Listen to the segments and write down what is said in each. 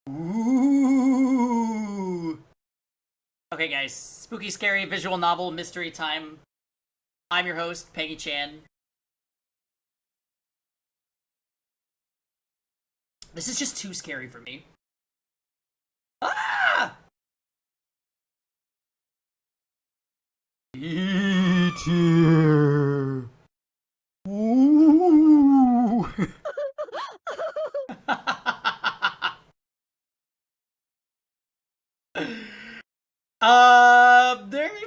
Ooh. Okay, guys. Spooky, scary, visual novel, mystery time. I'm your host, Peggy Chan. This is just too scary for me. Ah! E.T. Ooh.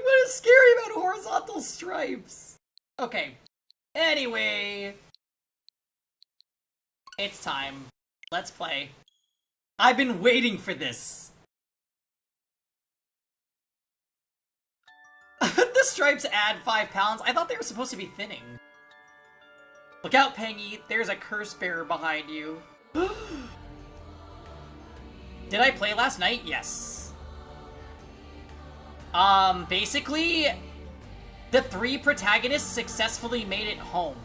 What is scary about horizontal stripes? Okay. Anyway, it's time. Let's play. I've been waiting for this. The stripes add 5 pounds. I thought they were supposed to be thinning. Look out, Pengy. There's a curse bearer behind you. Did I play last night? Yes. Basically, the 3 protagonists successfully made it home.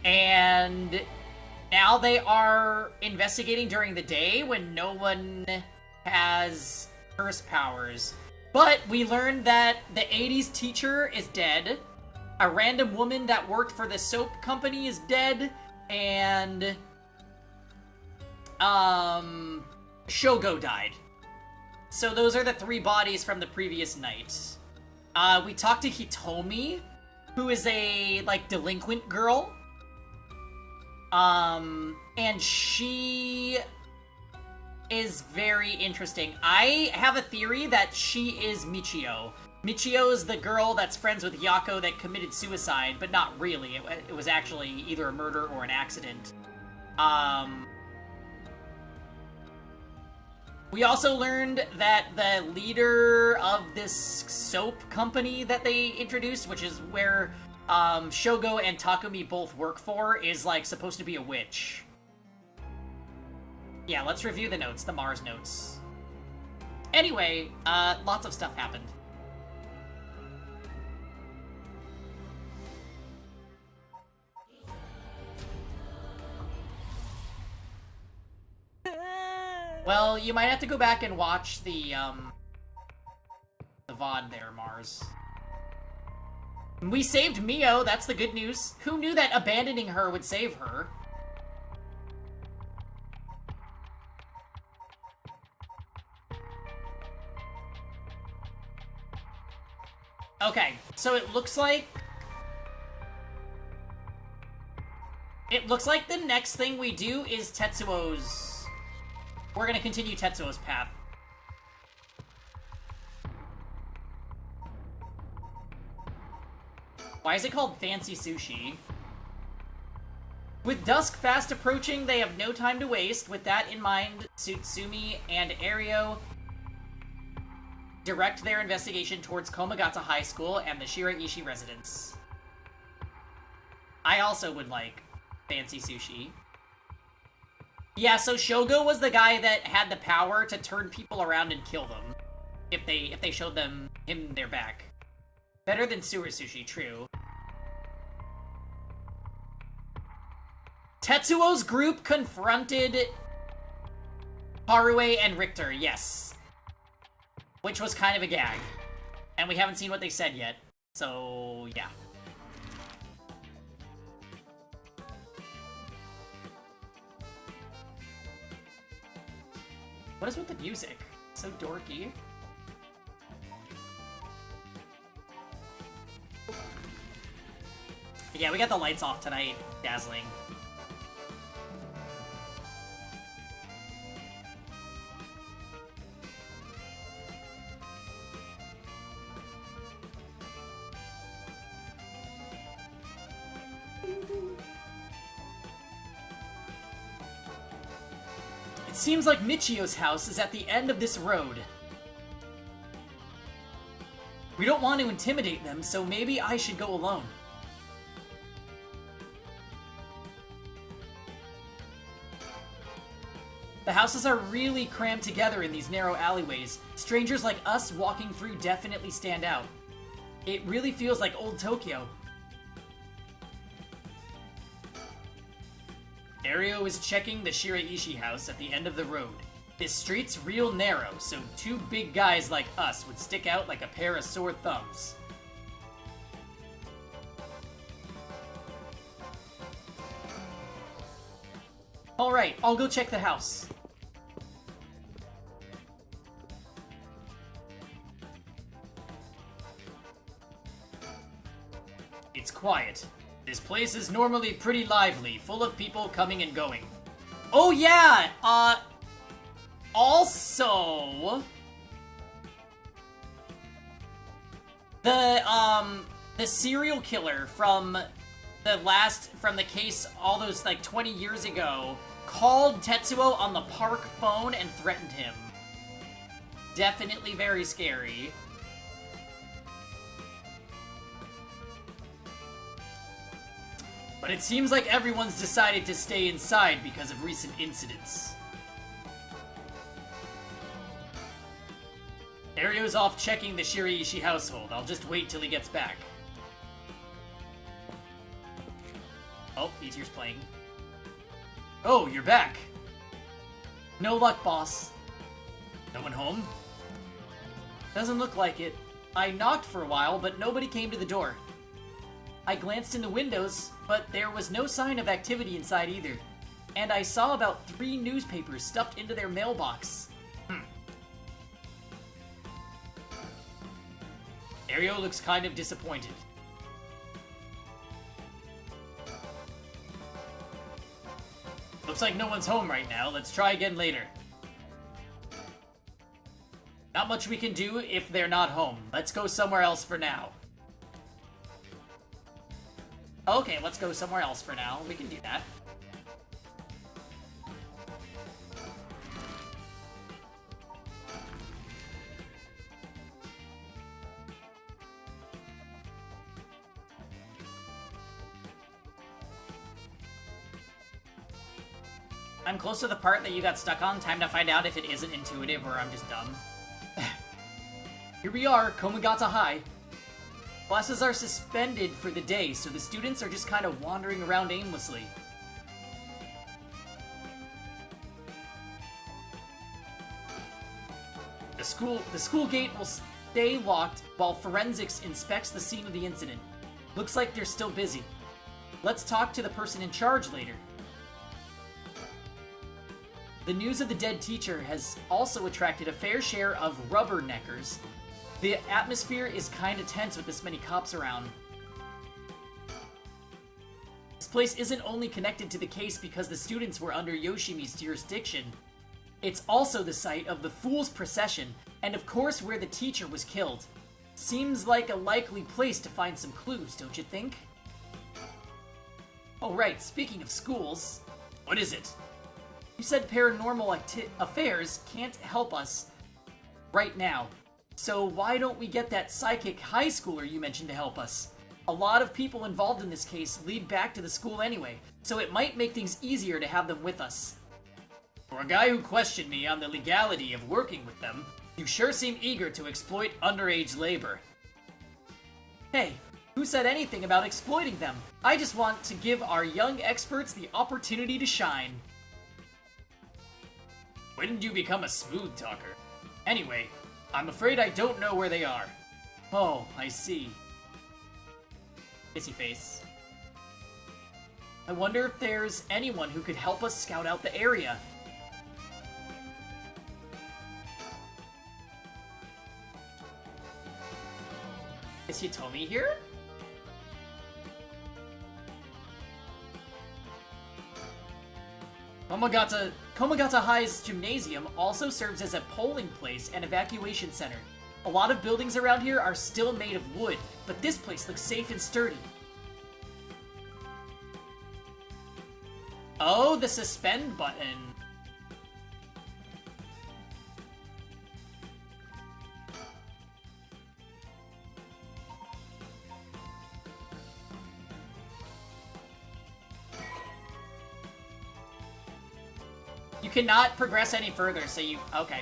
And now they are investigating during the day when no one has curse powers. But we learned that the 80s teacher is dead, a random woman that worked for the soap company is dead, and Shogo died. So those are the 3 bodies from the previous night. We talked to Hitomi, who is a, like, delinquent girl. And she is very interesting. I have a theory that she is Michio. Michio is the girl that's friends with Yako that committed suicide, but not really. It was actually either a murder or an accident. We also learned that the leader of this soap company that they introduced, which is where Shogo and Takumi both work for, is, like, supposed to be a witch. Yeah, let's review the notes, the Mars notes. Anyway, lots of stuff happened. Well, you might have to go back and watch the VOD there, Mars. We saved Mio, that's the good news. Who knew that abandoning her would save her? Okay, so it looks like the next thing we do is Tetsuo's. We're gonna continue Tetsuo's path. Why is it called Fancy Sushi? With dusk fast approaching, they have no time to waste. With that in mind, Tsutsumi and Ario direct their investigation towards Komagata High School and the Shiraishi residence. I also would like Fancy Sushi. Yeah, so Shogo was the guy that had the power to turn people around and kill them if they showed him their back. Better than sewer sushi, true. Tetsuo's group confronted Harue and Richter, yes. Which was kind of a gag. And we haven't seen what they said yet, so yeah. What is with the music? So dorky. Yeah, we got the lights off tonight. Dazzling. It seems like Michio's house is at the end of this road. We don't want to intimidate them, so maybe I should go alone. The houses are really crammed together in these narrow alleyways. Strangers like us walking through definitely stand out. It really feels like old Tokyo. Ario is checking the Shiraishi house at the end of the road. This street's real narrow, so two big guys like us would stick out like a pair of sore thumbs. Alright, I'll go check the house. It's quiet. This place is normally pretty lively, full of people coming and going. Oh yeah! Also... The serial killer from the case all those, like, 20 years ago called Tetsuo on the park phone and threatened him. Definitely very scary. But it seems like everyone's decided to stay inside because of recent incidents. Ario's off checking the Shiraishi household. I'll just wait till he gets back. Oh, Meteor's playing. Oh, you're back. No luck, boss. No one home? Doesn't look like it. I knocked for a while, but nobody came to the door. I glanced in the windows, but there was no sign of activity inside either. And I saw about 3 newspapers stuffed into their mailbox. Ario looks kind of disappointed. Looks like no one's home right now. Let's try again later. Not much we can do if they're not home. Let's go somewhere else for now. Okay, let's go somewhere else for now. We can do that. I'm close to the part that you got stuck on. Time to find out if it isn't intuitive or I'm just dumb. Here we are, Komagata High. Classes are suspended for the day, so the students are just kind of wandering around aimlessly. The school gate will stay locked while forensics inspects the scene of the incident. Looks like they're still busy. Let's talk to the person in charge later. The news of the dead teacher has also attracted a fair share of rubberneckers. The atmosphere is kinda tense with this many cops around. This place isn't only connected to the case because the students were under Yoshimi's jurisdiction. It's also the site of the Fool's Procession, and of course where the teacher was killed. Seems like a likely place to find some clues, don't you think? Oh right, speaking of schools... What is it? You said Paranormal Affairs can't help us right now. So why don't we get that psychic high schooler you mentioned to help us? A lot of people involved in this case lead back to the school anyway, so it might make things easier to have them with us. For a guy who questioned me on the legality of working with them, you sure seem eager to exploit underage labor. Hey, who said anything about exploiting them? I just want to give our young experts the opportunity to shine. When did you become a smooth talker? Anyway, I'm afraid I don't know where they are. Oh, I see. Kissy face. I wonder if there's anyone who could help us scout out the area. Is Hitomi here? Komagata High's gymnasium also serves as a polling place and evacuation center. A lot of buildings around here are still made of wood, but this place looks safe and sturdy. Oh, the suspend button. You cannot progress any further, so you... Okay.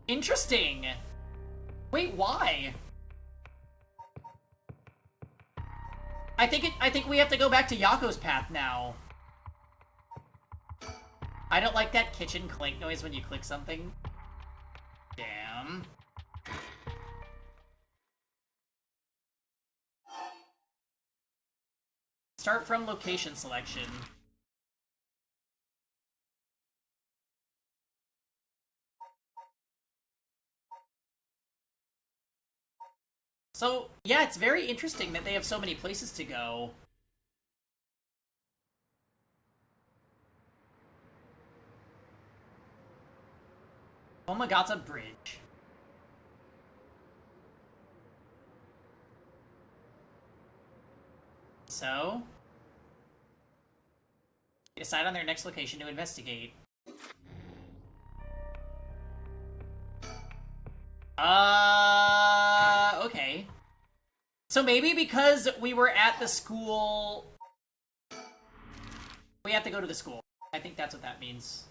Interesting. Wait, why? I think we have to go back to Yako's path now. I don't like that kitchen clink noise when you click something. Damn. Start from location selection. So, yeah, it's very interesting that they have so many places to go. Omagata Bridge. So, decide on their next location to investigate. Okay. So maybe because we were at the school, we have to go to the school. I think that's what that means.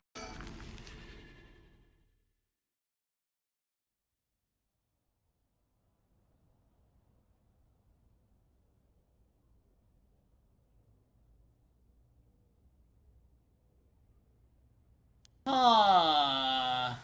Ah.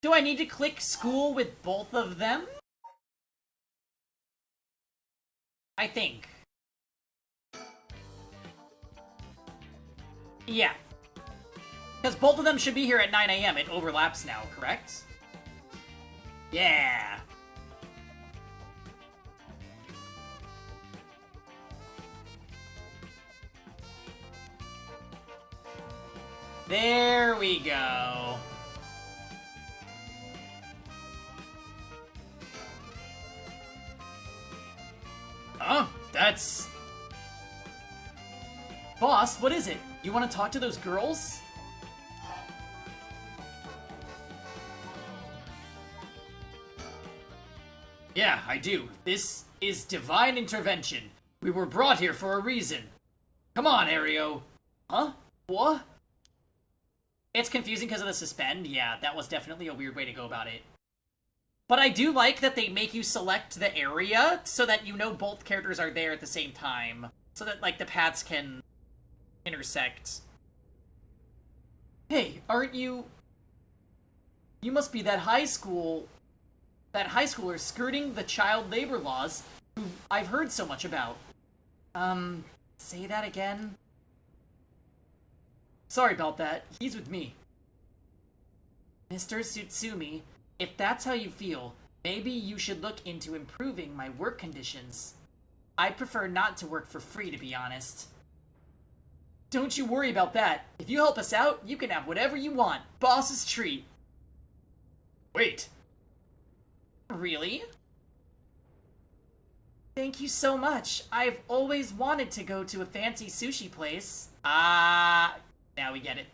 Do I need to click school with both of them? I think. Yeah. Because both of them should be here at 9 a.m. It overlaps now, correct? Yeah. There we go. Oh, that's... Boss, what is it? You want to talk to those girls? Yeah, I do. This is divine intervention. We were brought here for a reason. Come on, Ario. Huh? What? It's confusing because of the suspend. Yeah, that was definitely a weird way to go about it. But I do like that they make you select the area so that you know both characters are there at the same time. So that, like, the paths can intersect. Hey, aren't you... You must be that high schooler skirting the child labor laws who I've heard so much about. Say that again? Sorry about that. He's with me. Mr. Tsutsumi, if that's how you feel, maybe you should look into improving my work conditions. I prefer not to work for free, to be honest. Don't you worry about that. If you help us out, you can have whatever you want. Boss's treat. Wait. Really? Thank you so much. I've always wanted to go to a fancy sushi place. Now we get it.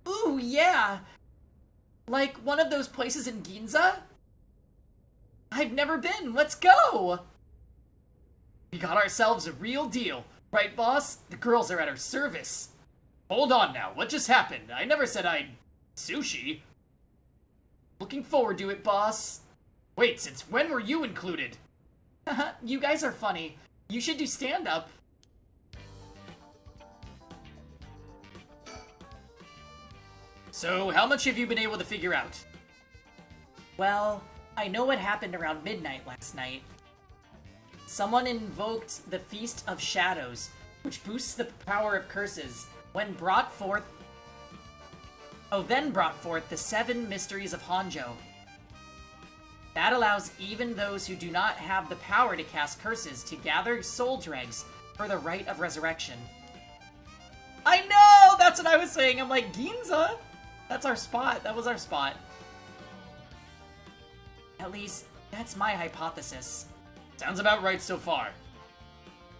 Ooh, yeah! Like one of those places in Ginza? I've never been. Let's go! We got ourselves a real deal. Right, boss? The girls are at our service. Hold on now. What just happened? I never said I'd... Sushi? Looking forward to it, boss. Wait, since when were you included? You guys are funny. You should do stand-up. So, how much have you been able to figure out? Well, I know what happened around midnight last night. Someone invoked the Feast of Shadows, which boosts the power of curses, then brought forth the 7 Mysteries of Honjo. That allows even those who do not have the power to cast curses to gather soul dregs for the rite of resurrection. I know! That's what I was saying! I'm like, Ginza? That's our spot. That was our spot. At least, that's my hypothesis. Sounds about right so far.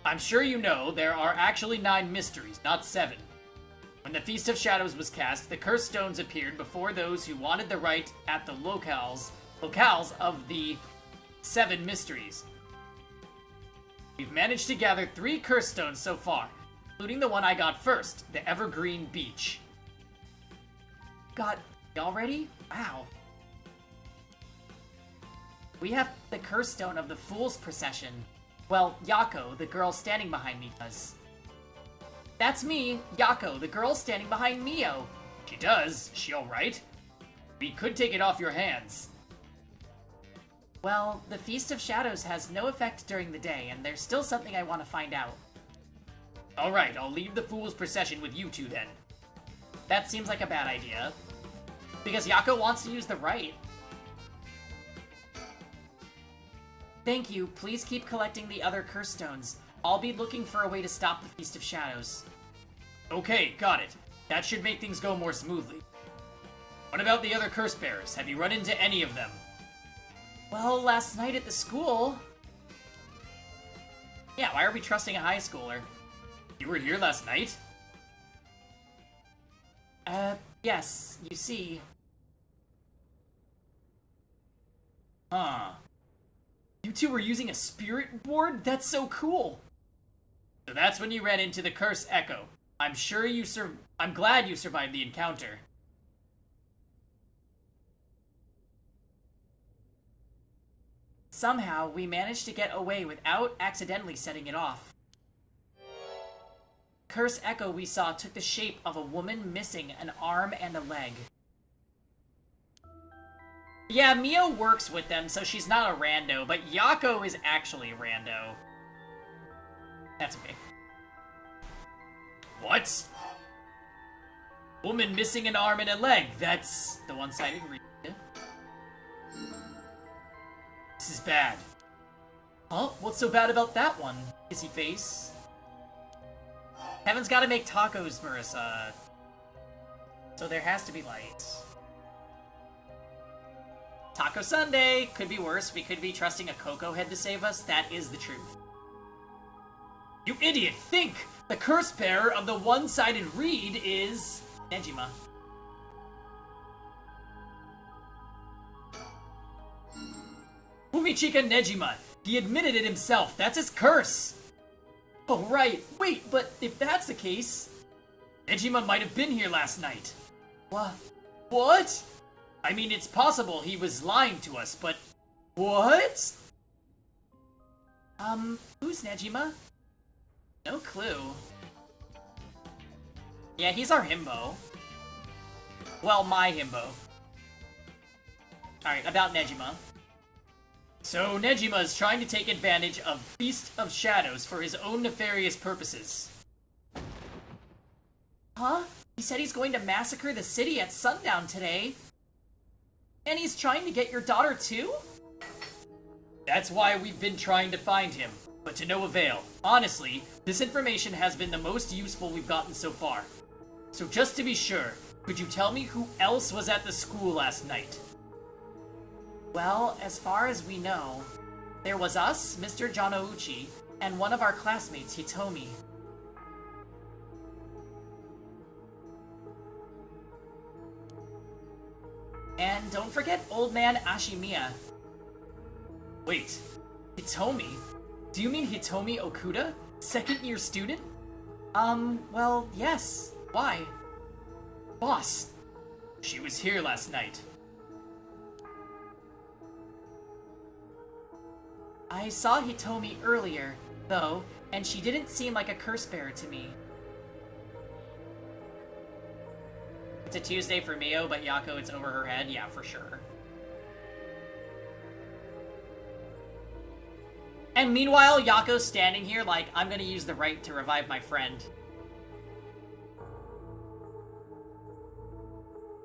I'm sure you know there are actually 9 mysteries, not 7. When the Feast of Shadows was cast, the cursed stones appeared before those who wanted the rite at the locales of the 7 mysteries. We've managed to gather 3 cursed stones so far, including the one I got first, the Evergreen Beach. got already? Wow. We have the curse stone of the Fool's Procession. Well, Yako, the girl standing behind me, does. That's me, Yako, the girl standing behind Mio. She does? She alright? We could take it off your hands. Well, the Feast of Shadows has no effect during the day, and there's still something I want to find out. Alright, I'll leave the Fool's Procession with you two then. That seems like a bad idea. Because Yako wants to use the right. Thank you. Please keep collecting the other curse stones. I'll be looking for a way to stop the Feast of Shadows. Okay, got it. That should make things go more smoothly. What about the other curse bearers? Have you run into any of them? Well, last night at the school... Yeah, why are we trusting a high schooler? You were here last night? Yes, you see... Huh. You two were using a spirit board? That's so cool! So that's when you ran into the Curse Echo. I'm glad you survived the encounter. Somehow, we managed to get away without accidentally setting it off. Curse Echo we saw took the shape of a woman missing an arm and a leg. Yeah, Mio works with them, so she's not a rando, but Yako is actually a rando. That's okay. What? Woman missing an arm and a leg. That's the one-sided read. This is bad. Huh? What's so bad about that one? Kissy face. Heaven's gotta make tacos, Marissa. So there has to be light. Taco Sunday! Could be worse. We could be trusting a Coco head to save us. That is the truth. You idiot! Think! The curse bearer of the one-sided reed is... Nejima. Fumichika Nejima. He admitted it himself. That's his curse! Oh, right. Wait, but if that's the case... Nejima might have been here last night. What? I mean, it's possible he was lying to us, but... What? Who's Nejima? No clue. Yeah, he's our himbo. Well, my himbo. Alright, about Nejima. So, Nejima is trying to take advantage of Feast of Shadows for his own nefarious purposes. Huh? He said he's going to massacre the city at sundown today. And he's trying to get your daughter too? That's why we've been trying to find him, but to no avail. Honestly, this information has been the most useful we've gotten so far. So just to be sure, could you tell me who else was at the school last night? Well, as far as we know, there was us, Mr. Janouchi, and one of our classmates, Hitomi. And don't forget old man Ashimiya. Wait, Hitomi? Do you mean Hitomi Okuda? Second-year student? Well, yes. Why? Boss, she was here last night. I saw Hitomi earlier, though, and she didn't seem like a curse bearer to me. It's a Tuesday for Mio, but Yako, it's over her head. Yeah, for sure. And meanwhile, Yako's standing here like, I'm gonna use the right to revive my friend.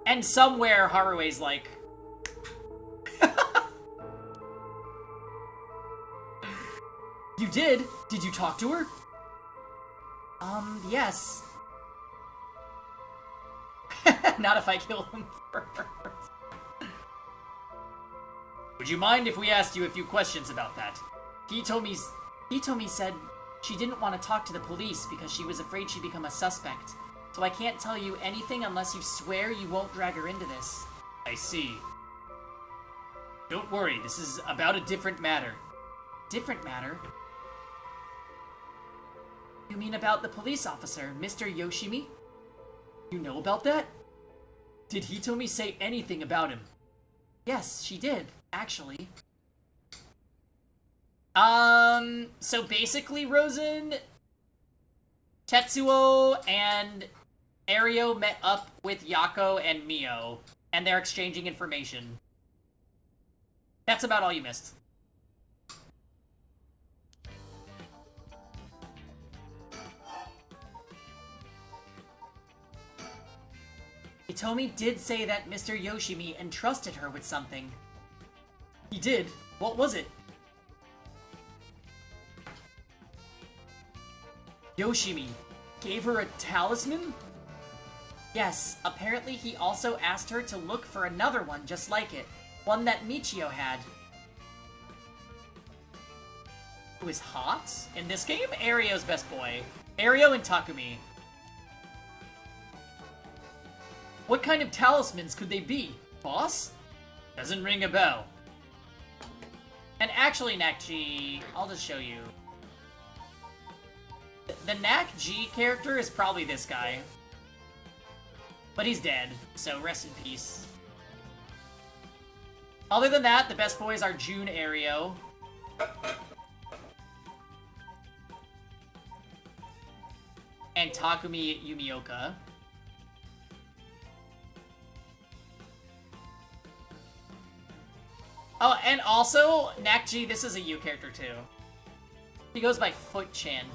And somewhere, Harue's like... You did? Did you talk to her? Yes. Not if I kill him first. Would you mind if we asked you a few questions about that? Hitomi said she didn't want to talk to the police because she was afraid she'd become a suspect. So I can't tell you anything unless you swear you won't drag her into this. I see. Don't worry, this is about a different matter. Different matter? You mean about the police officer, Mr. Yoshimi? You know about that? Did Hitomi say anything about him? Yes, she did, actually. So basically, Rosen, Tetsuo and Ario met up with Yako and Mio, and they're exchanging information. That's about all you missed. Hitomi did say that Mr. Yoshimi entrusted her with something. He did? What was it? Yoshimi gave her a talisman? Yes, apparently he also asked her to look for another one just like it. One that Michio had. Who is hot? In this game, Ario's best boy. Ario and Takumi. What kind of talismans could they be? Boss? Doesn't ring a bell. And actually, Nak-G, I'll just show you. The Nak-G character is probably this guy. But he's dead, so rest in peace. Other than that, the best boys are Jun Ario. And Takumi Yumioka. Oh, and also, Nak-G, this is a U character too. He goes by Foot-chan.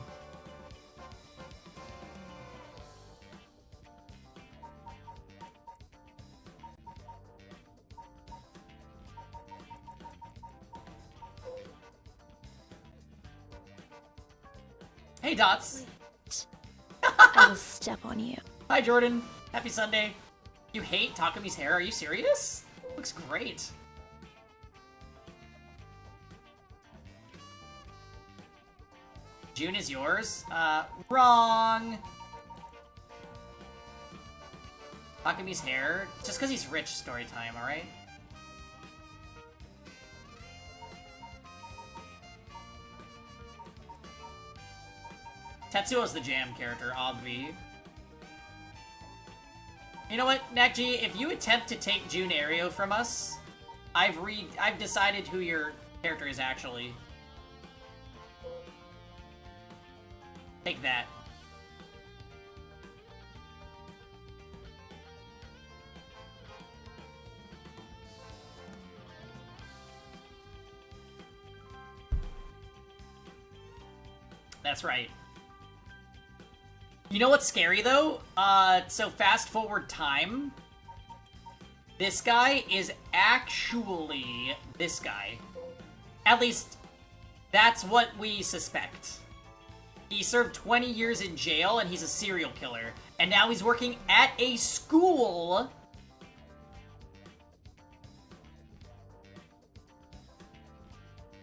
Hey, Dots. I will step on you. Hi, Jordan. Happy Sunday. You hate Takumi's hair? Are you serious? Looks great. June is yours? Wrong. Takumi's hair? Just because he's rich, story time, alright? Tetsuo's the jam character, obvi. You know what, Nak-G, if you attempt to take Jun Ario from us, I've decided who your character is actually. Take that. That's right. You know what's scary, though? So fast forward time. This guy is actually this guy. At least, that's what we suspect. He served 20 years in jail, and he's a serial killer. And now he's working at a school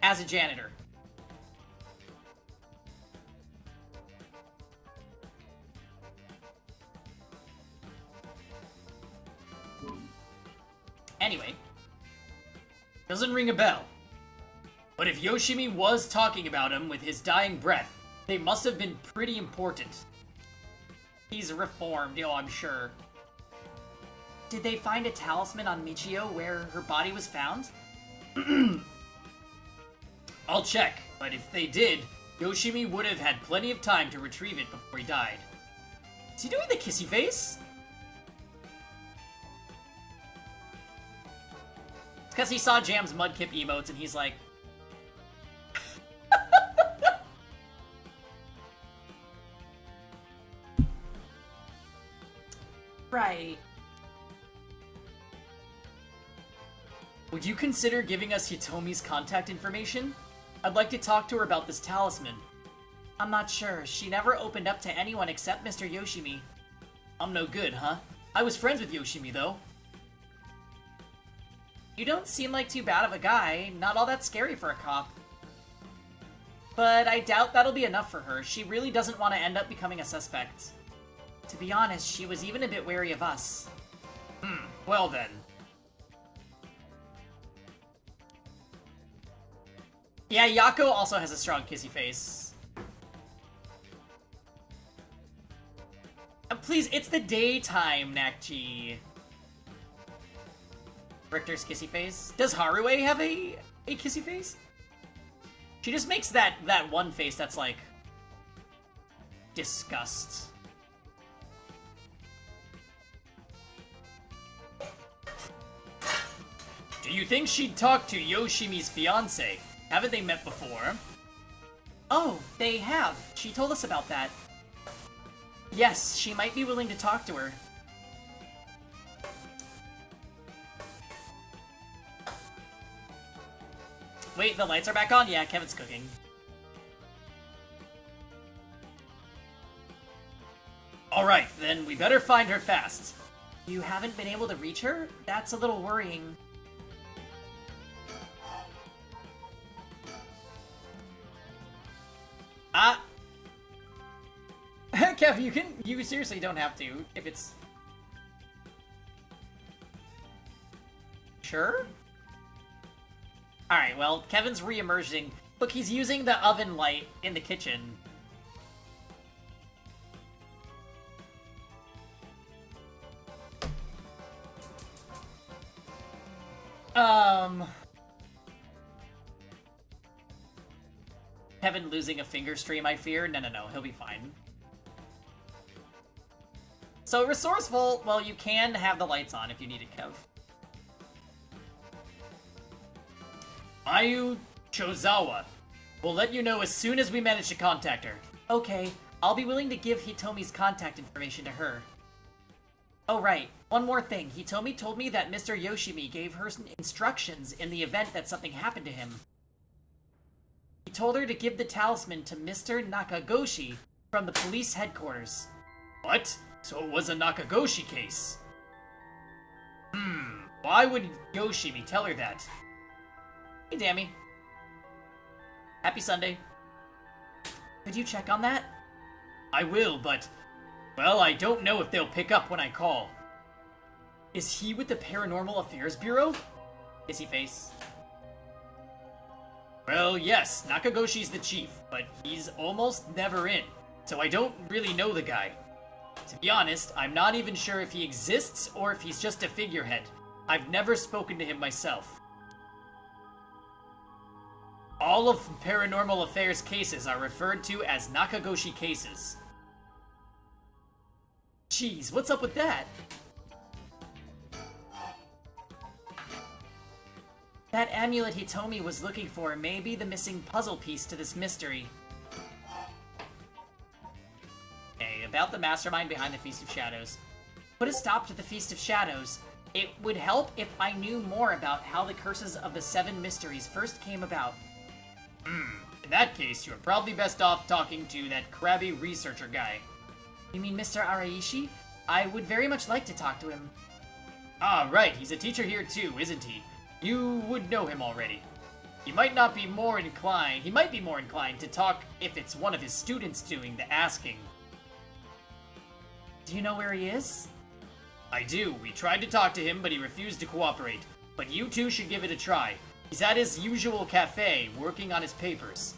as a janitor. Anyway, doesn't ring a bell. But if Yoshimi was talking about him with his dying breath, they must have been pretty important. He's reformed, yo, I'm sure. Did they find a talisman on Michio where her body was found? I'll check, but if they did, Yoshimi would have had plenty of time to retrieve it before he died. Is he doing the kissy face? Because he saw Jam's Mudkip emotes and he's like... Right. Would you consider giving us Hitomi's contact information? I'd like to talk to her about this talisman. I'm not sure. She never opened up to anyone except Mr. Yoshimi. I'm no good, huh? I was friends with Yoshimi, though. You don't seem like too bad of a guy. Not all that scary for a cop. But I doubt that'll be enough for her. She really doesn't want to end up becoming a suspect. To be honest, she was even a bit wary of us. Well then. Yeah, Yako also has a strong kissy face. Please, it's the daytime, Nak-G. Richter's kissy face. Does Harue have a kissy face? She just makes that one face that's like disgust. Do you think she'd talk to Yoshimi's fiance? Haven't they met before? Oh, they have. She told us about that. Yes, she might be willing to talk to her. Wait, the lights are back on? Yeah, Kevin's cooking. Alright, then we better find her fast. You haven't been able to reach her? That's a little worrying. Kev, you seriously don't have to, if it's... Sure? Alright, well, Kevin's re-emerging. Look, he's using the oven light in the kitchen. Kevin losing a finger stream, I fear? No, he'll be fine. So, resourceful, well, you can have the lights on if you need it, Kev. Mayu Chozawa. We'll let you know as soon as we manage to contact her. Okay, I'll be willing to give Hitomi's contact information to her. Oh, right. One more thing. Hitomi told me that Mr. Yoshimi gave her some instructions in the event that something happened to him. He told her to give the talisman to Mr. Nakagoshi from the police headquarters. What? So it was a Nakagoshi case? Why would Yoshimi tell her that? Hey, Dammy. Happy Sunday. Could you check on that? I will, but... well, I don't know if they'll pick up when I call. Is he with the Paranormal Affairs Bureau? Kissy face. Well, yes, Nakagoshi's the chief, but he's almost never in, so I don't really know the guy. To be honest, I'm not even sure if he exists or if he's just a figurehead. I've never spoken to him myself. All of Paranormal Affairs cases are referred to as Nakagoshi cases. Jeez, what's up with that? That amulet Hitomi was looking for may be the missing puzzle piece to this mystery. Okay, about the mastermind behind the Feast of Shadows. Put a stop to the Feast of Shadows. It would help if I knew more about how the curses of the 7 mysteries first came about. In that case, you're probably best off talking to that crabby researcher guy. You mean Mr. Araishi? I would very much like to talk to him. Ah, right, he's a teacher here too, isn't he? You would know him already. He might be more inclined to talk if it's one of his students doing the asking. Do you know where he is? I do. We tried to talk to him, but he refused to cooperate. But you two should give it a try. He's at his usual cafe, working on his papers.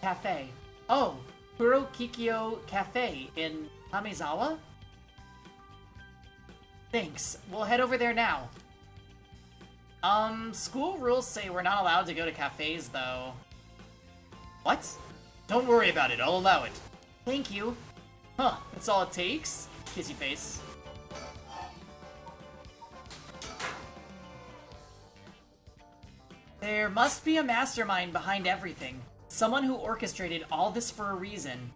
Cafe? Oh, Kurokikyo Cafe in Kamezawa? Thanks. We'll head over there now. School rules say we're not allowed to go to cafes, though. What? Don't worry about it, I'll allow it. Thank you. Huh, that's all it takes? Kissy face. There must be a mastermind behind everything. Someone who orchestrated all this for a reason.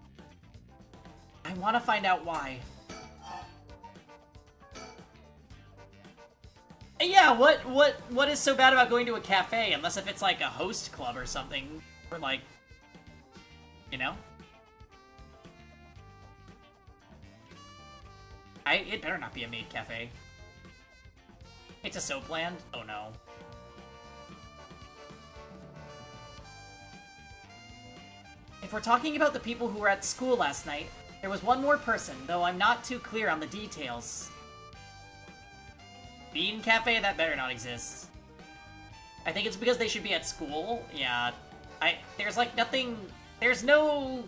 I want to find out why. Yeah, what is so bad about going to a cafe? Unless if it's like a host club or something. Or like, you know? It better not be a maid cafe. It's a soap land? Oh no. If we're talking about the people who were at school last night, there was one more person, though I'm not too clear on the details. Bean Cafe? That better not exist. I think it's because they should be at school. Yeah. There's like nothing... There's no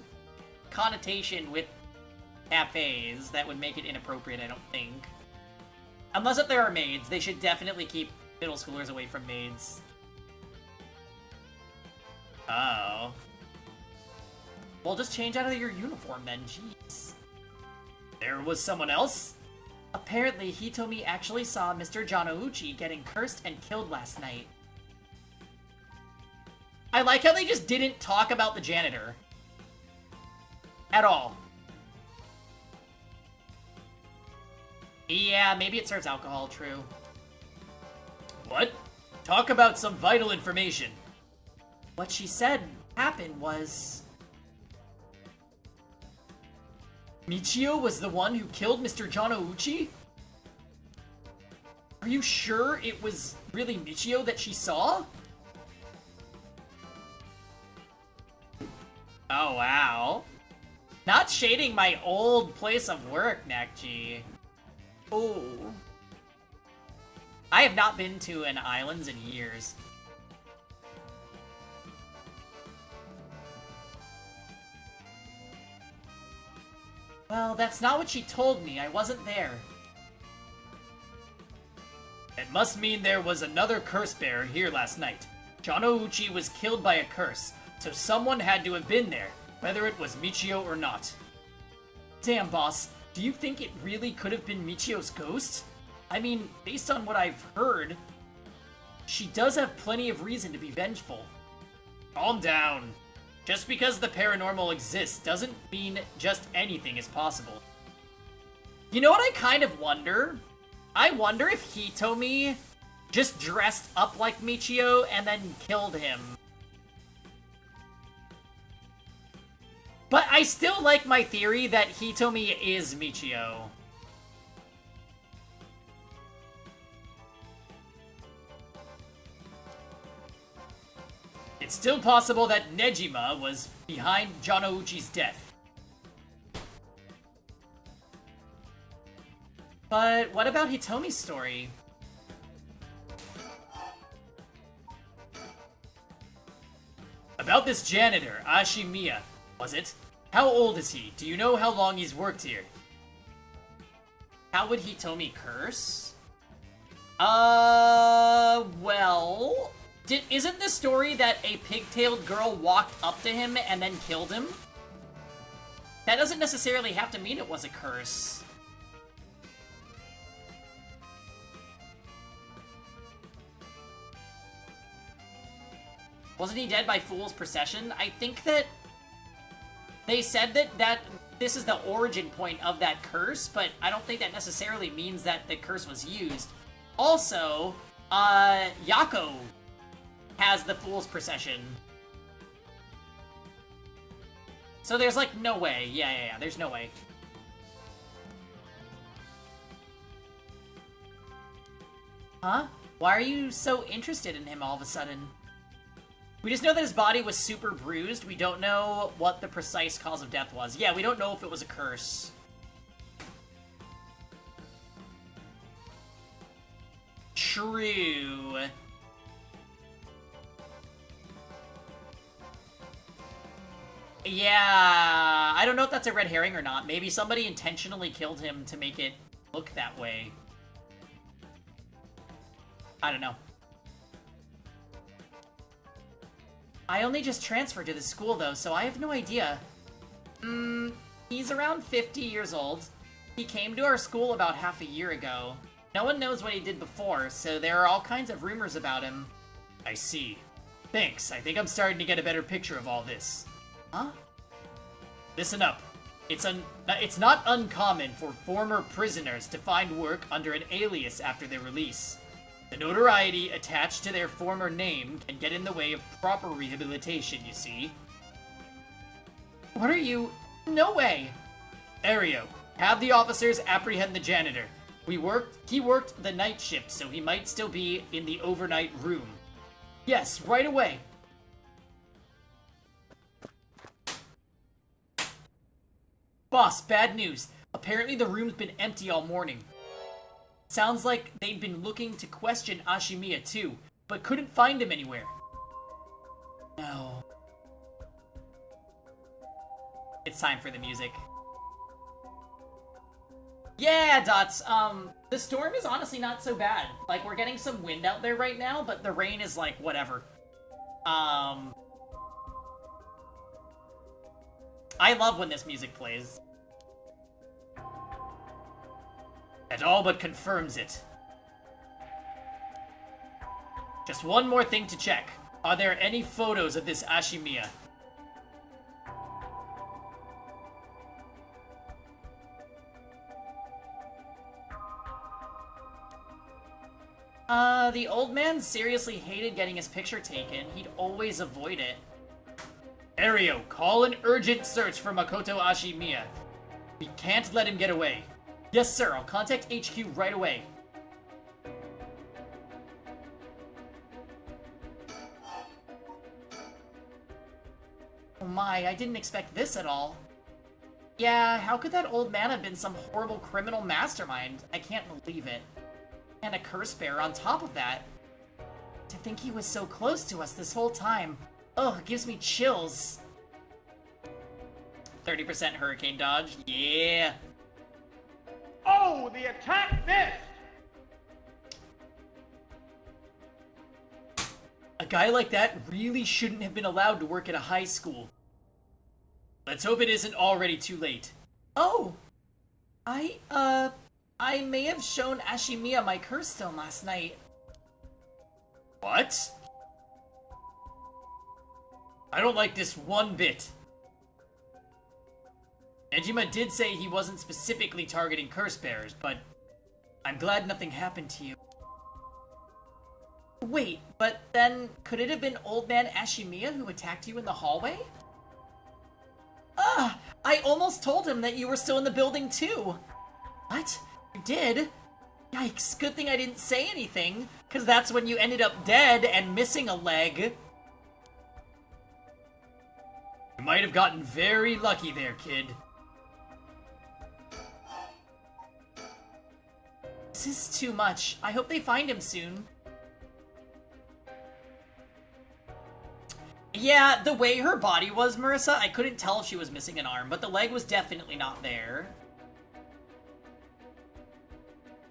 connotation with cafes that would make it inappropriate, I don't think. Unless if there are maids, they should definitely keep middle schoolers away from maids. Oh. Well, just change out of your uniform then, jeez. There was someone else? Apparently, Hitomi actually saw Mr. Janouchi getting cursed and killed last night. I like how they just didn't talk about the janitor. At all. Yeah, maybe it serves alcohol, true. What? Talk about some vital information. What she said happened was... Michio was the one who killed Mr. Janouchi? Are you sure it was really Michio that she saw? Oh, wow. Not shading my old place of work, Nakji. Ooh. I have not been to an islands in years. Well, that's not what she told me. I wasn't there. It must mean there was another curse bearer here last night. Janouchi was killed by a curse, so someone had to have been there, whether it was Michio or not. Damn, boss. Do you think it really could have been Michio's ghost? I mean, based on what I've heard, she does have plenty of reason to be vengeful. Calm down. Just because the paranormal exists doesn't mean just anything is possible. You know what I kind of wonder? I wonder if Hitomi just dressed up like Michio and then killed him. But I still like my theory that Hitomi is Michio. It's still possible that Nejima was behind Janouchi's death. But what about Hitomi's story? About this janitor, Ashimiya, was it? How old is he? Do you know how long he's worked here? How would Hitomi curse? Well... Isn't the story that a pigtailed girl walked up to him and then killed him? That doesn't necessarily have to mean it was a curse. Wasn't he dead by fool's procession? I think that they said that this is the origin point of that curse, but I don't think that necessarily means that the curse was used. Also, Yako has the fool's procession. So there's like no way. Yeah, there's no way. Huh? Why are you so interested in him all of a sudden? We just know that his body was super bruised. We don't know what the precise cause of death was. Yeah, we don't know if it was a curse. True. Yeah, I don't know if that's a red herring or not. Maybe somebody intentionally killed him to make it look that way. I don't know. I only just transferred to this school, though, so I have no idea. He's around 50 years old. He came to our school about half a year ago. No one knows what he did before, so there are all kinds of rumors about him. I see. Thanks, I think I'm starting to get a better picture of all this. Huh? Listen up. It's not uncommon for former prisoners to find work under an alias after their release. The notoriety attached to their former name can get in the way of proper rehabilitation, you see. What are you? No way! Ario, have the officers apprehend the janitor. He worked the night shift, so he might still be in the overnight room. Yes, right away. Boss, bad news. Apparently the room's been empty all morning. Sounds like they'd been looking to question Ashimiya too, but couldn't find him anywhere. No. It's time for the music. Yeah, Dots. The storm is honestly not so bad. Like, we're getting some wind out there right now, but the rain is like, whatever. I love when this music plays. It all but confirms it. Just one more thing to check. Are there any photos of this Ashimiya? The old man seriously hated getting his picture taken. He'd always avoid it. Ario, call an urgent search for Makoto Ashimiya. We can't let him get away. Yes, sir. I'll contact HQ right away. Oh my, I didn't expect this at all. Yeah, how could that old man have been some horrible criminal mastermind? I can't believe it. And a curse bearer on top of that. To think he was so close to us this whole time. Ugh, it gives me chills. 30% hurricane dodge. Yeah. Oh, the attack missed! A guy like that really shouldn't have been allowed to work at a high school. Let's hope it isn't already too late. Oh! I may have shown Ashimiya my curse stone last night. What? I don't like this one bit. Nejima did say he wasn't specifically targeting curse bearers, but I'm glad nothing happened to you. Wait, but then could it have been old man Ashimiya who attacked you in the hallway? Ah, I almost told him that you were still in the building too. What? You did? Yikes, good thing I didn't say anything, because that's when you ended up dead and missing a leg. You might have gotten very lucky there, kid. This is too much. I hope they find him soon. Yeah, the way her body was, Marissa, I couldn't tell if she was missing an arm, but the leg was definitely not there.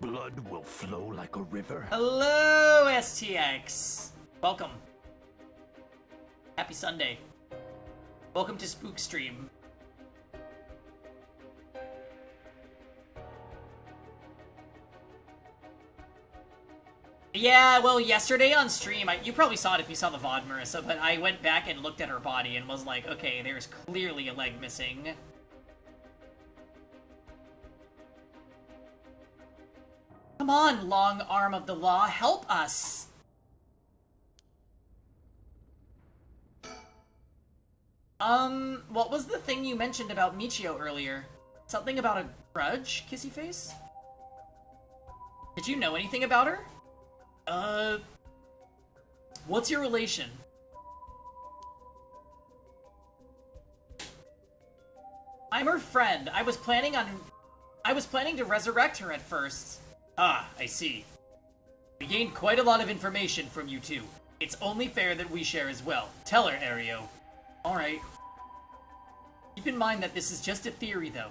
Blood will flow like a river. Hello, STX. Welcome. Happy Sunday. Welcome to Spook Stream. Yeah, well, yesterday on stream, you probably saw it if you saw the VOD, Marissa, but I went back and looked at her body and was like, okay, there's clearly a leg missing. Come on, long arm of the law, help us! What was the thing you mentioned about Michio earlier? Something about a grudge, kissy face? Did you know anything about her? What's your relation? I'm her friend. I was planning to resurrect her at first. Ah, I see. We gained quite a lot of information from you two. It's only fair that we share as well. Tell her, Ario. Alright. Keep in mind that this is just a theory, though.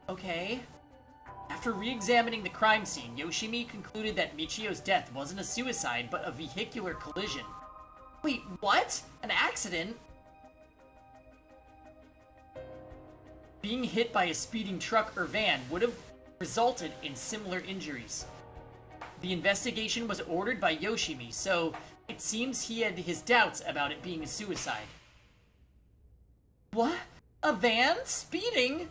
Okay. After re-examining the crime scene, Yoshimi concluded that Michio's death wasn't a suicide, but a vehicular collision. Wait, what? An accident? Being hit by a speeding truck or van would have resulted in similar injuries. The investigation was ordered by Yoshimi, so it seems he had his doubts about it being a suicide. What? A van? Speeding?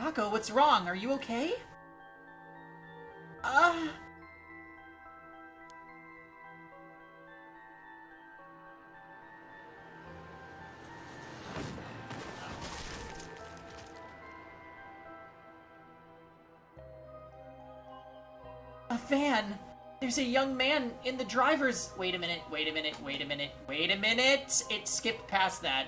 Kako, what's wrong? Are you okay? A van? There's a young man in the driver's... Wait a minute. It skipped past that.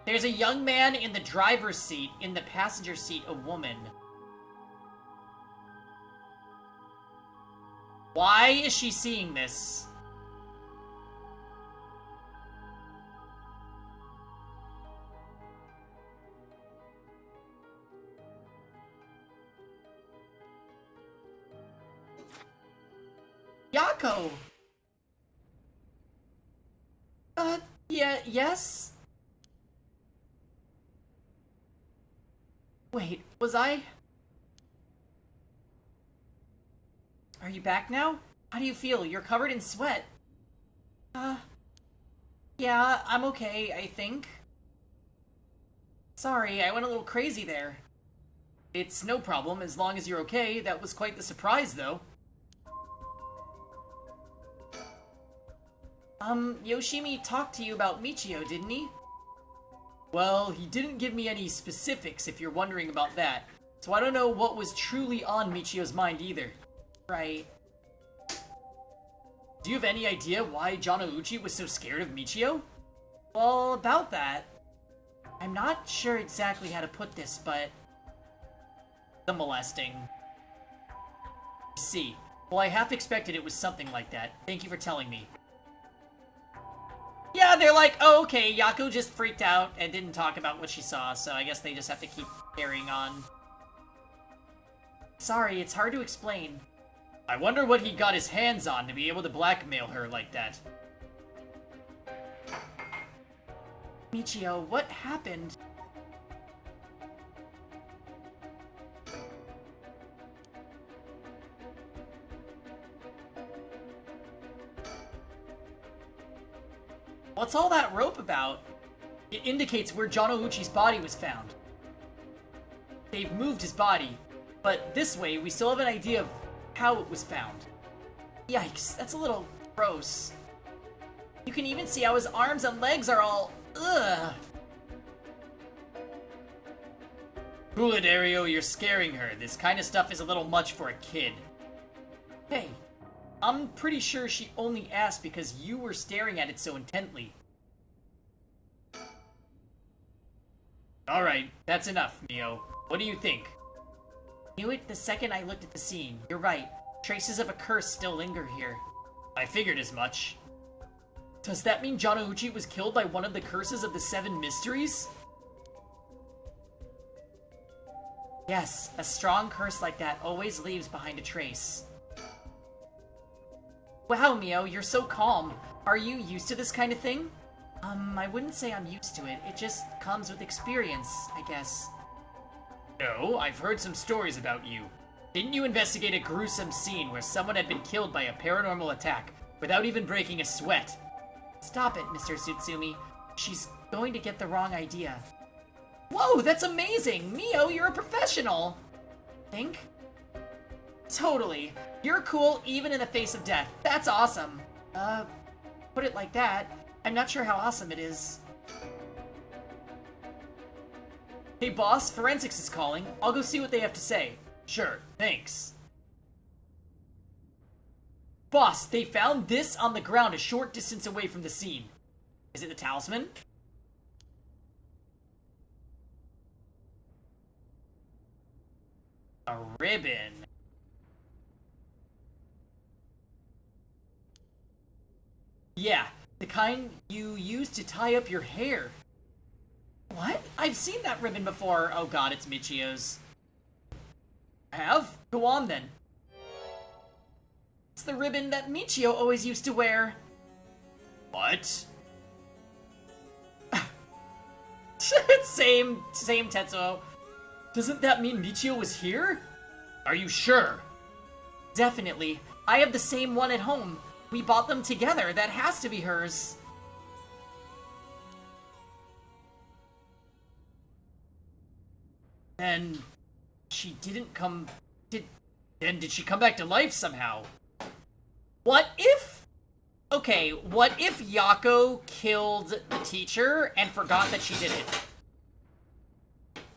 There's a young man in the driver's seat, in the passenger seat, a woman. Why is she seeing this? Yako! Yeah, yes? Wait, was I? Are you back now? How do you feel? You're covered in sweat. Yeah, I'm okay, I think. Sorry, I went a little crazy there. It's no problem, as long as you're okay. That was quite the surprise, though. Yoshimi talked to you about Michio, didn't he? Well, he didn't give me any specifics, if you're wondering about that. So I don't know what was truly on Michio's mind either. Right. Do you have any idea why Jonouchi was so scared of Michio? Well, about that, I'm not sure exactly how to put this, but... the molesting. See. Well, I half expected it was something like that. Thank you for telling me. Yeah, they're like, oh, okay, Yako just freaked out and didn't talk about what she saw, so I guess they just have to keep carrying on. Sorry, it's hard to explain. I wonder what he got his hands on to be able to blackmail her like that. Michio, what happened? What's all that rope about? It indicates where Jonouchi's body was found. They've moved his body, but this way we still have an idea of how it was found. Yikes, that's a little gross. You can even see how his arms and legs are all... ugh. Cool it, Ario, you're scaring her. This kind of stuff is a little much for a kid. Hey, I'm pretty sure she only asked because you were staring at it so intently. Alright, that's enough, Mio. What do you think? Knew it the second I looked at the scene. You're right. Traces of a curse still linger here. I figured as much. Does that mean Jonouchi was killed by one of the curses of the 7 mysteries? Yes, a strong curse like that always leaves behind a trace. Wow, Mio, you're so calm. Are you used to this kind of thing? I wouldn't say I'm used to it. It just comes with experience, I guess. No, I've heard some stories about you. Didn't you investigate a gruesome scene where someone had been killed by a paranormal attack without even breaking a sweat? Stop it, Mr. Tsutsumi. She's going to get the wrong idea. Whoa, that's amazing! Mio, you're a professional! Think? Totally. You're cool even in the face of death. That's awesome. Put it like that, I'm not sure how awesome it is. Hey boss, Forensics is calling. I'll go see what they have to say. Sure, thanks. Boss, they found this on the ground a short distance away from the scene. Is it the talisman? A ribbon. Yeah, the kind you use to tie up your hair. What? I've seen that ribbon before. Oh god, it's Michio's. Have? Go on then. It's the ribbon that Michio always used to wear. What? Same Tetsuo. Doesn't that mean Michio was here? Are you sure? Definitely. I have the same one at home. We bought them together. That has to be hers. And she didn't come... Did she come back to life somehow? What if... Okay, what if Yako killed the teacher and forgot that she did it?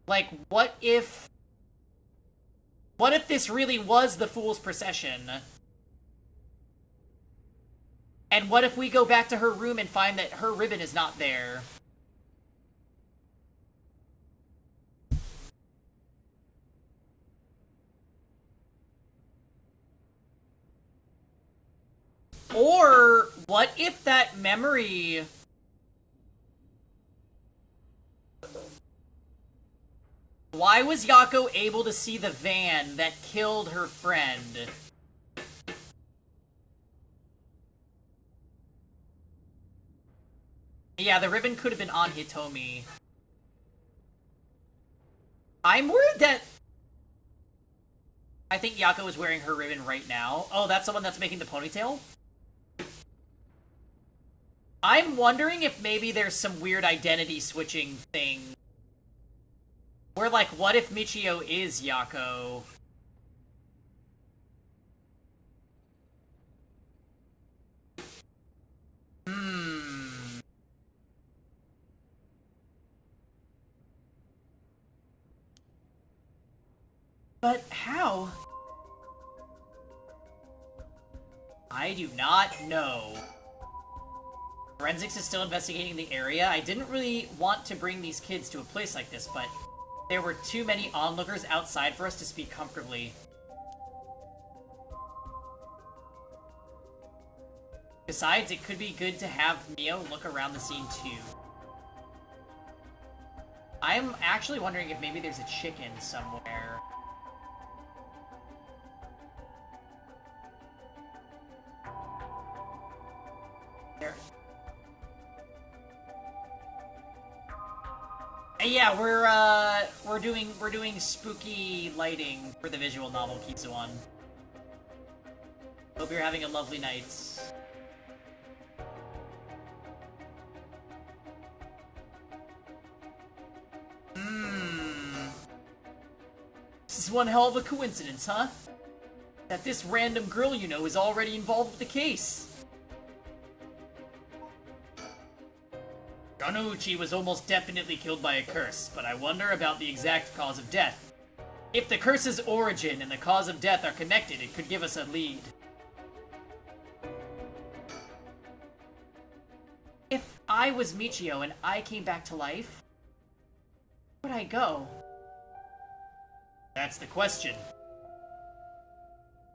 Like, what if this really was the Fool's Procession? And what if we go back to her room and find that her ribbon is not there? Or, what if that memory... Why was Yako able to see the van that killed her friend? Yeah, the ribbon could have been on Hitomi. I'm worried that... I think Yako is wearing her ribbon right now. Oh, that's the one that's making the ponytail? I'm wondering if maybe there's some weird identity switching thing. Where, like, what if Michio is Yako? But how? I do not know. Forensics is still investigating the area. I didn't really want to bring these kids to a place like this, but there were too many onlookers outside for us to speak comfortably. Besides, it could be good to have Mio look around the scene too. I'm actually wondering if maybe there's a chicken somewhere. There. Yeah, we're doing spooky lighting for the visual novel Kitsuan. Hope you're having a lovely night. This is one hell of a coincidence, huh? That this random girl you know is already involved with the case. Ranouchi was almost definitely killed by a curse, but I wonder about the exact cause of death. If the curse's origin and the cause of death are connected, it could give us a lead. If I was Michio and I came back to life, where would I go? That's the question.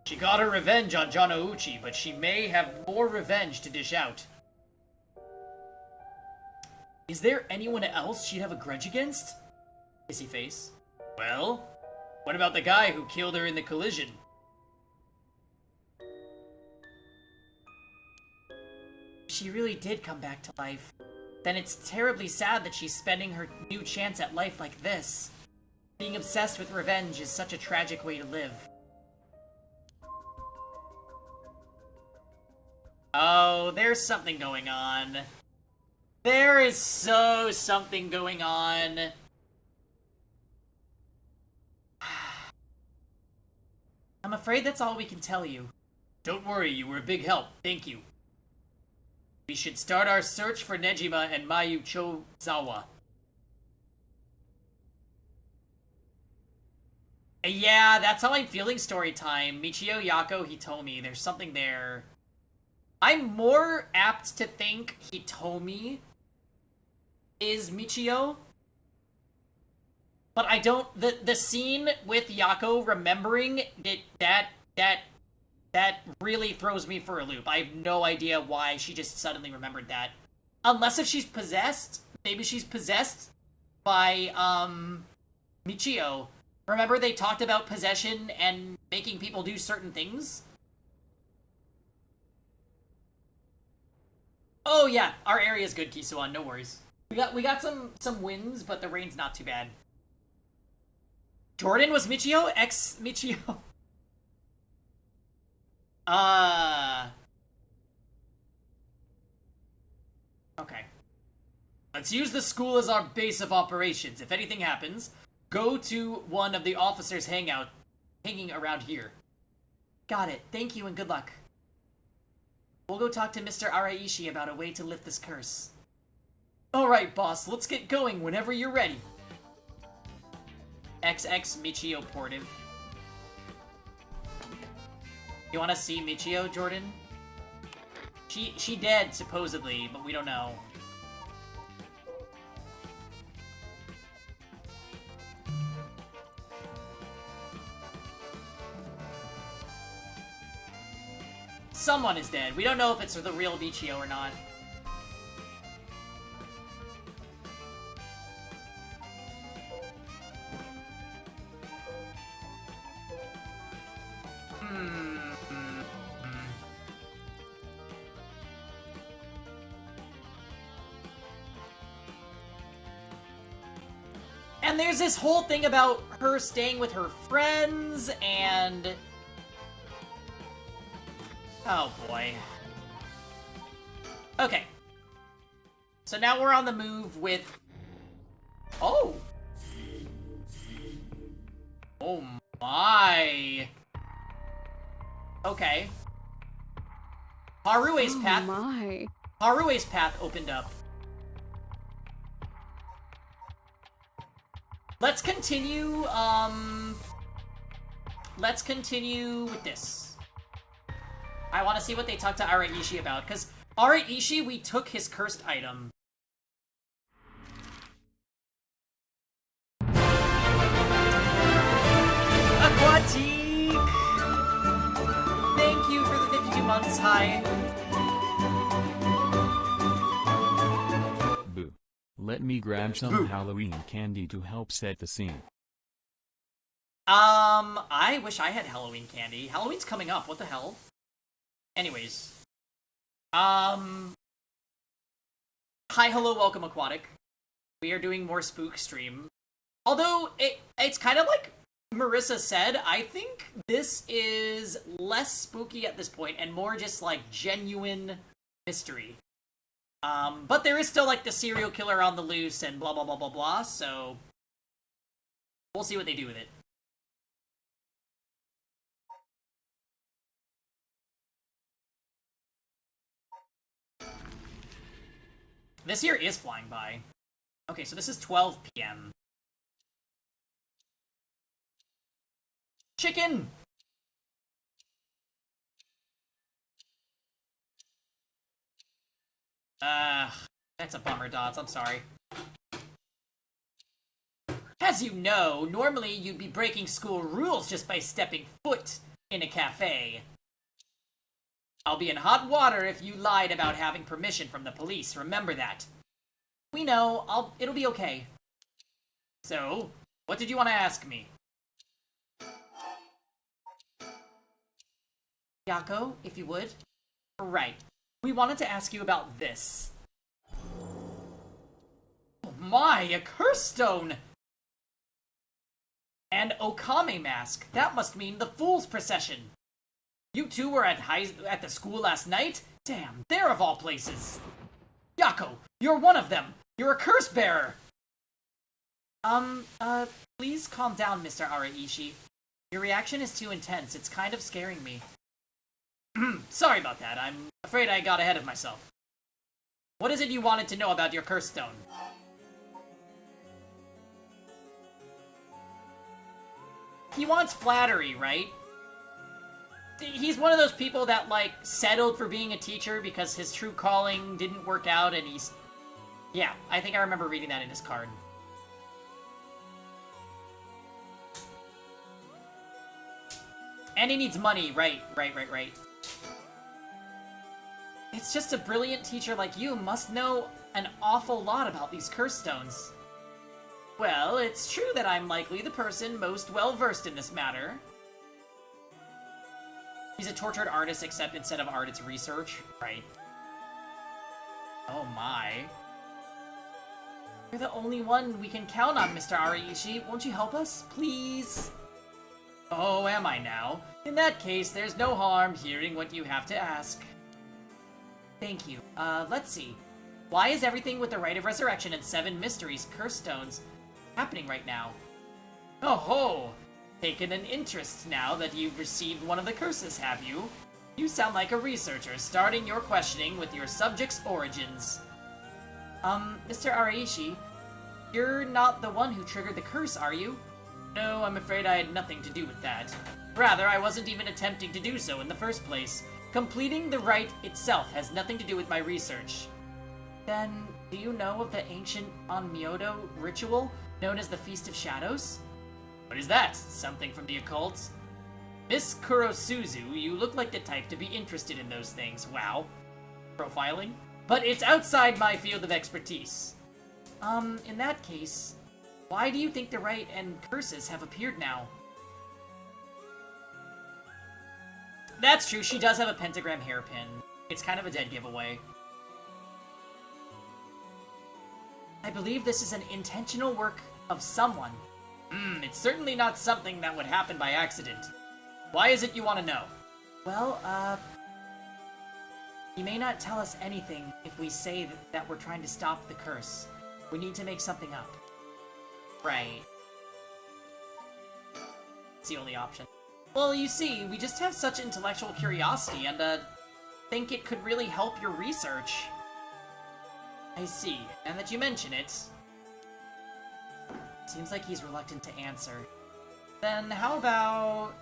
She got her revenge on Janouchi, but she may have more revenge to dish out. Is there anyone else she'd have a grudge against? Kissy face. Well, what about the guy who killed her in the collision? She really did come back to life. Then it's terribly sad that she's spending her new chance at life like this. Being obsessed with revenge is such a tragic way to live. Oh, there's something going on. There is something going on. I'm afraid that's all we can tell you. Don't worry, you were a big help. Thank you. We should start our search for Nejima and Mayu Chozawa. Yeah, that's how I'm feeling story time. Michio, Yako, Hitomi. There's something there. I'm more apt to think Hitomi is Michio. But I don't... The scene with Yako remembering that really throws me for a loop. I have no idea why she just suddenly remembered that. Unless if she's possessed. Maybe she's possessed by, Michio. Remember they talked about possession and making people do certain things? Oh yeah, our area's good, Kisuan, no worries. We got some wins, but the rain's not too bad. Jordan was Michio? Ex-Michio? Okay. Let's use the school as our base of operations. If anything happens, go to one of the officers' hanging around here. Got it. Thank you and good luck. We'll go talk to Mr. Araishi about a way to lift this curse. Alright, boss. Let's get going whenever you're ready. XX Michio Portive. You wanna see Michio, Jordan? She dead, supposedly, but we don't know. Someone is dead. We don't know if it's the real Michio or not. And there's this whole thing about her staying with her friends, and... oh boy. Okay. So now we're on the move with... oh! Oh my! Okay. Harue's path... my. Harue's path opened up. Let's continue with this. I want to see what they talked to Araishi about, because Araishi, we took his cursed item. Aquatique! Thank you for the 52 months, hi. Boo. Let me grab some Halloween candy to help set the scene. I wish I had Halloween candy. Halloween's coming up, what the hell? Anyways. Hi, hello, welcome, Aquatic. We are doing more spook stream. Although, it's kind of like Marissa said, I think this is less spooky at this point and more just like genuine mystery. But there is still like the serial killer on the loose and blah blah blah blah blah, so we'll see what they do with it. This year is flying by. Okay, so this is 12 p.m. Chicken! That's a bummer, Dots. I'm sorry. As you know, normally you'd be breaking school rules just by stepping foot in a cafe. I'll be in hot water if you lied about having permission from the police. Remember that. We know. It'll be okay. So, what did you want to ask me? Yako, if you would. Right. We wanted to ask you about this. Oh my, a curse stone! And Okame mask. That must mean the Fool's Procession. You two were at the school last night? Damn, there of all places. Yako, you're one of them. You're a curse bearer. Please calm down, Mr. Araishi. Your reaction is too intense. It's kind of scaring me. Sorry about that. I'm afraid I got ahead of myself. What is it you wanted to know about your curse stone? He wants flattery, right? He's one of those people that, like, settled for being a teacher because his true calling didn't work out and he's... yeah, I think I remember reading that in his card. And he needs money, right. It's just a brilliant teacher like you must know an awful lot about these curse stones. Well, it's true that I'm likely the person most well-versed in this matter. He's a tortured artist, except instead of art, it's research. Right. Oh my. You're the only one we can count on, Mr. Araishi. Won't you help us? Please? Oh, am I now? In that case, there's no harm hearing what you have to ask. Thank you. Let's see. Why is everything with the Rite of Resurrection and 7 Mysteries Curse Stones happening right now? Oh ho! Taken an interest now that you've received one of the curses, have you? You sound like a researcher, starting your questioning with your subject's origins. Mr. Araishi, you're not the one who triggered the curse, are you? No, I'm afraid I had nothing to do with that. Rather, I wasn't even attempting to do so in the first place. Completing the rite itself has nothing to do with my research. Then, do you know of the ancient Onmyodo ritual known as the Feast of Shadows? What is that? Something from the occult? Miss Kurosuzu, you look like the type to be interested in those things. Wow. Profiling? But it's outside my field of expertise. In that case, why do you think the rite and curses have appeared now? That's true, she does have a pentagram hairpin. It's kind of a dead giveaway. I believe this is an intentional work of someone. It's certainly not something that would happen by accident. Why is it you want to know? Well, he may not tell us anything if we say that we're trying to stop the curse. We need to make something up. Right. It's the only option. Well, you see, we just have such intellectual curiosity and, think it could really help your research. I see. Now that you mention it, seems like he's reluctant to answer. Then how about...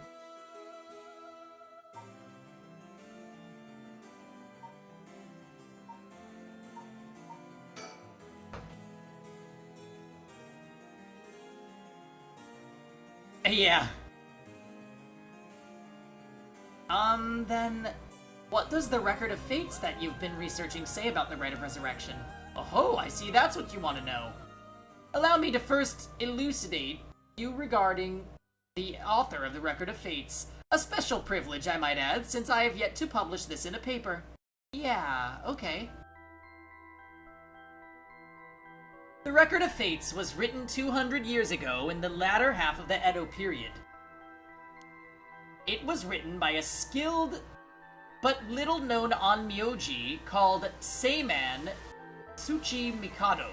Yeah. Then... what does the Record of Fates that you've been researching say about the Rite of Resurrection? Oh, I see, that's what you want to know. Allow me to first elucidate you regarding the author of the Record of Fates. A special privilege, I might add, since I have yet to publish this in a paper. Yeah, okay. The Record of Fates was written 200 years ago in the latter half of the Edo period. It was written by a skilled but little-known onmyoji called Seiman Tsuchimikado.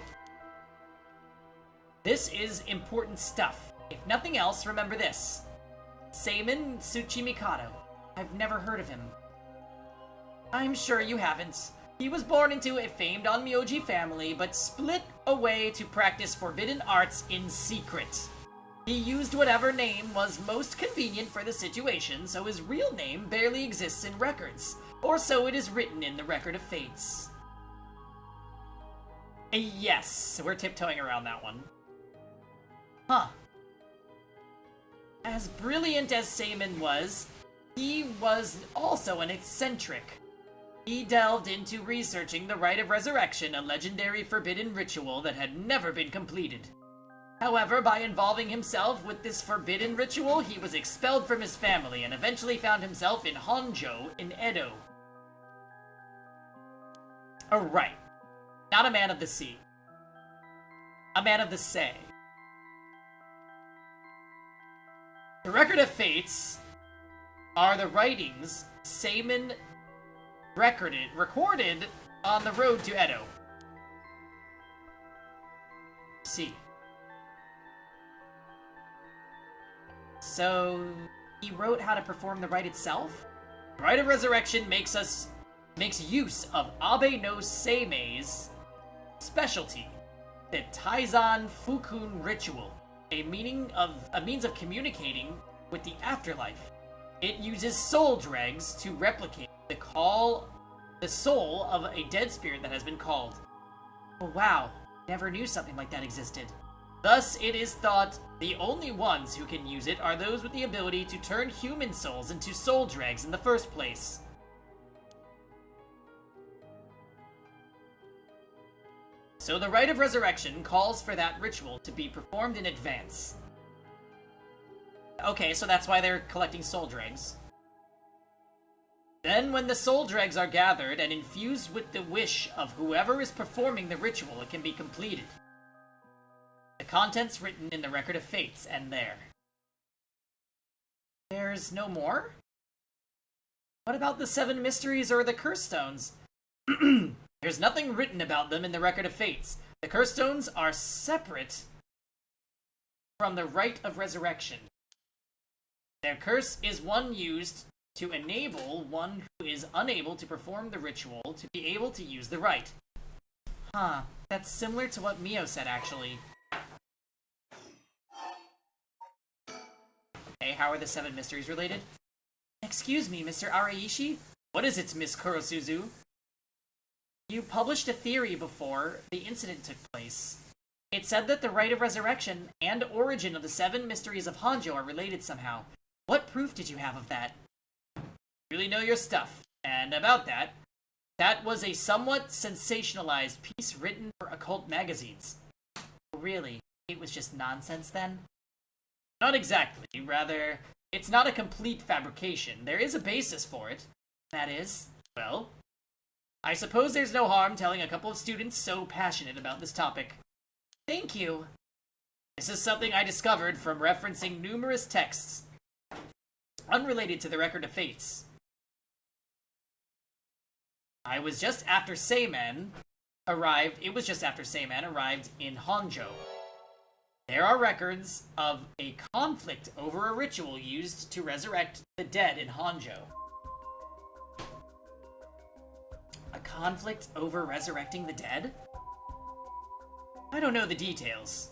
This is important stuff. If nothing else, remember this. Seiman Tsuchimikado. I've never heard of him. I'm sure you haven't. He was born into a famed onmyoji family, but split away to practice forbidden arts in secret. He used whatever name was most convenient for the situation, so his real name barely exists in records, or so it is written in the Record of Fates. Yes, we're tiptoeing around that one. Huh. As brilliant as Seiman was, he was also an eccentric. He delved into researching the Rite of Resurrection, a legendary forbidden ritual that had never been completed. However, by involving himself with this forbidden ritual, he was expelled from his family and eventually found himself in Honjo in Edo. Oh, right. Not a man of the sea. A man of the Sei. The Record of Fates are the writings Seiman recorded on the road to Edo. See. So, he wrote how to perform the rite itself? The Rite of Resurrection makes use of Abe no Seimei's specialty, the Taizan Fukun ritual, a means of communicating with the afterlife. It uses soul dregs to replicate the soul of a dead spirit that has been called. Oh wow, never knew something like that existed. Thus, it is thought the only ones who can use it are those with the ability to turn human souls into soul dregs in the first place. So the Rite of Resurrection calls for that ritual to be performed in advance. Okay, so that's why they're collecting soul dregs. Then, when the soul dregs are gathered and infused with the wish of whoever is performing the ritual, it can be completed. The contents written in the Record of Fates end there. There's no more? What about the 7 mysteries or the curse stones? There's nothing written about them in the Record of Fates. The curse stones are separate from the Rite of Resurrection. Their curse is one used to enable one who is unable to perform the ritual to be able to use the rite. Huh, that's similar to what Mio said, actually. Okay, how are the 7 mysteries related? Excuse me, Mr. Araishi? What is it, Miss Kurosuzu? You published a theory before the incident took place. It said that the Rite of Resurrection and origin of the 7 mysteries of Honjo are related somehow. What proof did you have of that? You really know your stuff. And about that, that was a somewhat sensationalized piece written for occult magazines. Really? It was just nonsense then? Not exactly. Rather, it's not a complete fabrication. There is a basis for it. That is, well, I suppose there's no harm telling a couple of students so passionate about this topic. Thank you. This is something I discovered from referencing numerous texts unrelated to the Record of Fates. It was just after Seiman arrived in Honjo. There are records of a conflict over a ritual used to resurrect the dead in Honjo. A conflict over resurrecting the dead? I don't know the details.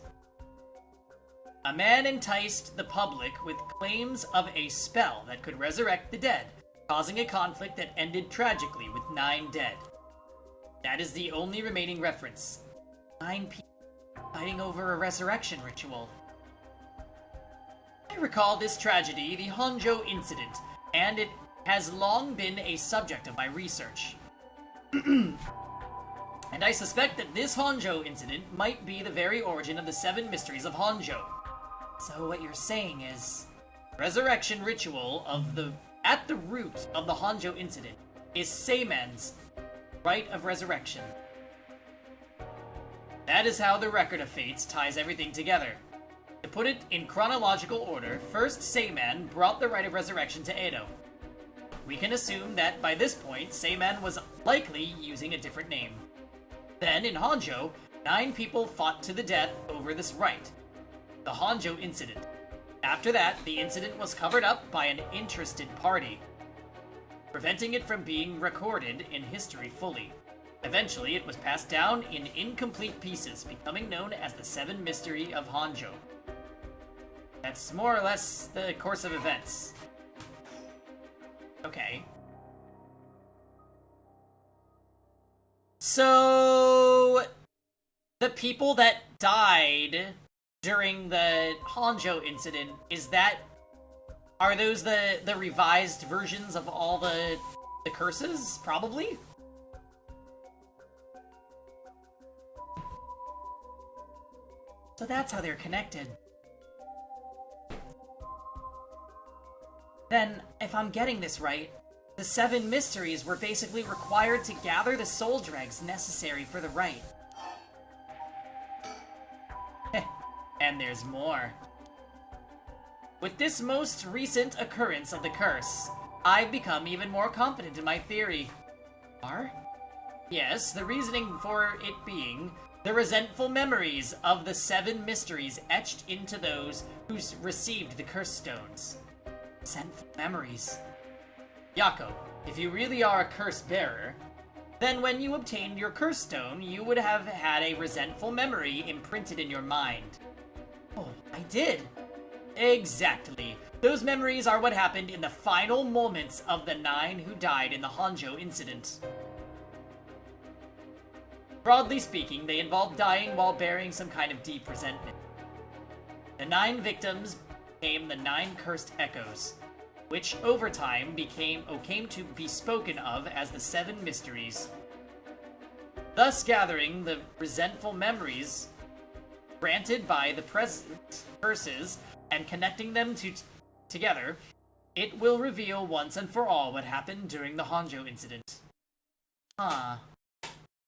A man enticed the public with claims of a spell that could resurrect the dead, causing a conflict that ended tragically with 9 dead. That is the only remaining reference. 9 people fighting over a resurrection ritual. I recall this tragedy, the Honjo incident, and it has long been a subject of my research. And I suspect that this Honjo incident might be the very origin of the 7 mysteries of Honjo. So what you're saying is, resurrection ritual at the root of the Honjo incident is Seiman's rite of resurrection. That is how the Record of Fates ties everything together. To put it in chronological order, first Seiman brought the rite of resurrection to Edo. We can assume that by this point, Seiman was likely using a different name. Then, in Honjo, 9 people fought to the death over this rite. The Honjo incident. After that, the incident was covered up by an interested party, preventing it from being recorded in history fully. Eventually, it was passed down in incomplete pieces, becoming known as the 7 Mystery of Honjo. That's more or less the course of events. Okay. So, the people that died during the Honjo incident, are those the revised versions of all the curses? Probably? So that's how they're connected. Then, if I'm getting this right, the 7 mysteries were basically required to gather the soul dregs necessary for the rite. And there's more. With this most recent occurrence of the curse, I've become even more confident in my theory. Yes, the reasoning for it being the resentful memories of the 7 mysteries etched into those who received the curse stones. Resentful memories. Yako, if you really are a curse bearer, then when you obtained your curse stone, you would have had a resentful memory imprinted in your mind. Oh, I did. Exactly. Those memories are what happened in the final moments of the 9 who died in the Honjo incident. Broadly speaking, they involved dying while bearing some kind of deep resentment. The 9 victims became the 9 cursed echoes, which over time came to be spoken of as the 7 mysteries. Thus gathering the resentful memories granted by the present curses and connecting them together, it will reveal once and for all what happened during the Honjo incident.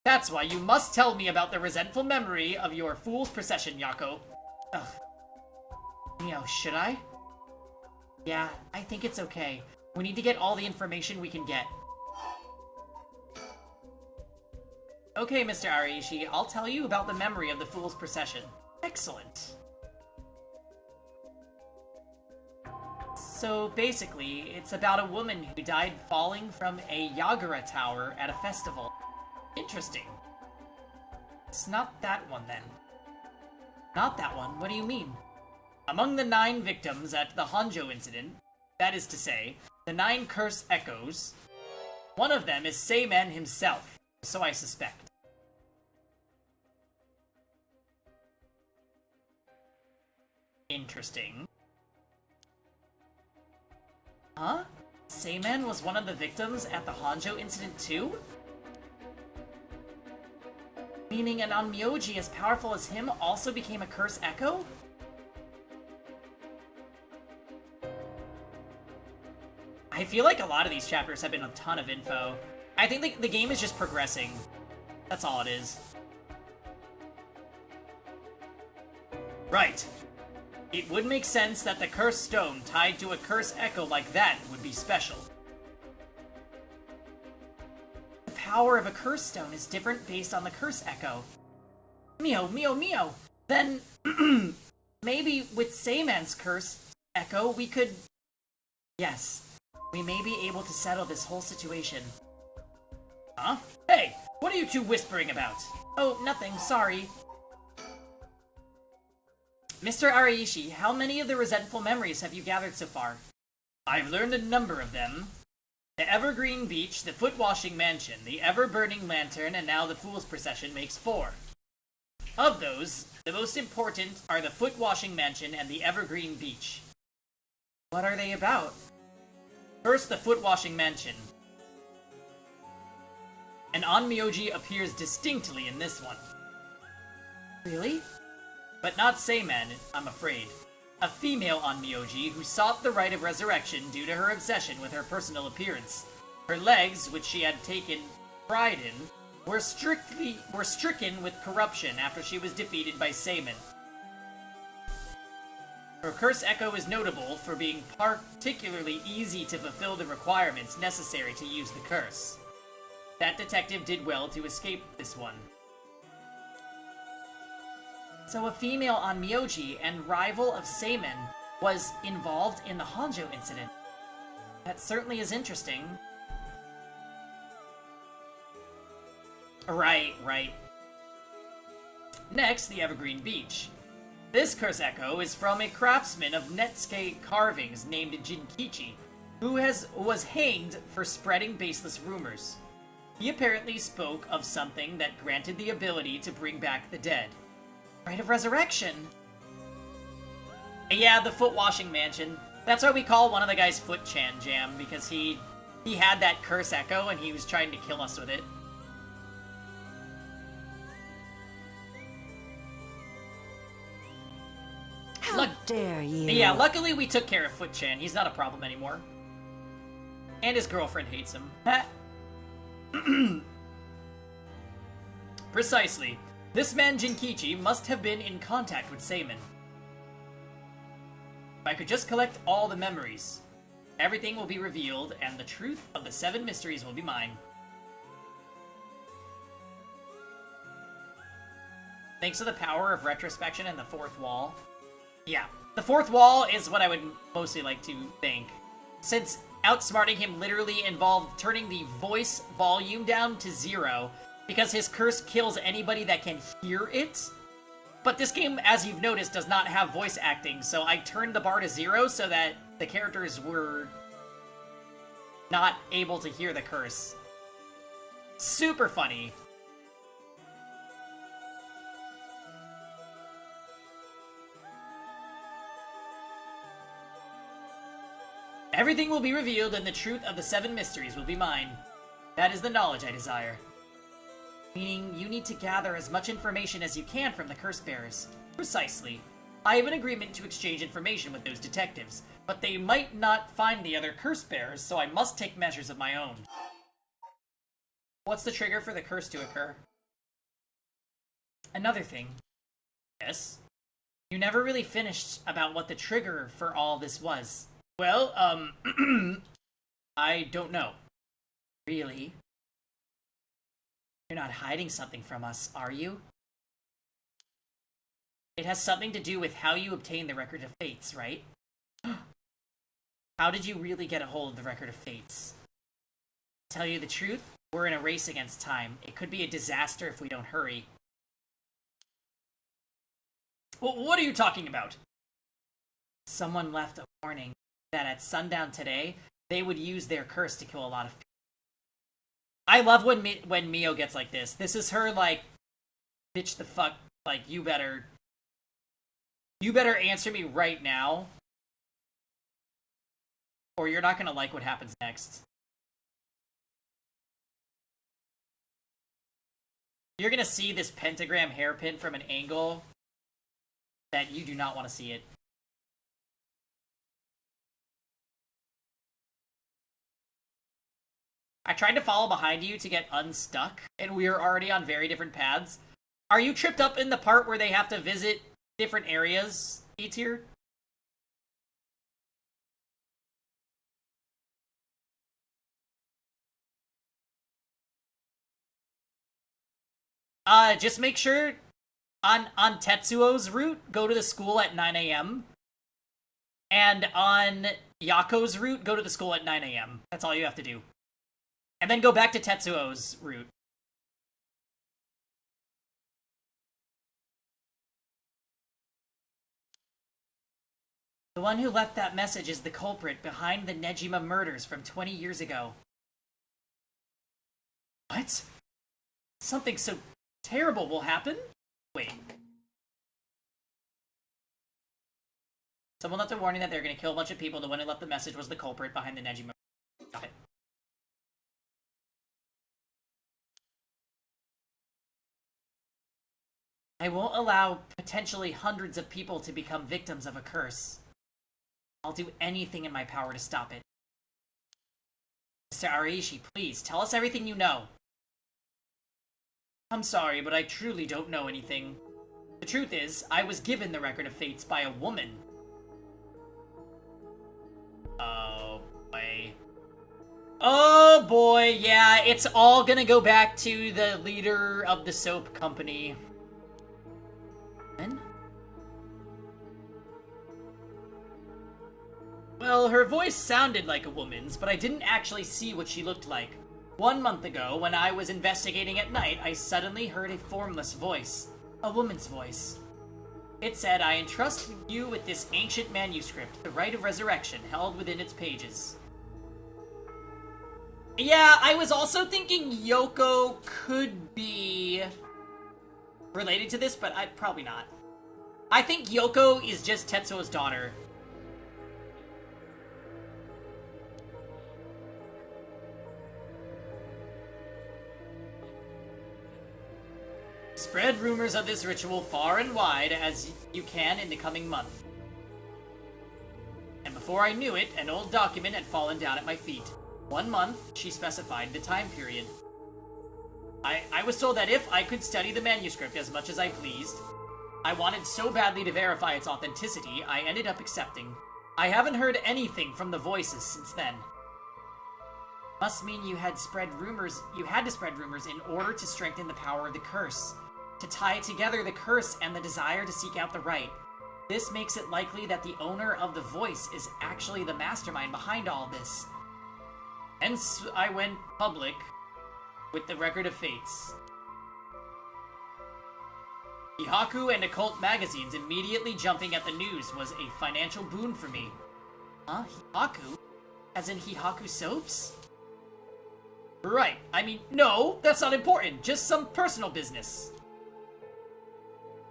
That's why you must tell me about the resentful memory of your fool's procession, Yako. Should I? Yeah, I think it's okay. We need to get all the information we can get. Okay, Mr. Ariishi, I'll tell you about the memory of the fool's procession. Excellent. So basically, it's about a woman who died falling from a Yagura tower at a festival. Interesting. It's not that one then. Not that one? What do you mean? Among the 9 victims at the Honjo incident, that is to say, the 9 curse echoes, one of them is Seiman himself, so I suspect. Interesting. Huh? Seiman was one of the victims at the Honjo incident too? Meaning an onmyoji as powerful as him also became a curse echo? I feel like a lot of these chapters have been a ton of info. I think the game is just progressing. That's all it is. Right. It would make sense that the cursed stone tied to a curse echo like that would be special. The power of a curse stone is different based on the curse echo. Mio. Then, maybe with Sayman's curse echo, we could... Yes, we may be able to settle this whole situation. Huh? Hey, what are you two whispering about? Oh, nothing, sorry. Mr. Araishi, how many of the resentful memories have you gathered so far? I've learned a number of them. The Evergreen Beach, the Foot-Washing Mansion, the Ever-Burning Lantern, and now the Fool's Procession makes 4. Of those, the most important are the Foot-Washing Mansion and the Evergreen Beach. What are they about? First, the Foot-Washing Mansion. An Onmyoji appears distinctly in this one. Really? But not Sayman, I'm afraid. A female Onmyoji who sought the right of resurrection due to her obsession with her personal appearance. Her legs, which she had taken pride in, were stricken with corruption after she was defeated by Sayman. Her curse echo is notable for being particularly easy to fulfill the requirements necessary to use the curse. That detective did well to escape this one. So a female Onmyoji and rival of Sayman was involved in the Hanjo incident. That certainly is interesting. Right. Next, the Evergreen Beach. This curse echo is from a craftsman of Netsuke carvings named Jinkichi, who was hanged for spreading baseless rumors. He apparently spoke of something that granted the ability to bring back the dead. Right of resurrection! Yeah, the Foot-Washing Mansion. That's why we call one of the guys Foot-Chan Jam, because he had that curse echo and he was trying to kill us with it. How dare you? Yeah, luckily we took care of Foot-Chan. He's not a problem anymore. And his girlfriend hates him. Precisely. This man Jinkichi must have been in contact with Sayman. If I could just collect all the memories, everything will be revealed and the truth of the 7 mysteries will be mine. Thanks to the power of retrospection and the 4th wall. Yeah, the 4th wall is what I would mostly like to thank. Since outsmarting him literally involved turning the voice volume down to 0, because his curse kills anybody that can hear it. But this game, as you've noticed, does not have voice acting, so I turned the bar to 0 so that the characters were not able to hear the curse. Super funny. Everything will be revealed and the truth of the 7 mysteries will be mine. That is the knowledge I desire. Meaning, you need to gather as much information as you can from the curse bearers. Precisely. I have an agreement to exchange information with those detectives, but they might not find the other curse bearers, so I must take measures of my own. What's the trigger for the curse to occur? Another thing. Yes? You never really finished about what the trigger for all this was. Well, I don't know. Really? You're not hiding something from us, are you? It has something to do with how you obtain the Record of Fates, right? How did you really get a hold of the Record of Fates? To tell you the truth, we're in a race against time. It could be a disaster if we don't hurry. Well, what are you talking about? Someone left a warning that at sundown today, they would use their curse to kill a lot of people. I love when Mio gets like this. This is her, like, bitch the fuck, like, you better answer me right now, or you're not gonna like what happens next. You're gonna see this pentagram hairpin from an angle that you do not want to see it. I tried to follow behind you to get unstuck, and we are already on very different paths. Are you tripped up in the part where they have to visit different areas, E tier. Just make sure on Tetsuo's route, go to the school at 9 a.m. And on Yako's route, go to the school at 9 a.m. That's all you have to do. And then go back to Tetsuo's route. The one who left that message is the culprit behind the Nejima murders from 20 years ago. What? Something so terrible will happen? Wait. Someone left a warning that they're going to kill a bunch of people. The one who left the message was the culprit behind the Nejima. Got it. I won't allow potentially hundreds of people to become victims of a curse. I'll do anything in my power to stop it. Mr. Arishi, please, tell us everything you know. I'm sorry, but I truly don't know anything. The truth is, I was given the Record of Fates by a woman. Oh, boy. Oh, boy, yeah, it's all gonna go back to the leader of the soap company. When? Well, her voice sounded like a woman's, but I didn't actually see what she looked like. 1 month ago, when I was investigating at night, I suddenly heard a formless voice. A woman's voice. It said, I entrust you with this ancient manuscript, the Rite of Resurrection, held within its pages. Yeah, I was also thinking Yoko could be related to this, but probably not. I think Yoko is just Tetsuo's daughter. Spread rumors of this ritual far and wide as you can in the coming month. And before I knew it, an old document had fallen down at my feet. 1 month, she specified the time period. I was told that if I could study the manuscript as much as I pleased, I wanted so badly to verify its authenticity, I ended up accepting. I haven't heard anything from the voices since then. Must mean you had to spread rumors in order to strengthen the power of the curse. To tie together the curse and the desire to seek out the right. This makes it likely that the owner of the voice is actually the mastermind behind all this. Hence, I went public with the Record of Fates. Hihaku and occult magazines immediately jumping at the news was a financial boon for me. Huh? Hihaku? As in Hihaku Soaps? Right. I mean, no, that's not important. Just some personal business.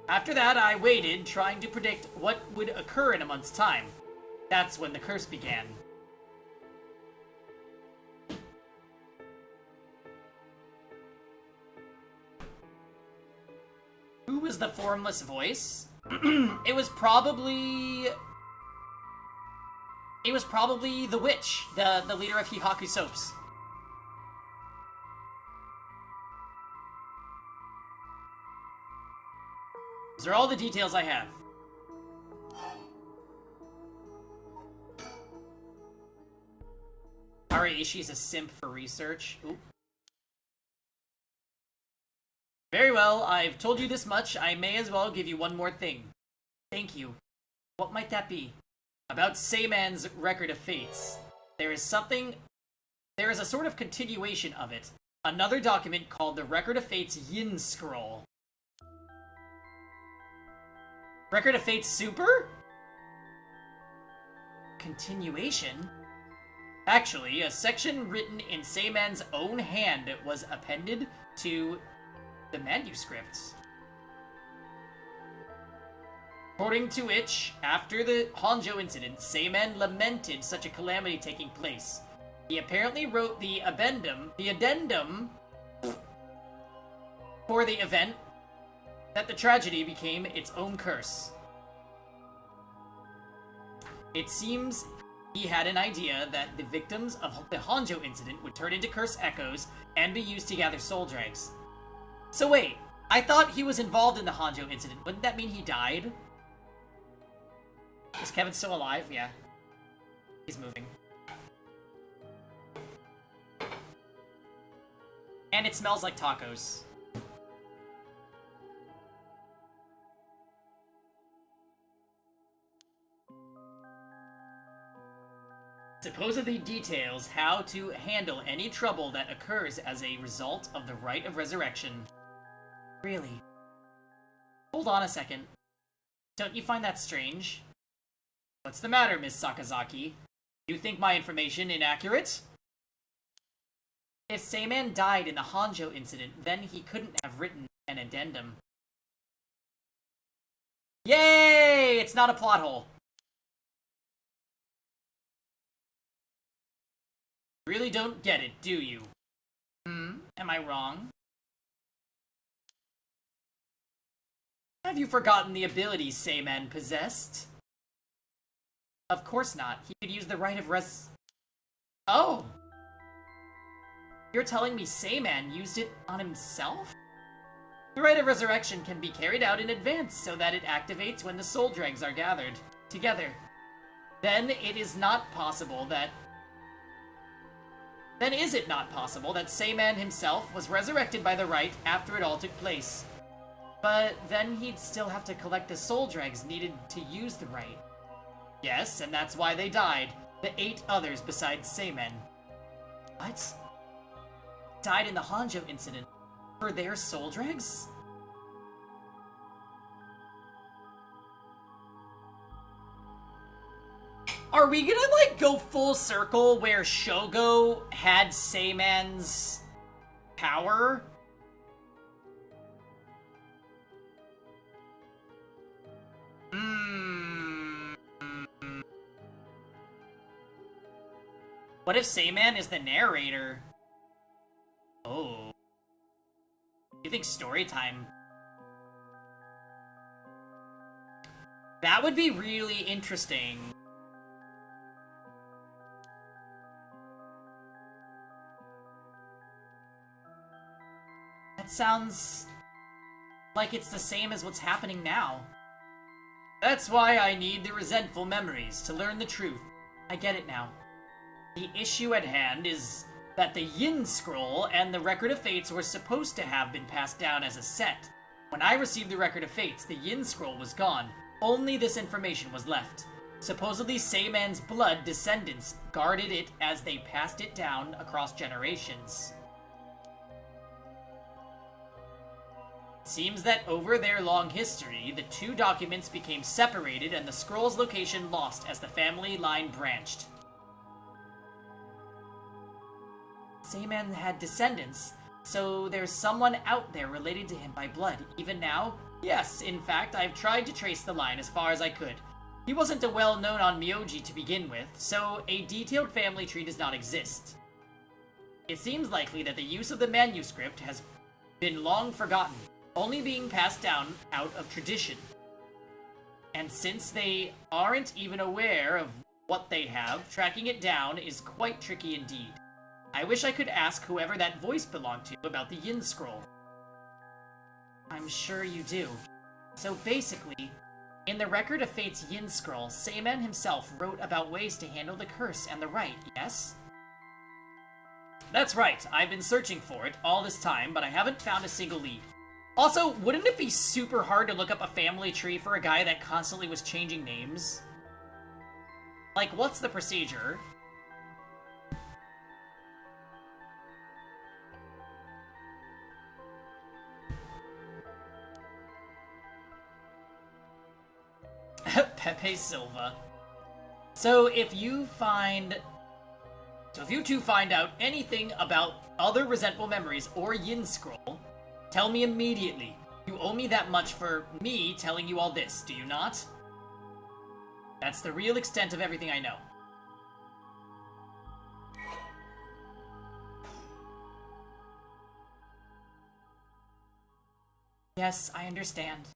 After that, I waited, trying to predict what would occur in a month's time. That's when the curse began. Who was the formless voice? It was probably the witch, the leader of Hihaku Soaps. Those are all the details I have. Ariishi's a simp for research. Oop. Very well, I've told you this much. I may as well give you one more thing. Thank you. What might that be? About Seiman's Record of Fates. There is a sort of continuation of it. Another document called the Record of Fates Yin Scroll. Record of Fates Super? Continuation? Actually, a section written in Seiman's own hand was appended to the manuscripts. According to which, after the Honjo incident, Seiman lamented such a calamity taking place. He apparently wrote the addendum for the event that the tragedy became its own curse. It seems he had an idea that the victims of the Honjo incident would turn into curse echoes and be used to gather soul dregs. So wait, I thought he was involved in the Honjo incident. Wouldn't that mean he died? Is Kevin still alive? Yeah. He's moving. And it smells like tacos. Supposedly details how to handle any trouble that occurs as a result of the rite of resurrection. Really? Hold on a second. Don't you find that strange? What's the matter, Miss Sakazaki? You think my information inaccurate? If Seiman died in the Hanjo incident, then he couldn't have written an addendum. Yay! It's not a plot hole. Really don't get it, do you? Am I wrong? Have you forgotten the abilities Seiman possessed? Of course not. He could use the rite of Oh! You're telling me Seiman used it on himself? The rite of resurrection can be carried out in advance so that it activates when the soul dregs are gathered together. Then is it not possible that Seiman himself was resurrected by the rite after it all took place? But then he'd still have to collect the soul dregs needed to use the rite. Yes, and that's why they died. The 8 others besides Seiman. What? Died in the Hanjo incident for their soul dregs? Are we gonna, like, go full circle where Shogo had Seiman's power? What if Seiman is the narrator? Oh. You think story time? That would be really interesting. That sounds like it's the same as what's happening now. That's why I need the resentful memories to learn the truth. I get it now. The issue at hand is that the Yin Scroll and the Record of Fates were supposed to have been passed down as a set. When I received the Record of Fates, the Yin Scroll was gone. Only this information was left. Supposedly Seiman's blood descendants guarded it as they passed it down across generations. Seems that over their long history, the 2 documents became separated and the scroll's location lost as the family line branched. Seiman had descendants, so there's someone out there related to him by blood, even now? Yes, in fact, I've tried to trace the line as far as I could. He wasn't a well-known on Myoji to begin with, so a detailed family tree does not exist. It seems likely that the use of the manuscript has been long forgotten, only being passed down out of tradition. And since they aren't even aware of what they have, tracking it down is quite tricky indeed. I wish I could ask whoever that voice belonged to about the Yin Scroll. I'm sure you do. So basically, in the Record of Fate's Yin Scroll, Seiman himself wrote about ways to handle the curse and the rite, yes? That's right, I've been searching for it all this time, but I haven't found a single lead. Also, wouldn't it be super hard to look up a family tree for a guy that constantly was changing names? Like, what's the procedure? Pepe Silva. So if you two find out anything about other resentful memories or Yin Scroll, tell me immediately. You owe me that much for me telling you all this, do you not? That's the real extent of everything I know. Yes, I understand.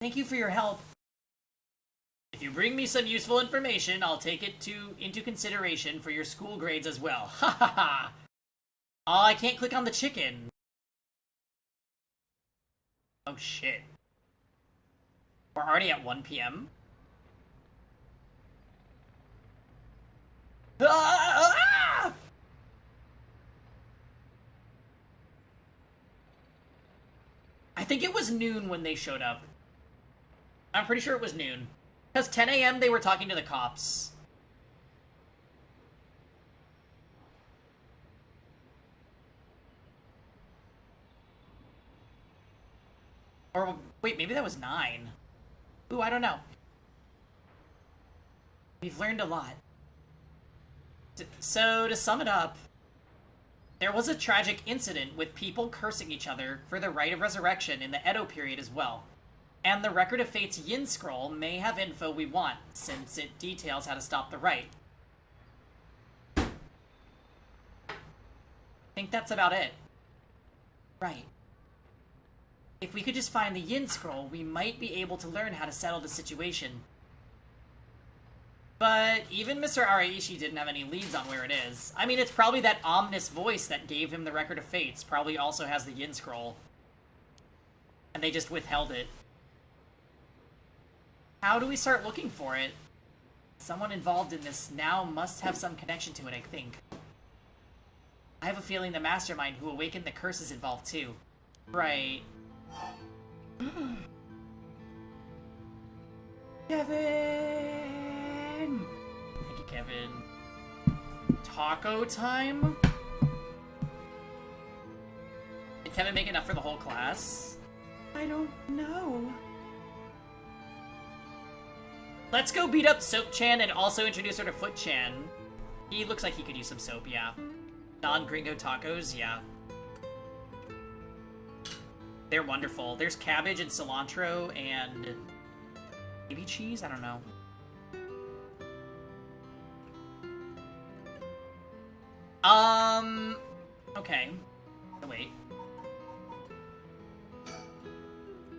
Thank you for your help. If you bring me some useful information, I'll take it into consideration for your school grades as well. Ha ha ha! Oh, I can't click on the chicken. Oh shit. We're already at 1 p.m. Ah! I think it was noon when they showed up. I'm pretty sure it was noon. Because 10 a.m. they were talking to the cops. Or, wait, maybe that was 9. Ooh, I don't know. We've learned a lot. So, to sum it up, there was a tragic incident with people cursing each other for the rite of resurrection in the Edo period as well. And the Record of Fate's Yin Scroll may have info we want, since it details how to stop the rite. I think that's about it. Right. If we could just find the Yin Scroll, we might be able to learn how to settle the situation. But even Mr. Araishi didn't have any leads on where it is. I mean, it's probably that ominous voice that gave him the Record of Fates probably also has the Yin Scroll. And they just withheld it. How do we start looking for it? Someone involved in this now must have some connection to it, I think. I have a feeling the mastermind who awakened the curse is involved too. Right. Kevin! Thank you, Kevin. Taco time? Did Kevin make enough for the whole class? I don't know. Let's go beat up Soap-chan and also introduce her to Foot-chan. He looks like he could use some soap, yeah. Non-gringo tacos, yeah. They're wonderful. There's cabbage and cilantro and maybe cheese? I don't know. Okay. Oh, wait.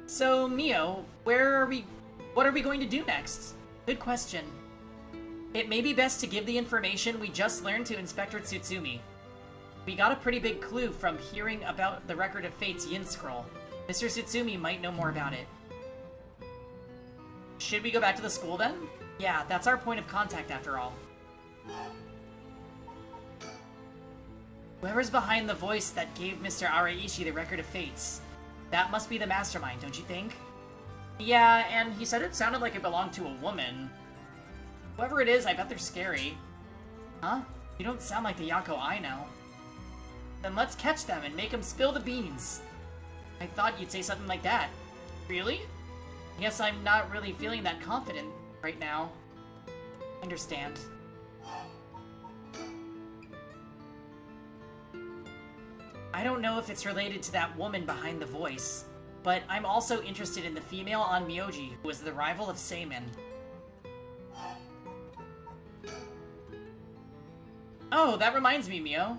So, Mio, what are we going to do next? Good question. It may be best to give the information we just learned to Inspector Tsutsumi. We got a pretty big clue from hearing about the Record of Fate's Yin Scroll. Mr. Tsutsumi might know more about it. Should we go back to the school then? Yeah, that's our point of contact after all. Whoever's behind the voice that gave Mr. Araishi the Record of Fates, that must be the mastermind, don't you think? Yeah, and he said it sounded like it belonged to a woman. Whoever it is, I bet they're scary. Huh? You don't sound like the Yako I know. Then let's catch them and make them spill the beans. I thought you'd say something like that. Really? Guess I'm not really feeling that confident right now. I understand. I don't know if it's related to that woman behind the voice, but I'm also interested in the female on Myoji who was the rival of Seimin. Oh, that reminds me, Mio.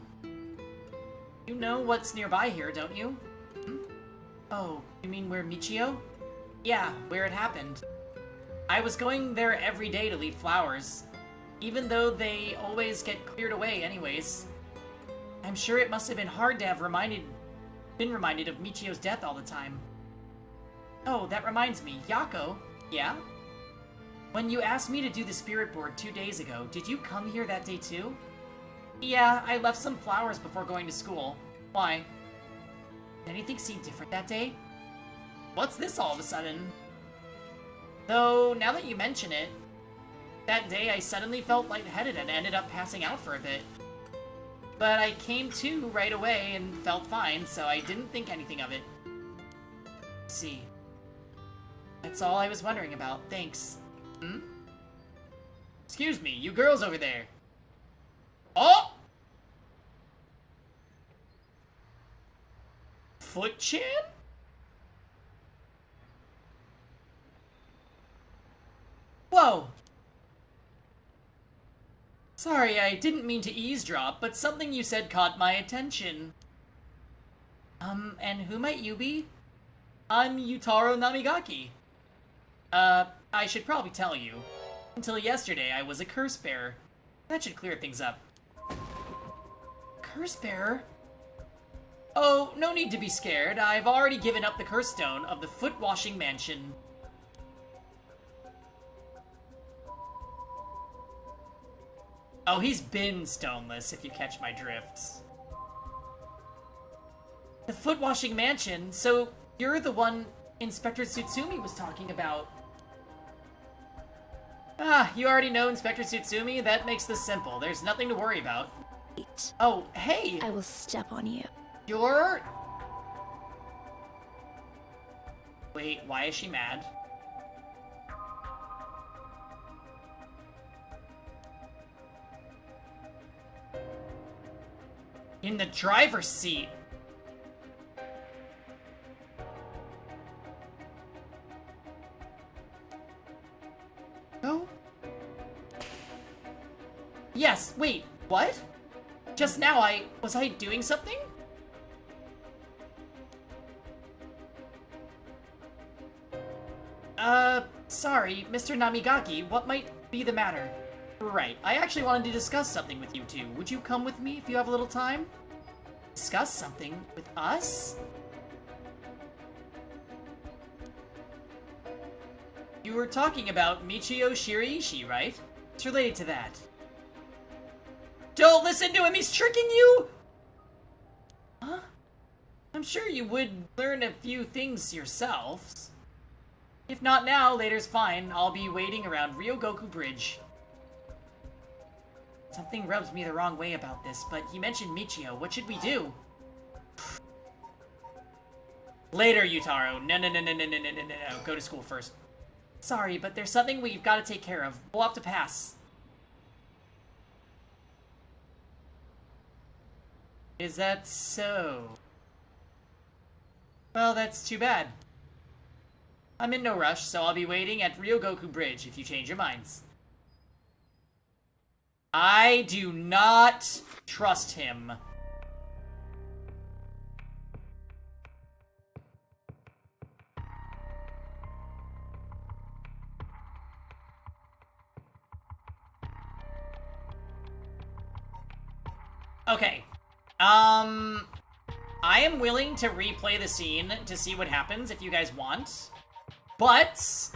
You know what's nearby here, don't you? Hmm? Oh, you mean where Michio? Yeah, where it happened. I was going there every day to leave flowers, even though they always get cleared away anyways. I'm sure it must have been hard to have been reminded of Michio's death all the time. Oh, that reminds me, Yako. Yeah? When you asked me to do the spirit board 2 days ago, did you come here that day too? Yeah, I left some flowers before going to school. Why? Did anything seem different that day? What's this all of a sudden? Though, now that you mention it, that day I suddenly felt lightheaded and ended up passing out for a bit. But I came to right away and felt fine, so I didn't think anything of it. See. That's all I was wondering about. Thanks. Hmm? Excuse me, you girls over there. Oh! Foot-chan? Whoa! Sorry, I didn't mean to eavesdrop, but something you said caught my attention. And who might you be? I'm Yutaro Namigaki. I should probably tell you. Until yesterday, I was a curse bearer. That should clear things up. Curse bearer? Oh, no need to be scared. I've already given up the curse stone of the foot-washing mansion. Oh, he's been stoneless, if you catch my drifts. The foot-washing mansion, so you're the one Inspector Tsutsumi was talking about. Ah, you already know Inspector Tsutsumi? That makes this simple. There's nothing to worry about. Wait. Oh, hey! I will step on you. You're... Wait, why is she mad? In the driver's seat. Oh? Yes, wait, what? Just now was I doing something? Sorry, Mr. Namigaki, what might be the matter? Right, I actually wanted to discuss something with you two. Would you come with me if you have a little time? Discuss something with us? You were talking about Michio Shiraishi, right? It's related to that. Don't listen to him, he's tricking you! Huh? I'm sure you would learn a few things yourselves. If not now, later's fine. I'll be waiting around Ryogoku Bridge. Something rubs me the wrong way about this, but he mentioned Michio. What should we do? Later, Yutaro. No. Go to school first. Sorry, but there's something we've got to take care of. We'll have to pass. Is that so? Well, that's too bad. I'm in no rush, so I'll be waiting at Ryogoku Bridge if you change your minds. I do not trust him. Okay. I am willing to replay the scene to see what happens if you guys want. But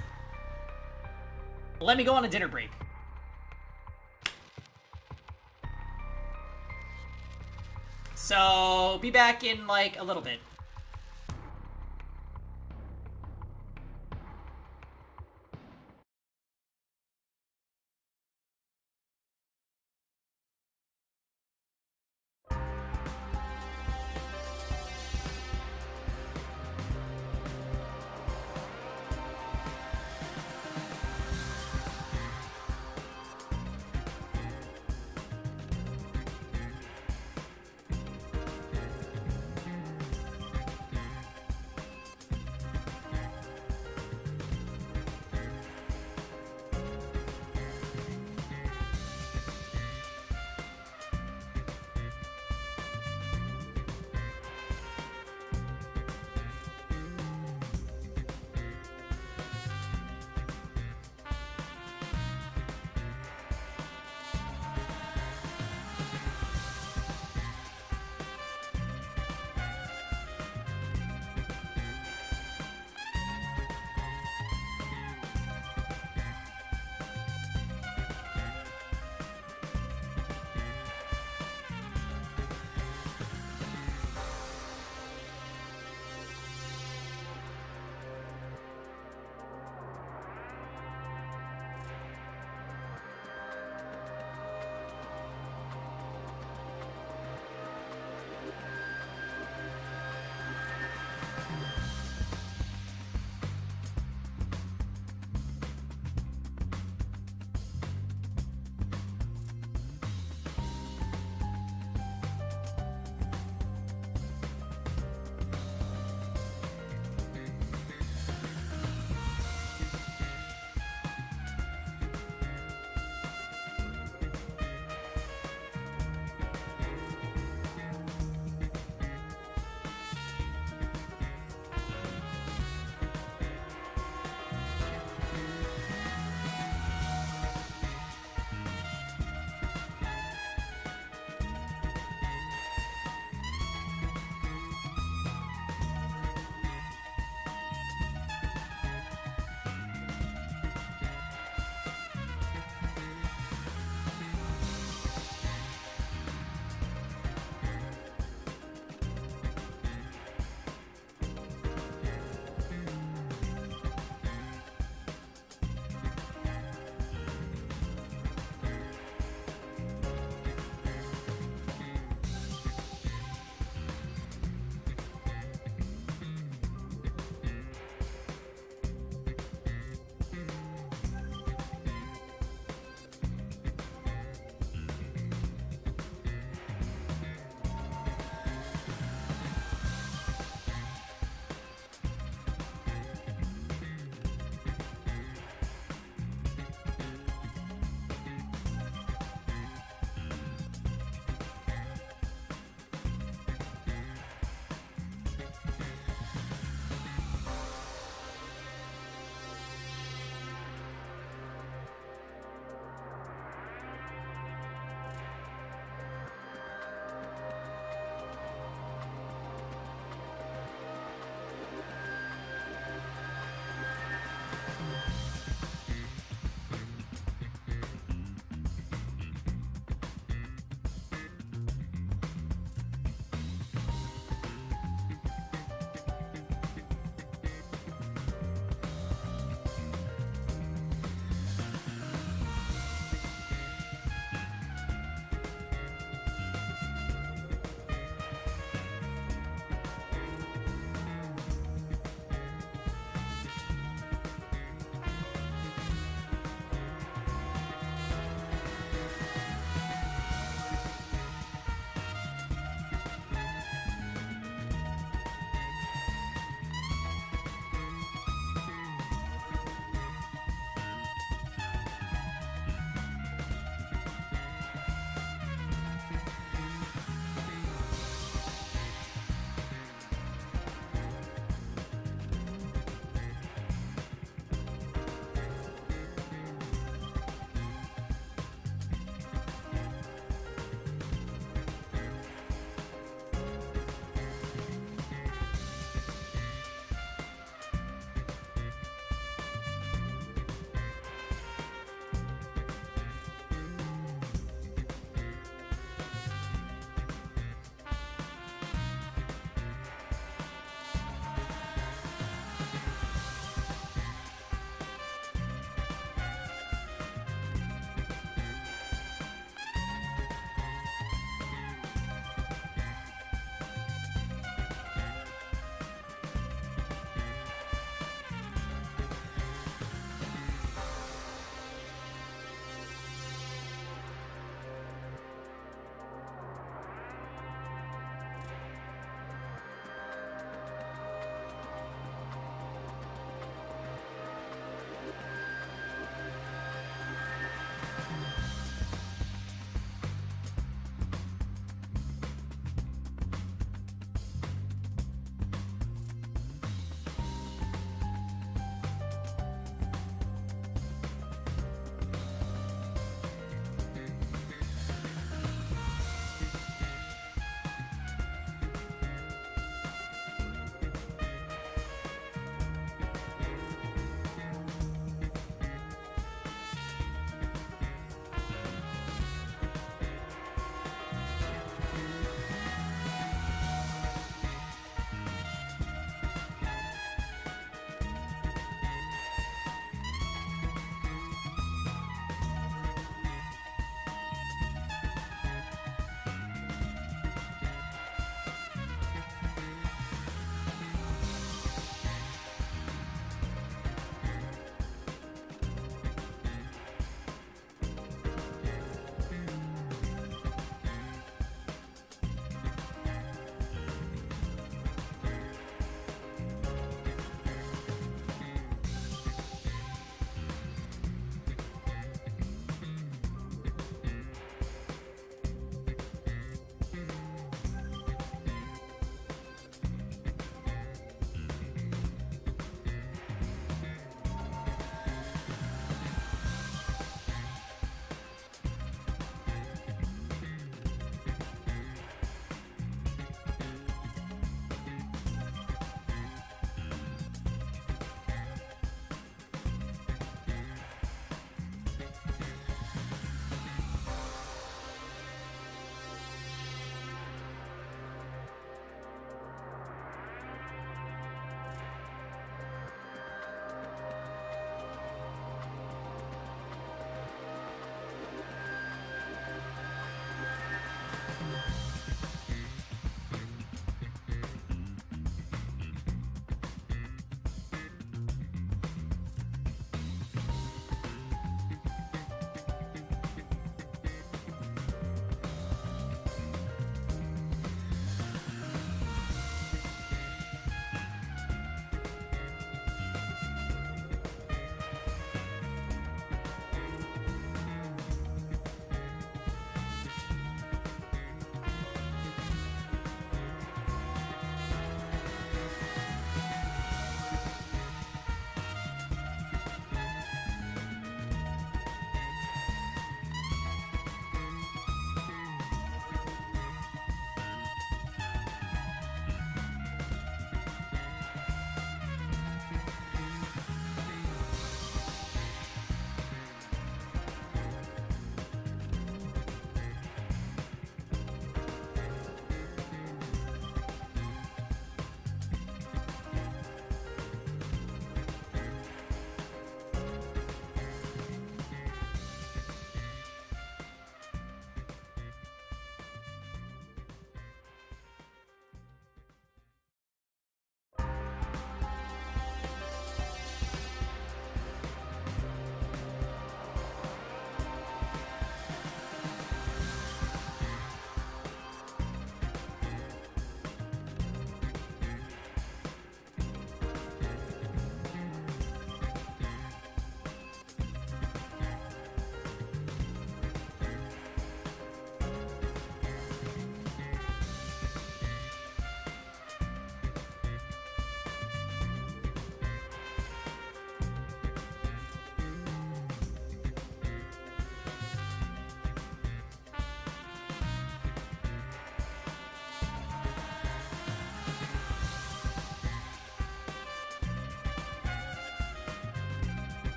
let me go on a dinner break. So, be back in, like, a little bit.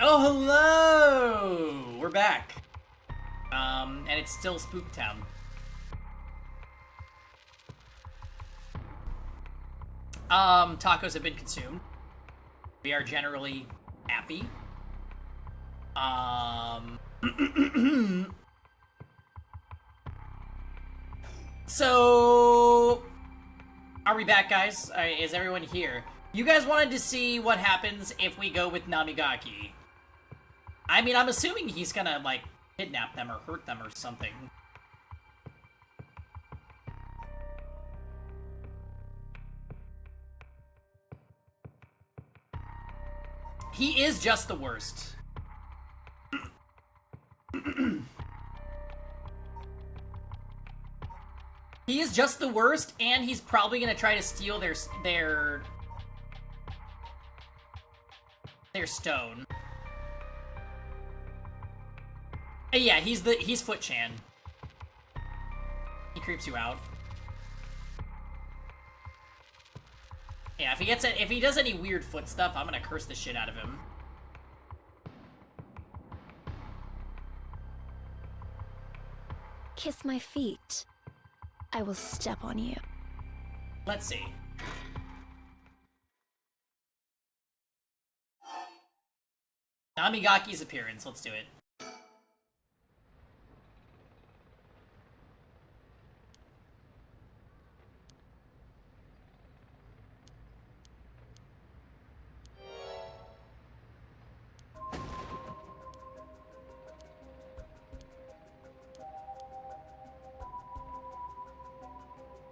Oh, hello! We're back. And it's still Spooktown. Tacos have been consumed. We are generally happy. So, are we back, guys? Is everyone here? You guys wanted to see what happens if we go with Namigaki. I mean, I'm assuming he's gonna, like, kidnap them or hurt them or something. He is just the worst. He is just the worst, and he's probably gonna try to steal their stone. Yeah, he's Foot Chan. He creeps you out. Yeah, if he does any weird foot stuff, I'm gonna curse the shit out of him. Kiss my feet. I will step on you. Let's see. Namigaki's appearance. Let's do it.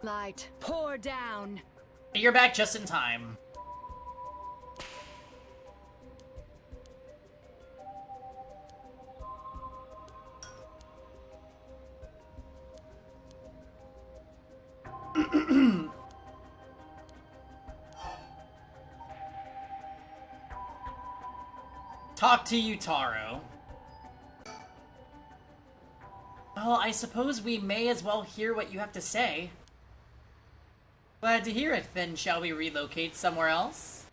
Light, pour down. You're back just in time. Talk to you, Taro. Well, I suppose we may as well hear what you have to say. Glad to hear it. Then shall we relocate somewhere else?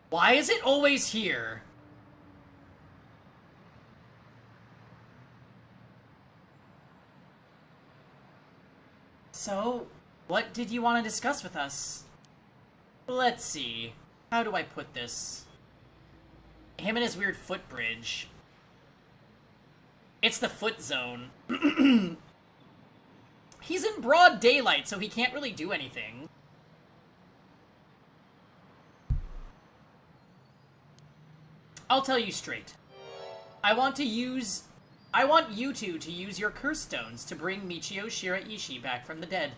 Why is it always here? So, what did you want to discuss with us? Let's see. How do I put this? Him and his weird foot bridge. It's the foot zone. He's in broad daylight, so he can't really do anything. I'll tell you straight. I want you two to use your curse stones to bring Michio Shiraishi back from the dead.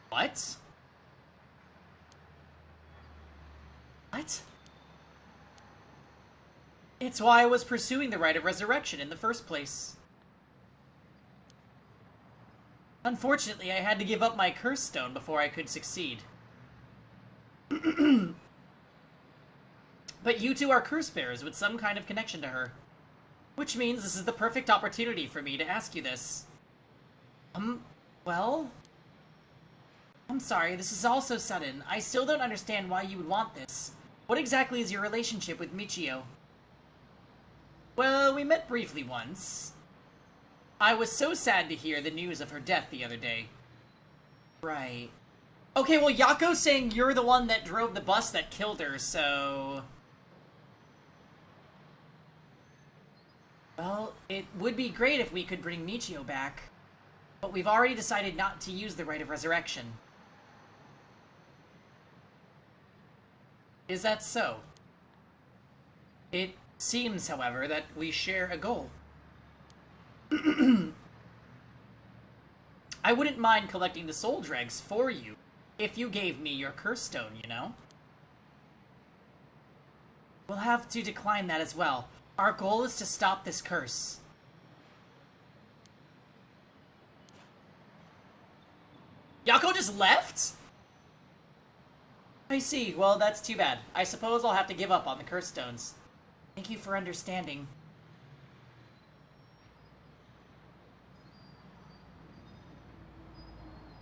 What? What? It's why I was pursuing the rite of resurrection in the first place. Unfortunately, I had to give up my curse stone before I could succeed. But you two are curse bearers with some kind of connection to her. Which means this is the perfect opportunity for me to ask you this. Well? I'm sorry, this is all so sudden. I still don't understand why you would want this. What exactly is your relationship with Michio? Well, we met briefly once. I was so sad to hear the news of her death the other day. Right. Okay, well, Yako's saying you're the one that drove the bus that killed her, so... Well, it would be great if we could bring Michio back. But we've already decided not to use the rite of resurrection. Is that so? It seems, however, that we share a goal. I wouldn't mind collecting the soul dregs for you, if you gave me your curse stone, you know? We'll have to decline that as well. Our goal is to stop this curse. Yako just left? I see. Well, that's too bad. I suppose I'll have to give up on the curse stones. Thank you for understanding.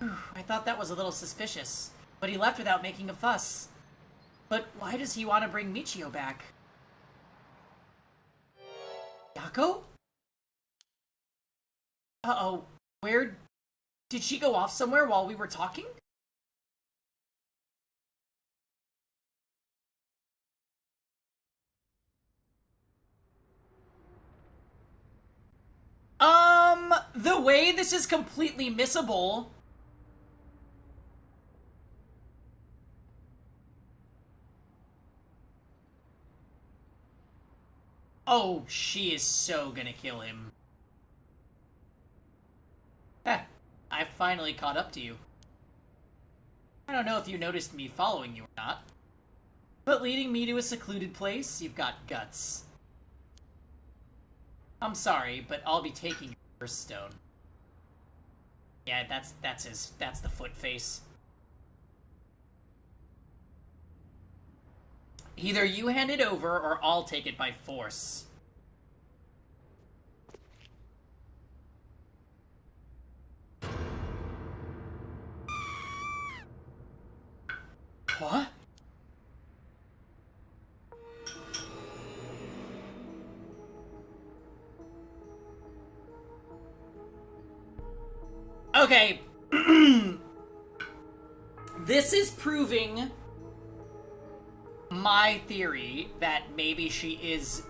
I thought that was a little suspicious, but he left without making a fuss. But why does he want to bring Michio back? Yako? Uh-oh. Where... Did she go off somewhere while we were talking? The way this is completely missable... Oh, she is so gonna kill him. Heh, I finally caught up to you. I don't know if you noticed me following you or not, but leading me to a secluded place, you've got guts. I'm sorry, but I'll be taking your first stone. Yeah, that's the foot face. Either you hand it over, or I'll take it by force. What? Okay. This is proving my theory that maybe she is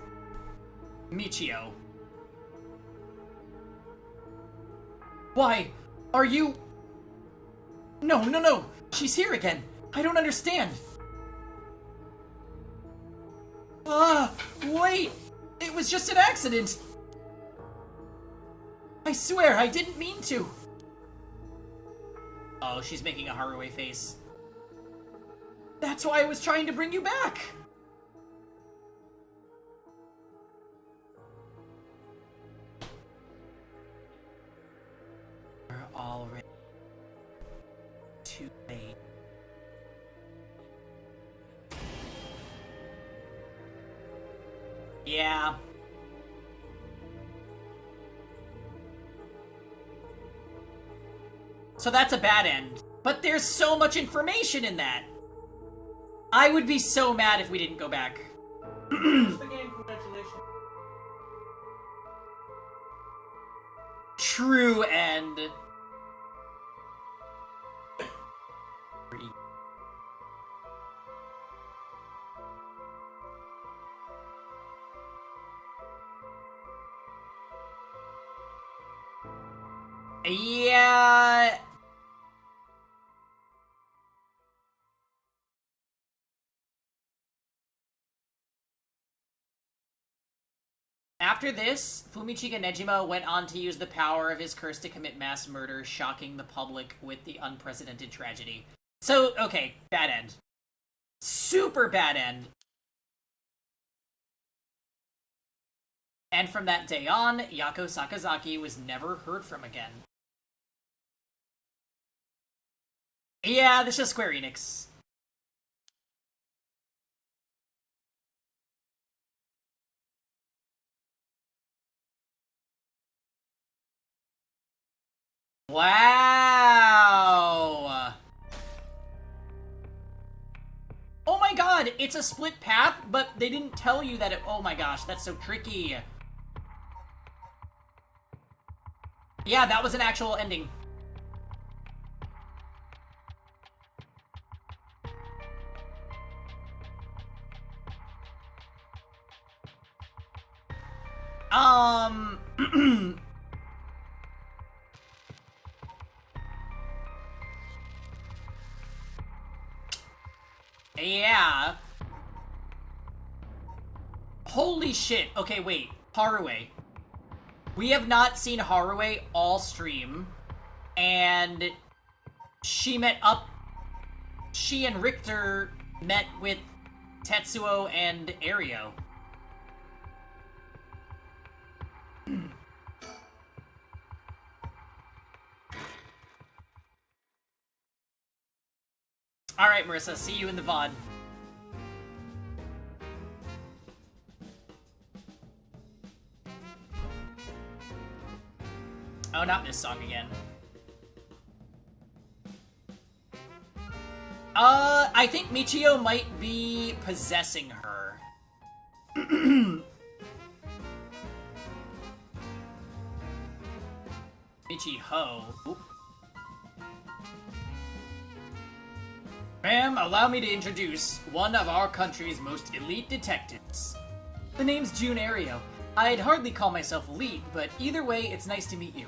Michio. Why? Are you... No. She's here again. I don't understand. Wait. It was just an accident. I swear, I didn't mean to. Oh, she's making a Haruwe face. That's why I was trying to bring you back. We're already too late. Yeah. So that's a bad end. But there's so much information in that. I would be so mad if we didn't go back. The game, congratulations. True end. Yeah. After this, Fumichika Nejima went on to use the power of his curse to commit mass murder, shocking the public with the unprecedented tragedy. So, okay, bad end. Super bad end. And from that day on, Yako Sakazaki was never heard from again. Yeah, this is Square Enix. Wow! Oh my god, it's a split path, but they didn't tell you that it- oh my gosh, that's so tricky. Yeah, that was an actual ending. Yeah. Holy shit. Okay, wait. Haruwe. We have not seen Haruwe all stream, and she and Richter met with Tetsuo and Ario. Alright, Marissa, see you in the VOD. No, not this song again. I think Michio might be possessing her. Michiho. Oop. Ma'am, allow me to introduce one of our country's most elite detectives. The name's Jun Ario. I'd hardly call myself elite, but either way, it's nice to meet you.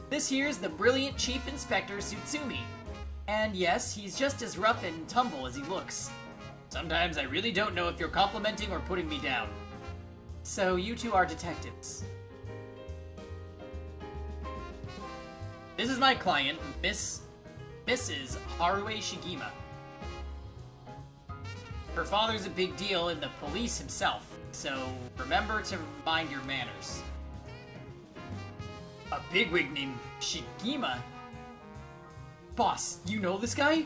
This here's the brilliant Chief Inspector Tsutsumi. And yes, he's just as rough and tumble as he looks. Sometimes I really don't know if you're complimenting or putting me down. So you two are detectives. This is my client, Mrs. Harue Shigima. Her father's a big deal in the police himself, so remember to mind your manners. A bigwig named Shigima? Boss, you know this guy?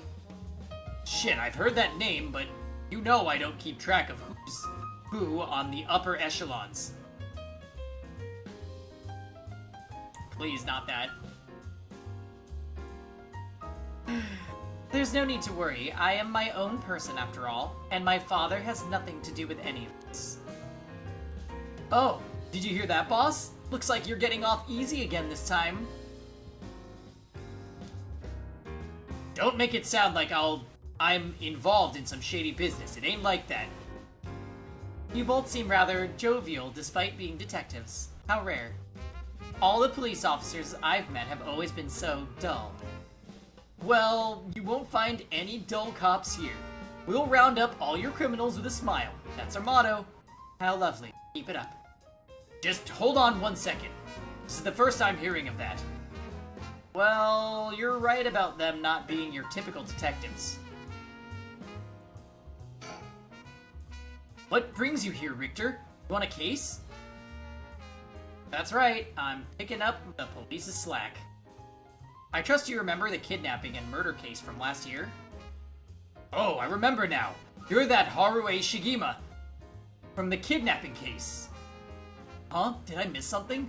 Shit, I've heard that name, but you know I don't keep track of who's who on the upper echelons. Please, not that. There's no need to worry. I am my own person after all, and my father has nothing to do with any of this. Oh, did you hear that, boss? Looks like you're getting off easy again this time. Don't make it sound like I'm involved in some shady business. It ain't like that. You both seem rather jovial despite being detectives. How rare. All the police officers I've met have always been so dull. Well, you won't find any dull cops here. We'll round up all your criminals with a smile. That's our motto. How lovely. Keep it up. Just hold on 1 second. This is the first I'm hearing of that. Well, you're right about them not being your typical detectives. What brings you here, Richter? You want a case? That's right, I'm picking up the police's slack. I trust you remember the kidnapping and murder case from last year? Oh, I remember now. You're that Harue Shigima from the kidnapping case. Huh? Did I miss something?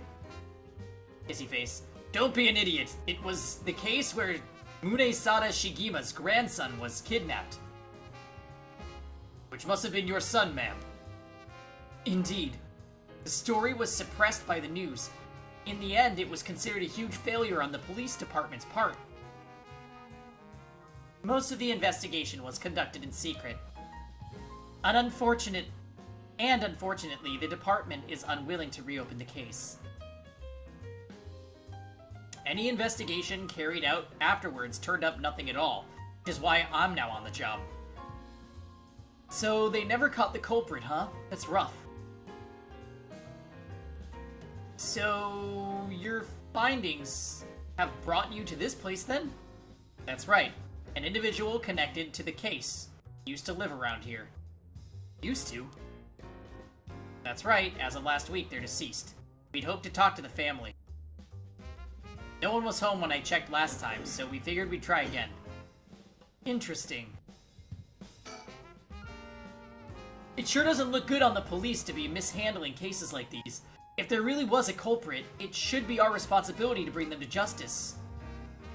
Kissy face. Don't be an idiot. It was the case where Munesada Shigima's grandson was kidnapped. Which must have been your son, ma'am. Indeed. The story was suppressed by the news. In the end, it was considered a huge failure on the police department's part. Most of the investigation was conducted in secret. Unfortunately, the department is unwilling to reopen the case. Any investigation carried out afterwards turned up nothing at all, which is why I'm now on the job. So they never caught the culprit, huh? That's rough. So your findings have brought you to this place then? That's right. An individual connected to the case. Used to live around here. Used to? That's right. As of last week, they're deceased. We'd hoped to talk to the family. No one was home when I checked last time, so we figured we'd try again. Interesting. It sure doesn't look good on the police to be mishandling cases like these. If there really was a culprit, it should be our responsibility to bring them to justice.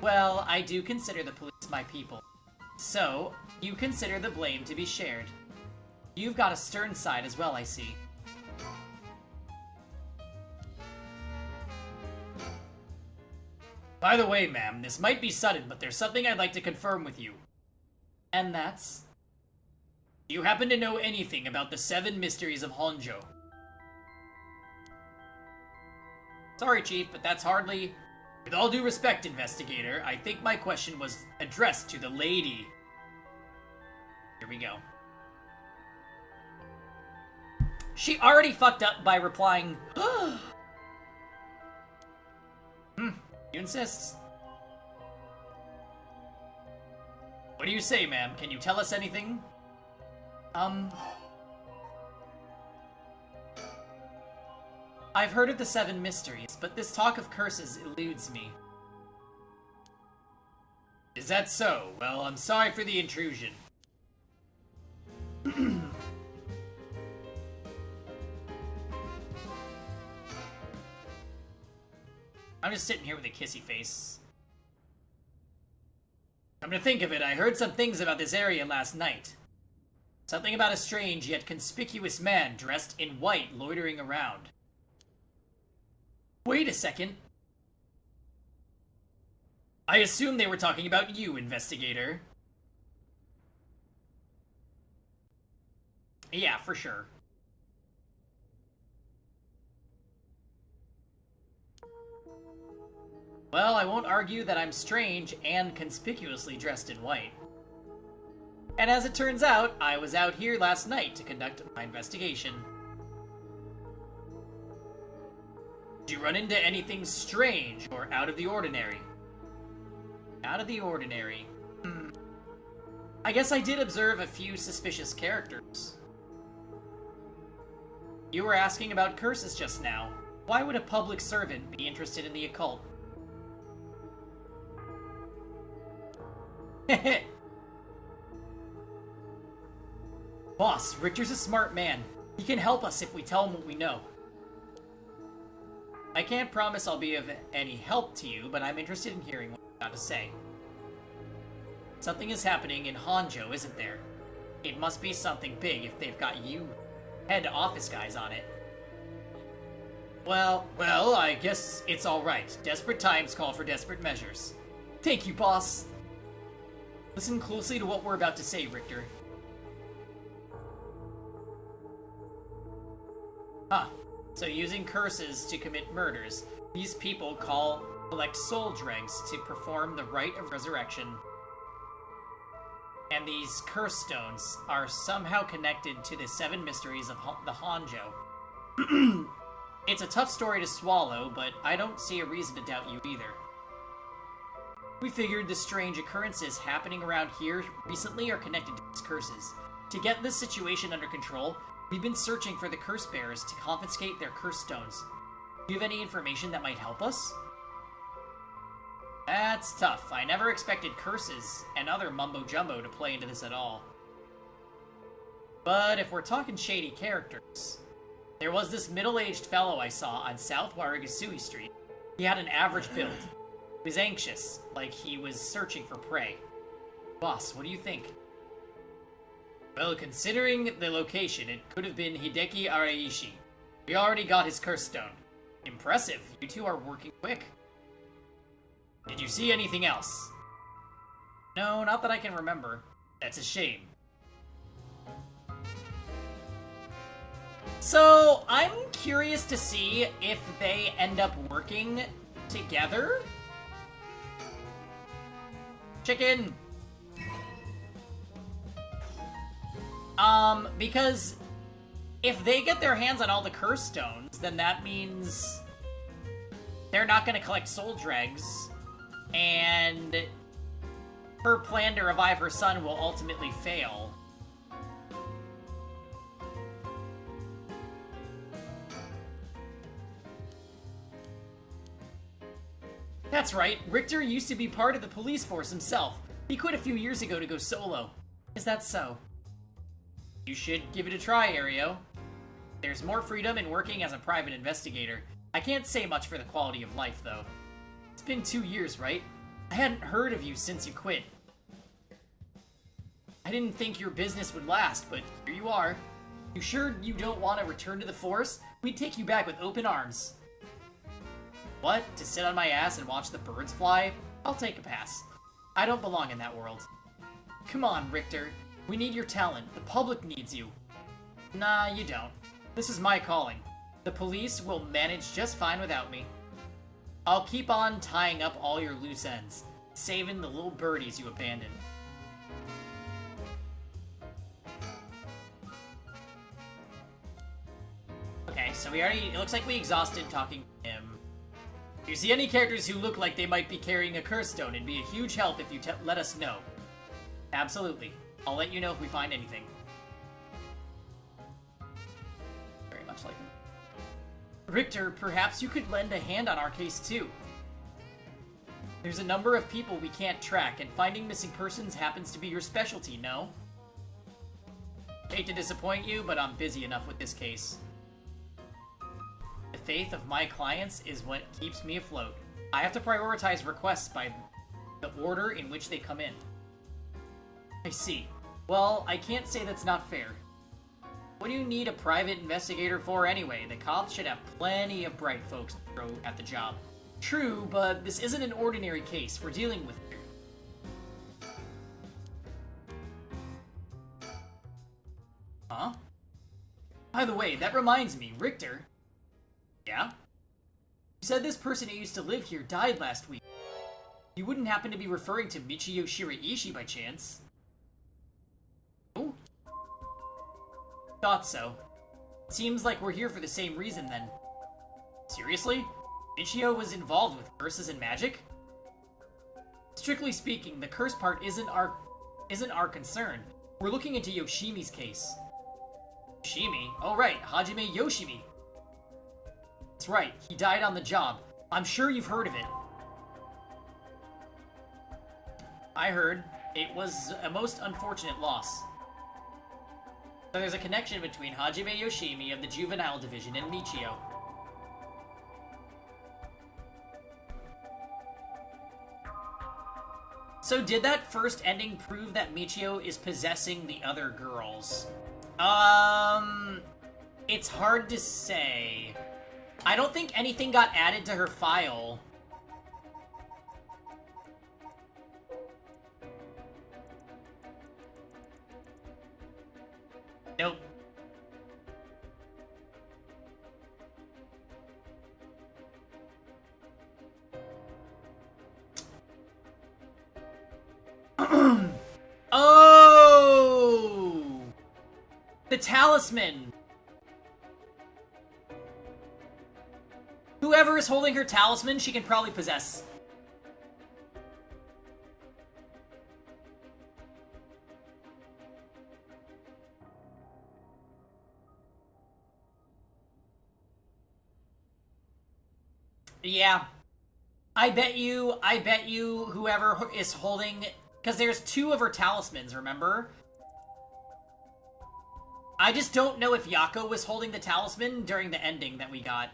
Well, I do consider the police my people. So, you consider the blame to be shared. You've got a stern side as well, I see. By the way, ma'am, this might be sudden, but there's something I'd like to confirm with you. And that's? Do you happen to know anything about the 7 mysteries of Honjo? Sorry, Chief, but that's hardly... With all due respect, investigator, I think my question was addressed to the lady. Here we go. She already fucked up by replying, you insist. What do you say, ma'am? Can you tell us anything? I've heard of the 7 mysteries, but this talk of curses eludes me. Is that so? Well, I'm sorry for the intrusion. I'm I'm just sitting here with a kissy face. Come to think of it, I heard some things about this area last night. Something about a strange yet conspicuous man dressed in white loitering around. Wait a second. I assume they were talking about you, investigator. Yeah, for sure. Well, I won't argue that I'm strange and conspicuously dressed in white. And as it turns out, I was out here last night to conduct my investigation. Did you run into anything strange or out of the ordinary? Out of the ordinary. I guess I did observe a few suspicious characters. You were asking about curses just now. Why would a public servant be interested in the occult? Boss, Richter's a smart man. He can help us if we tell him what we know. I can't promise I'll be of any help to you, but I'm interested in hearing what you've got to say. Something is happening in Honjo, isn't there? It must be something big if they've got you head office guys on it. Well, I guess it's alright. Desperate times call for desperate measures. Thank you, boss. Listen closely to what we're about to say, Richter. So using curses to commit murders, these people collect soul dregs to perform the rite of resurrection. And these curse stones are somehow connected to the 7 mysteries of the Honjo. It's a tough story to swallow, but I don't see a reason to doubt you either. We figured the strange occurrences happening around here recently are connected to these curses. To get this situation under control, we've been searching for the curse bearers to confiscate their curse stones. Do you have any information that might help us? That's tough. I never expected curses and other mumbo-jumbo to play into this at all. But if we're talking shady characters, there was this middle-aged fellow I saw on South Warigasui Street. He had an average build. He was anxious, like he was searching for prey. Boss, what do you think? Well, considering the location, it could have been Hideki Araishi. We already got his curse stone. Impressive. You two are working quick. Did you see anything else? No, not that I can remember. That's a shame. So, I'm curious to see if they end up working together. Chicken! Because if they get their hands on all the curse stones, then that means they're not going to collect soul dregs, and her plan to revive her son will ultimately fail. That's right, Richter used to be part of the police force himself. He quit a few years ago to go solo. Is that so? You should give it a try, Ario. There's more freedom in working as a private investigator. I can't say much for the quality of life, though. It's been 2 years, right? I hadn't heard of you since you quit. I didn't think your business would last, but here you are. You sure you don't want to return to the force? We'd take you back with open arms. What? To sit on my ass and watch the birds fly? I'll take a pass. I don't belong in that world. Come on, Richter. We need your talent. The public needs you. Nah, you don't. This is my calling. The police will manage just fine without me. I'll keep on tying up all your loose ends, saving the little birdies you abandoned. Okay, so it looks like we exhausted talking to him. If you see any characters who look like they might be carrying a curse stone, it'd be a huge help if you let us know. Absolutely. I'll let you know if we find anything. Very much like him. Richter, perhaps you could lend a hand on our case too. There's a number of people we can't track, and finding missing persons happens to be your specialty, no? Hate to disappoint you, but I'm busy enough with this case. The faith of my clients is what keeps me afloat. I have to prioritize requests by the order in which they come in. I see. Well, I can't say that's not fair. What do you need a private investigator for anyway? The cops should have plenty of bright folks to throw at the job. True, but this isn't an ordinary case we're dealing with here. Huh? By the way, that reminds me, Richter. Yeah? You said this person who used to live here died last week. You wouldn't happen to be referring to Michio Shiraishi by chance? Oh? Thought so. Seems like we're here for the same reason then. Seriously? Michio was involved with curses and magic? Strictly speaking, the curse part isn't our concern. We're looking into Yoshimi's case. Yoshimi? Oh right, Hajime Yoshimi. That's right, he died on the job. I'm sure you've heard of it. I heard. It was a most unfortunate loss. So there's a connection between Hajime Yoshimi of the Juvenile Division and Michio. So did that first ending prove that Michio is possessing the other girls? It's hard to say. I don't think anything got added to her file. Nope. Oh! The talisman! Whoever is holding her talisman, she can probably possess. Yeah. I bet you whoever is holding... Because there's two of her talismans, remember? I just don't know if Yako was holding the talisman during the ending that we got.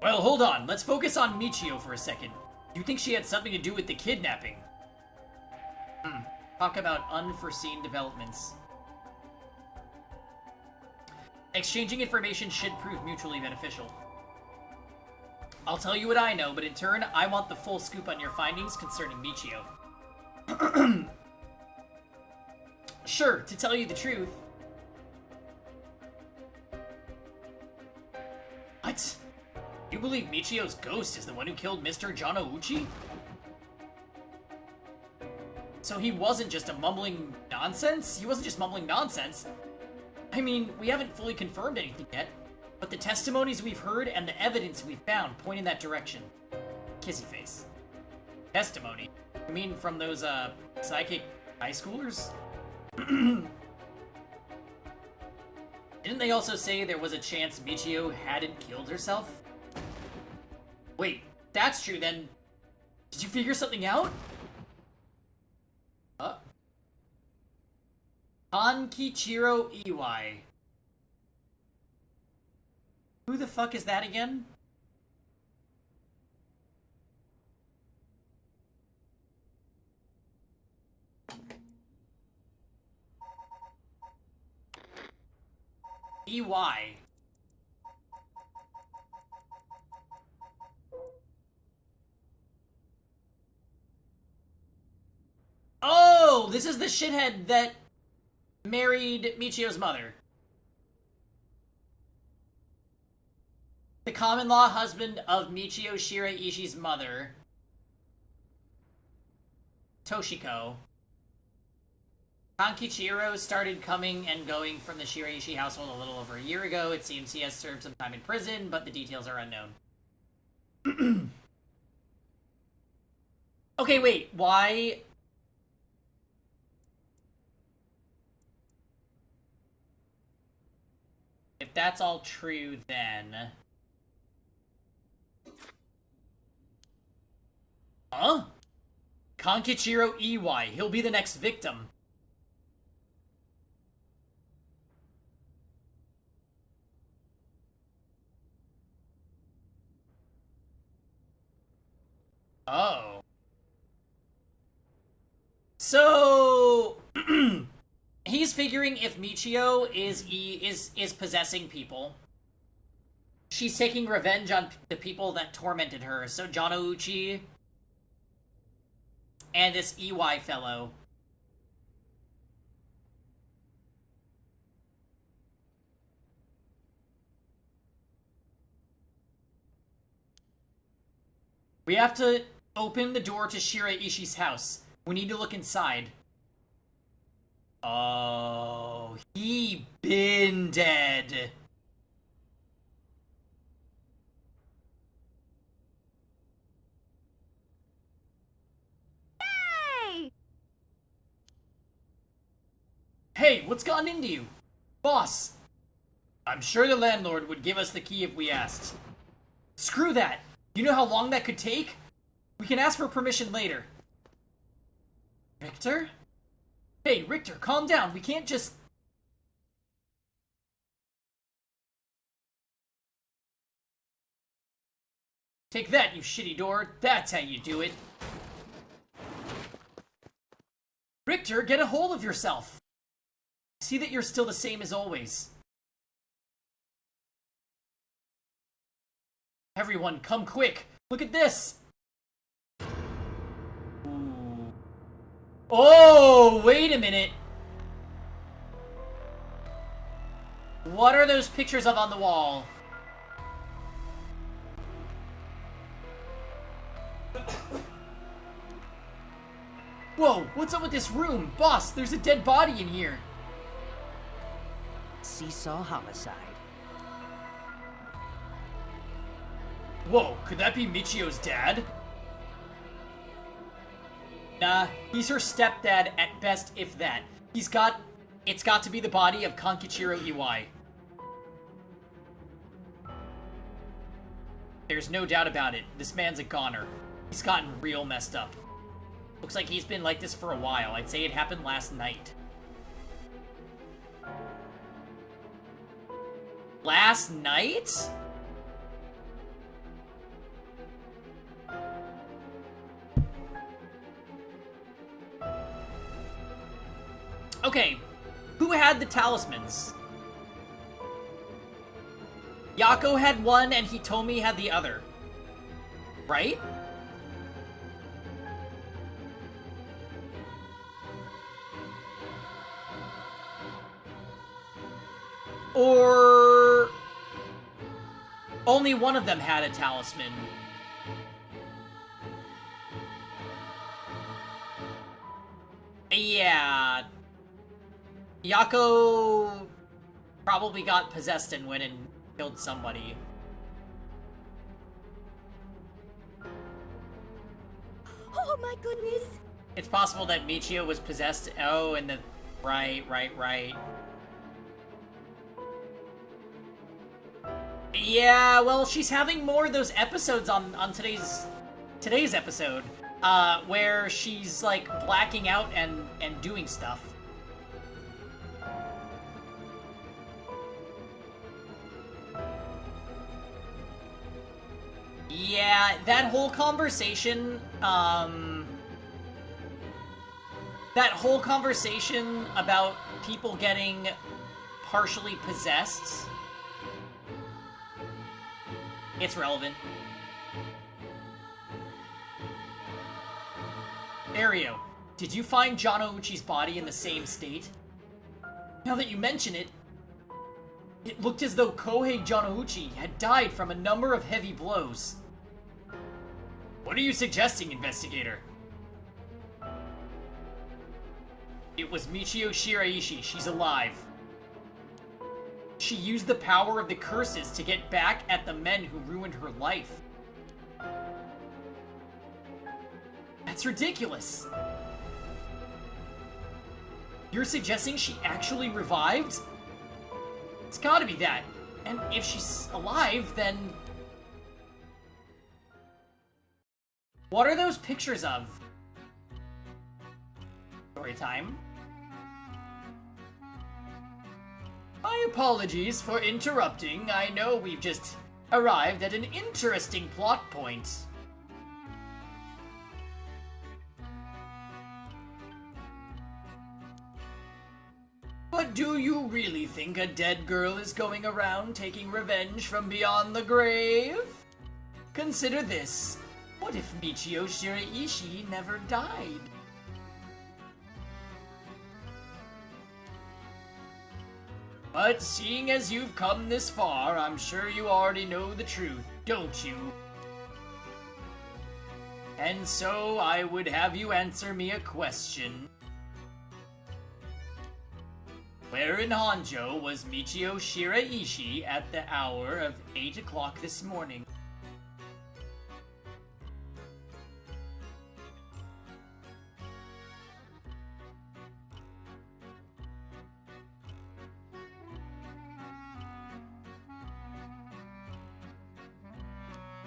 Well, hold on. Let's focus on Michio for a second. You think she had something to do with the kidnapping? Talk about unforeseen developments. Exchanging information should prove mutually beneficial. I'll tell you what I know, but in turn, I want the full scoop on your findings concerning Michio. Sure, to tell you the truth. What? You believe Michio's ghost is the one who killed Mr. Janouchi? So he wasn't just a mumbling nonsense? He wasn't just mumbling nonsense. I mean, we haven't fully confirmed anything yet, but the testimonies we've heard and the evidence we've found point in that direction. Kissy face. Testimony? I mean, from those, psychic high schoolers? Didn't they also say there was a chance Michio hadn't killed herself? Wait, that's true then. Did you figure something out? Hankichiro Iwai. Who the fuck is that again? EY. Oh, this is the shithead that married Michio's mother. The common-law husband of Michio Shiraishi's mother, Toshiko. Kankichiro started coming and going from the Shiraishi household a little over a year ago. It seems he has served some time in prison, but the details are unknown. Okay, wait, why... If that's all true, then... Huh? Kankichiro Iwai. He'll be the next victim. Oh. So he's figuring if Michio is possessing people, she's taking revenge on the people that tormented her. So Janouchi and this Iwai fellow. We have to open the door to Shiraishi's house. We need to look inside. Oh, he been dead. Hey, what's gotten into you? Boss! I'm sure the landlord would give us the key if we asked. Screw that! You know how long that could take? We can ask for permission later. Richter? Hey, Richter, calm down. We can't just... Take that, you shitty door. That's how you do it. Richter, get a hold of yourself. See that you're still the same as always. Everyone, come quick. Look at this. Ooh. Oh, wait a minute. What are those pictures of on the wall? Whoa, what's up with this room? Boss, there's a dead body in here. Seesaw homicide. Whoa, could that be Michio's dad? Nah, he's her stepdad at best, if that. It's got to be the body of Kankichiro Iwai. There's no doubt about it. This man's a goner. He's gotten real messed up. Looks like he's been like this for a while. I'd say it happened last night. Last night? Okay, who had the talismans? Yako had one and Hitomi had the other. Right? Or... only one of them had a talisman. Yeah. Yako probably got possessed and went and killed somebody. Oh my goodness! It's possible that Michio was possessed. Oh, and the... Right. Yeah, well, she's having more of those episodes on today's episode, where she's, like, blacking out and doing stuff. Yeah, that whole conversation, about people getting partially possessed, it's relevant. Ario, did you find Janouchi's body in the same state? Now that you mention it, it looked as though Kohei Janouchi had died from a number of heavy blows. What are you suggesting, investigator? It was Michio Shiraishi. She's alive. She used the power of the curses to get back at the men who ruined her life. That's ridiculous. You're suggesting she actually revived? It's gotta be that. And if she's alive, then... what are those pictures of? Story time. My apologies for interrupting. I know we've just arrived at an interesting plot point. But do you really think a dead girl is going around taking revenge from beyond the grave? Consider this. What if Michio Shiraishi never died? But seeing as you've come this far, I'm sure you already know the truth, don't you? And so I would have you answer me a question. Where in Honjo was Michio Shiraishi at the hour of 8 o'clock this morning?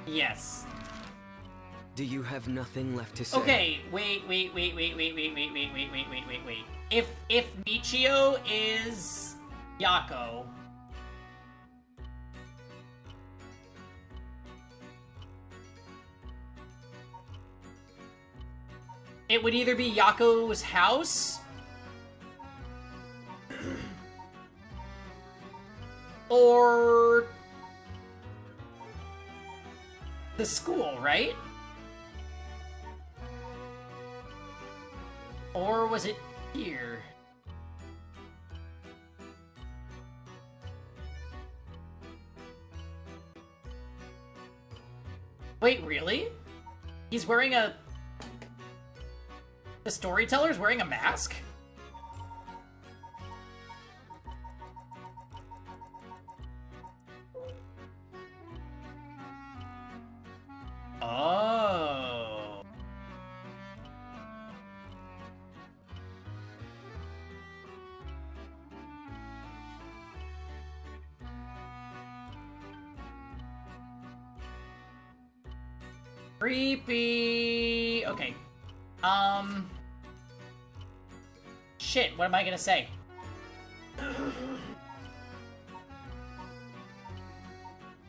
Yes. Do you have nothing left to say? Okay, wait. If Michio is Yako, it would either be Yako's house or the school, right? Or was it here? Wait, really? He's wearing a... The storyteller's wearing a mask? Oh. Creepy. Okay. Shit, what am I gonna say?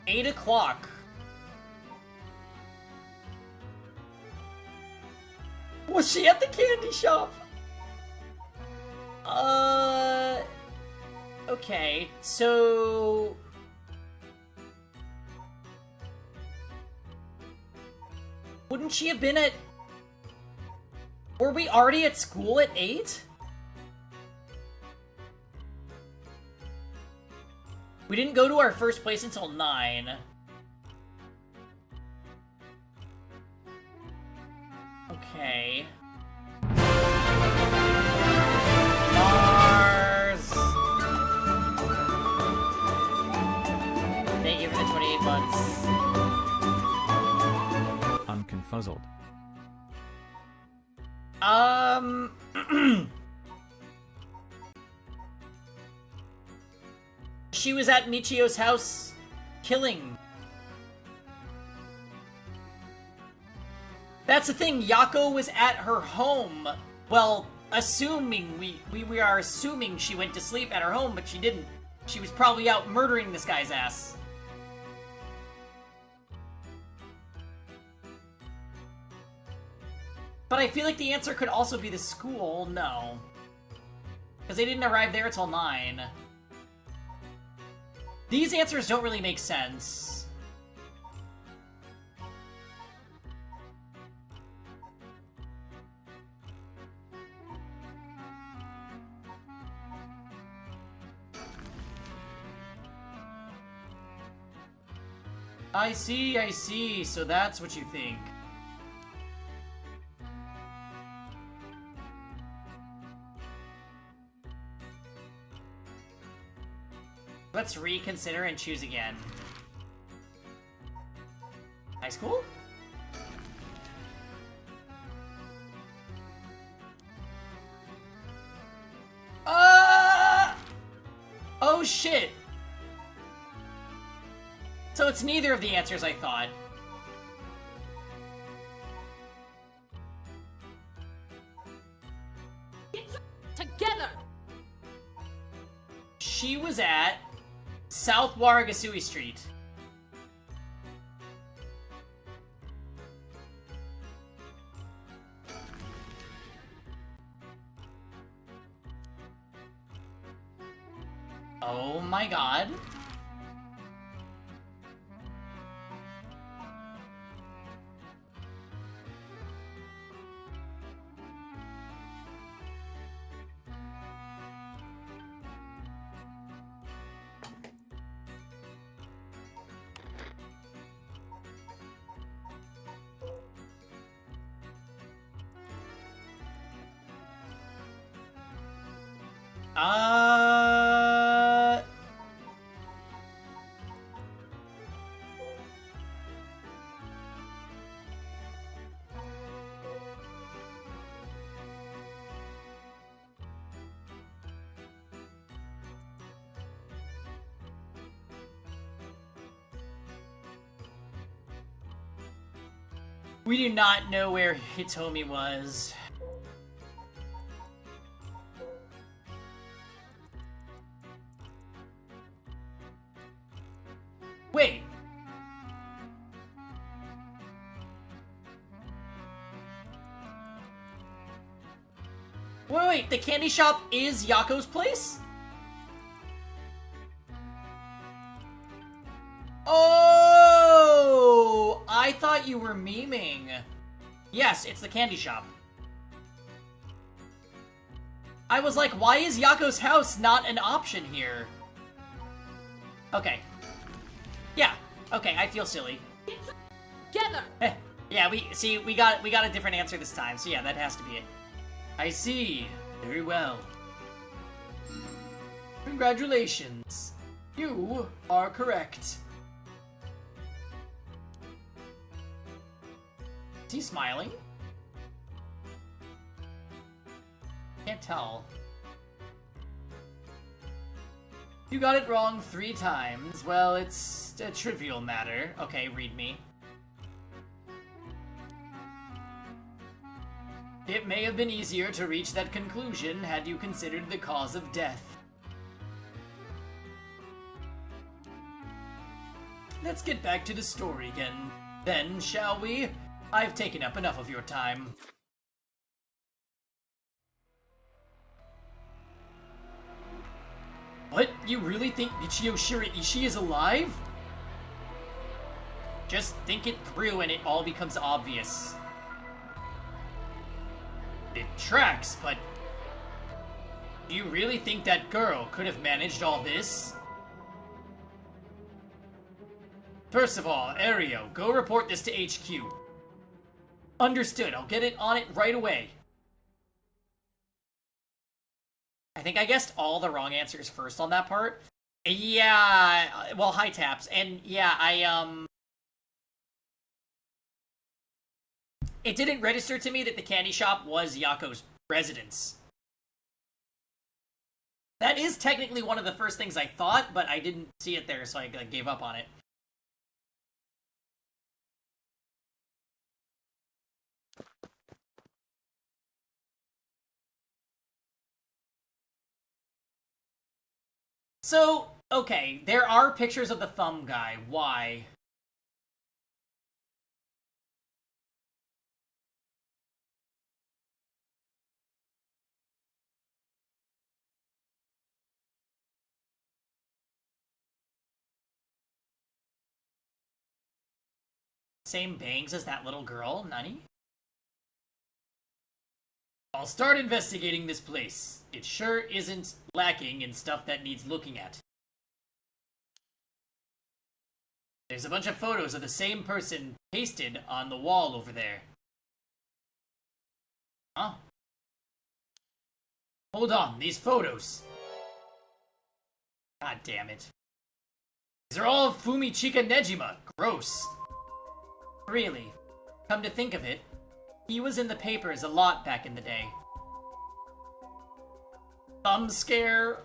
Eight o'clock. Was she at the candy shop? Okay, so... Wouldn't she have been at... Were we already at school at 8? We didn't go to our first place until 9. Okay. Mars! Thank you for the 28 months. I'm confuzzled. She was at Michio's house killing. That's the thing, Yako was at her home. Well, assuming, we are assuming she went to sleep at her home, but she didn't. She was probably out murdering this guy's ass. But I feel like the answer could also be the school. No. Because they didn't arrive there till 9. These answers don't really make sense. I see. So that's what you think. Let's reconsider and choose again. High school? Oh shit! So it's neither of the answers I thought. she was at South Waragasui Street. Oh my god. We do not know where Hitomi was. Wait. Wait, the candy shop is Yako's place? Oh! I thought you were memeing. Yes, it's the candy shop. I was like, why is Yako's house not an option here? Okay. Yeah. Okay, I feel silly. Together. Yeah, we got a different answer this time. So yeah, that has to be it. I see. Very well. Congratulations. You are correct. Is he smiling? Can't tell. You got it wrong 3 times. Well, it's a trivial matter. Okay, read me. It may have been easier to reach that conclusion had you considered the cause of death. Let's get back to the story again, then, shall we? I've taken up enough of your time. What? You really think Michio Shiraishi is alive? Just think it through and it all becomes obvious. It tracks, but... do you really think that girl could have managed all this? First of all, Ario, go report this to HQ. Understood, I'll get it on it right away. I think I guessed all the wrong answers first on that part. Yeah, well, hi Taps, and yeah, it didn't register to me that the candy shop was Yako's residence. That is technically one of the first things I thought, but I didn't see it there, so I gave up on it. So, okay, there are pictures of the thumb guy. Why? Same bangs as that little girl, Nani? I'll start investigating this place. It sure isn't lacking in stuff that needs looking at. There's a bunch of photos of the same person pasted on the wall over there. Huh? Hold on, these photos. God damn it. These are all of Fumichika Nejima. Gross. Really, come to think of it, he was in the papers a lot back in the day. Thumb scare.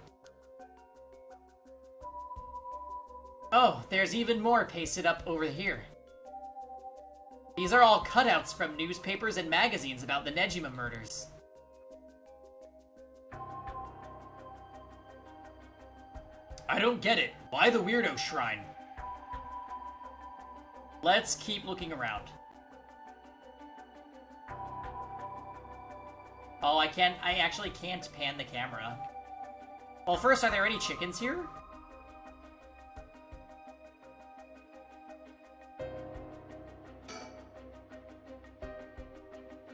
Oh, there's even more pasted up over here. These are all cutouts from newspapers and magazines about the Nejima murders. I don't get it. Why the weirdo shrine? Let's keep looking around. Oh, I actually can't pan the camera. Well, first, are there any chickens here?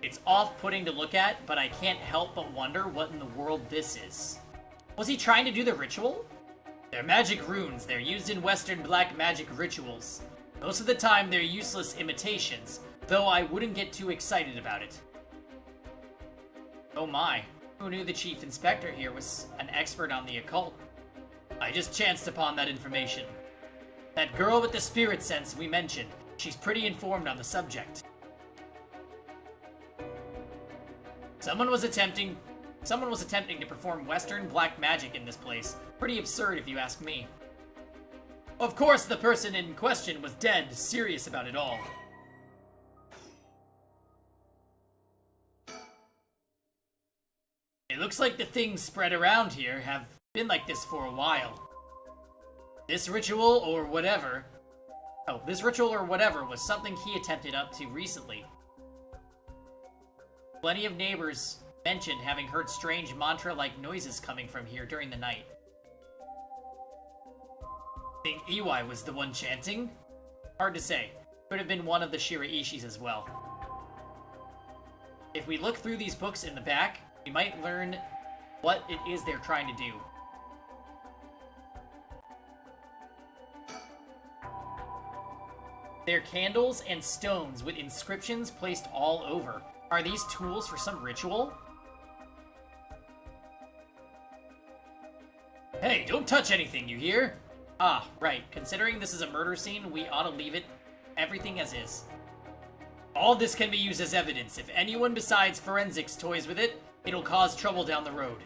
It's off-putting to look at, but I can't help but wonder what in the world this is. Was he trying to do the ritual? They're magic runes. They're used in Western black magic rituals. Most of the time, they're useless imitations, though I wouldn't get too excited about it. Oh my, who knew the chief inspector here was an expert on the occult? I just chanced upon that information. That girl with the spirit sense we mentioned, she's pretty informed on the subject. Someone was attempting to perform Western black magic in this place. Pretty absurd if you ask me. Of course, the person in question was dead serious about it all. It looks like the things spread around here have been like this for a while. This ritual or whatever was something he attempted up to recently. Plenty of neighbors mentioned having heard strange mantra-like noises coming from here during the night. Think Iwai was the one chanting? Hard to say. Could have been one of the Shiraishis as well. If we look through these books in the back, we might learn what it is they're trying to do. They're candles and stones with inscriptions placed all over. Are these tools for some ritual? Hey, don't touch anything, you hear? Ah, right. Considering this is a murder scene, we ought to leave everything as is. All this can be used as evidence. If anyone besides forensics toys with it, it'll cause trouble down the road.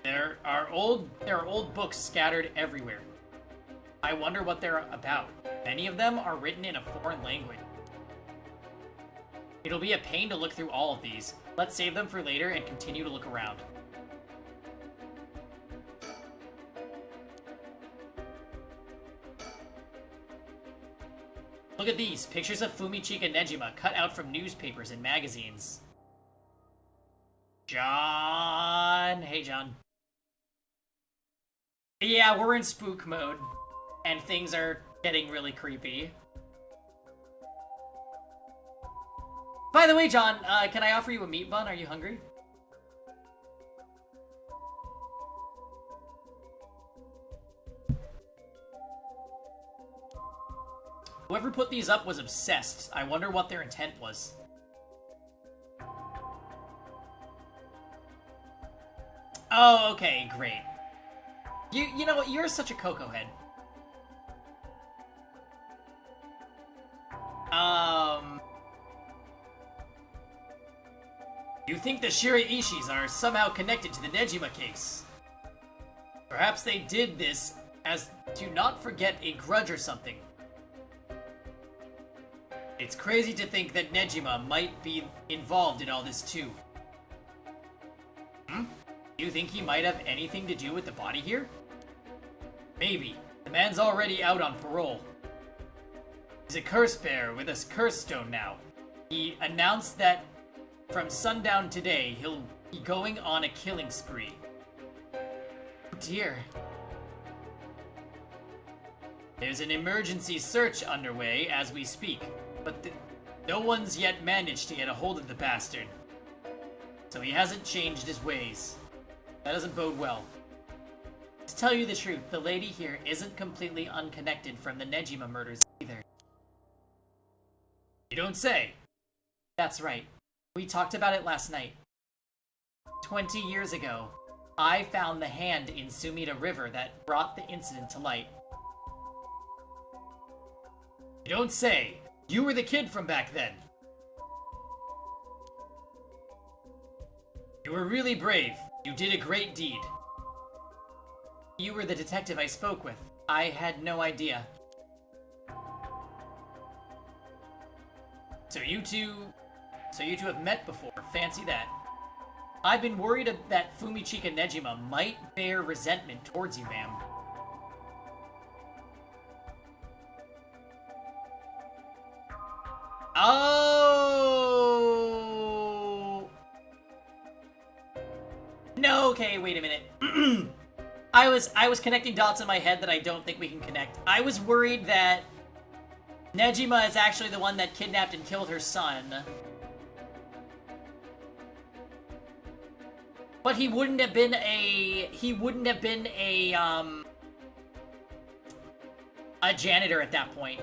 There are old books scattered everywhere. I wonder what they're about. Many of them are written in a foreign language. It'll be a pain to look through all of these. Let's save them for later and continue to look around. Look at these, pictures of Fumichika Nejima cut out from newspapers and magazines. John! Hey, John. Yeah, we're in spook mode, and things are getting really creepy. By the way, John, can I offer you a meat bun? Are you hungry? Whoever put these up was obsessed. I wonder what their intent was. Oh, okay, great. You know what? You're such a Coco head. You think the Shiraishis are somehow connected to the Nejima case? Perhaps they did this as to not forget a grudge or something. It's crazy to think that Nejima might be involved in all this too. Do you think he might have anything to do with the body here? Maybe. The man's already out on parole. He's a curse bearer with a curse stone now. He announced that from sundown today, he'll be going on a killing spree. Oh dear. There's an emergency search underway as we speak, but no one's yet managed to get a hold of the bastard. So he hasn't changed his ways. That doesn't bode well. To tell you the truth, the lady here isn't completely unconnected from the Nejima murders either. You don't say. That's right. We talked about it last night. 20 years ago, I found the hand in Sumida River that brought the incident to light. You don't say. You were the kid from back then. You were really brave. You did a great deed. You were the detective I spoke with. I had no idea. So you two So you two have met before. Fancy that. I've been worried that Fumichika Nejima might bear resentment towards you, ma'am. Oh! No, okay, wait a minute. I was connecting dots in my head that I don't think we can connect. I was worried that Nejima is actually the one that kidnapped and killed her son. But he wouldn't have been a janitor at that point.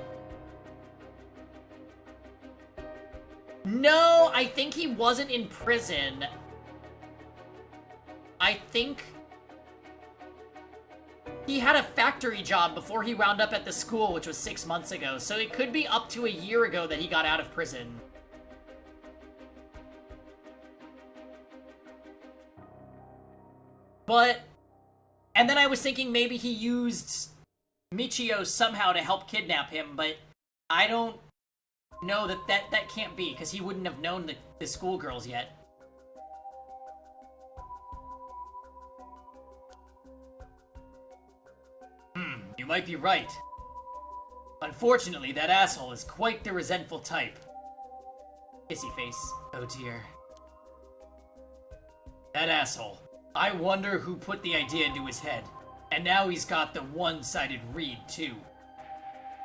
No, I think he wasn't in prison. I think he had a factory job before he wound up at the school, which was 6 months ago. So it could be up to a year ago that he got out of prison. But, and then I was thinking maybe he used Michio somehow to help kidnap him, but I don't know that can't be, because he wouldn't have known the schoolgirls yet. You might be right. Unfortunately, that asshole is quite the resentful type. Kissy face. Oh dear. That asshole. I wonder who put the idea into his head. And now he's got the one-sided read, too.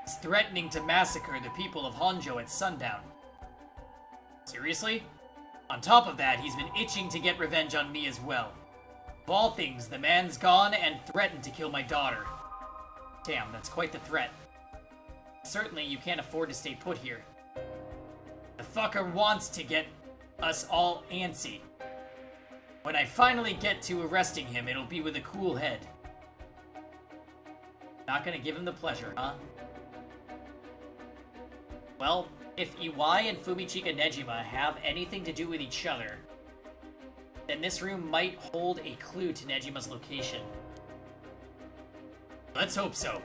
He's threatening to massacre the people of Honjo at sundown. Seriously? On top of that, he's been itching to get revenge on me as well. Of all things, the man's gone and threatened to kill my daughter. Damn, that's quite the threat. Certainly, you can't afford to stay put here. The fucker wants to get us all antsy. When I finally get to arresting him, it'll be with a cool head. Not gonna give him the pleasure, huh? Well, if Iwai and Fumichika Nejima have anything to do with each other, then this room might hold a clue to Nejima's location. Let's hope so.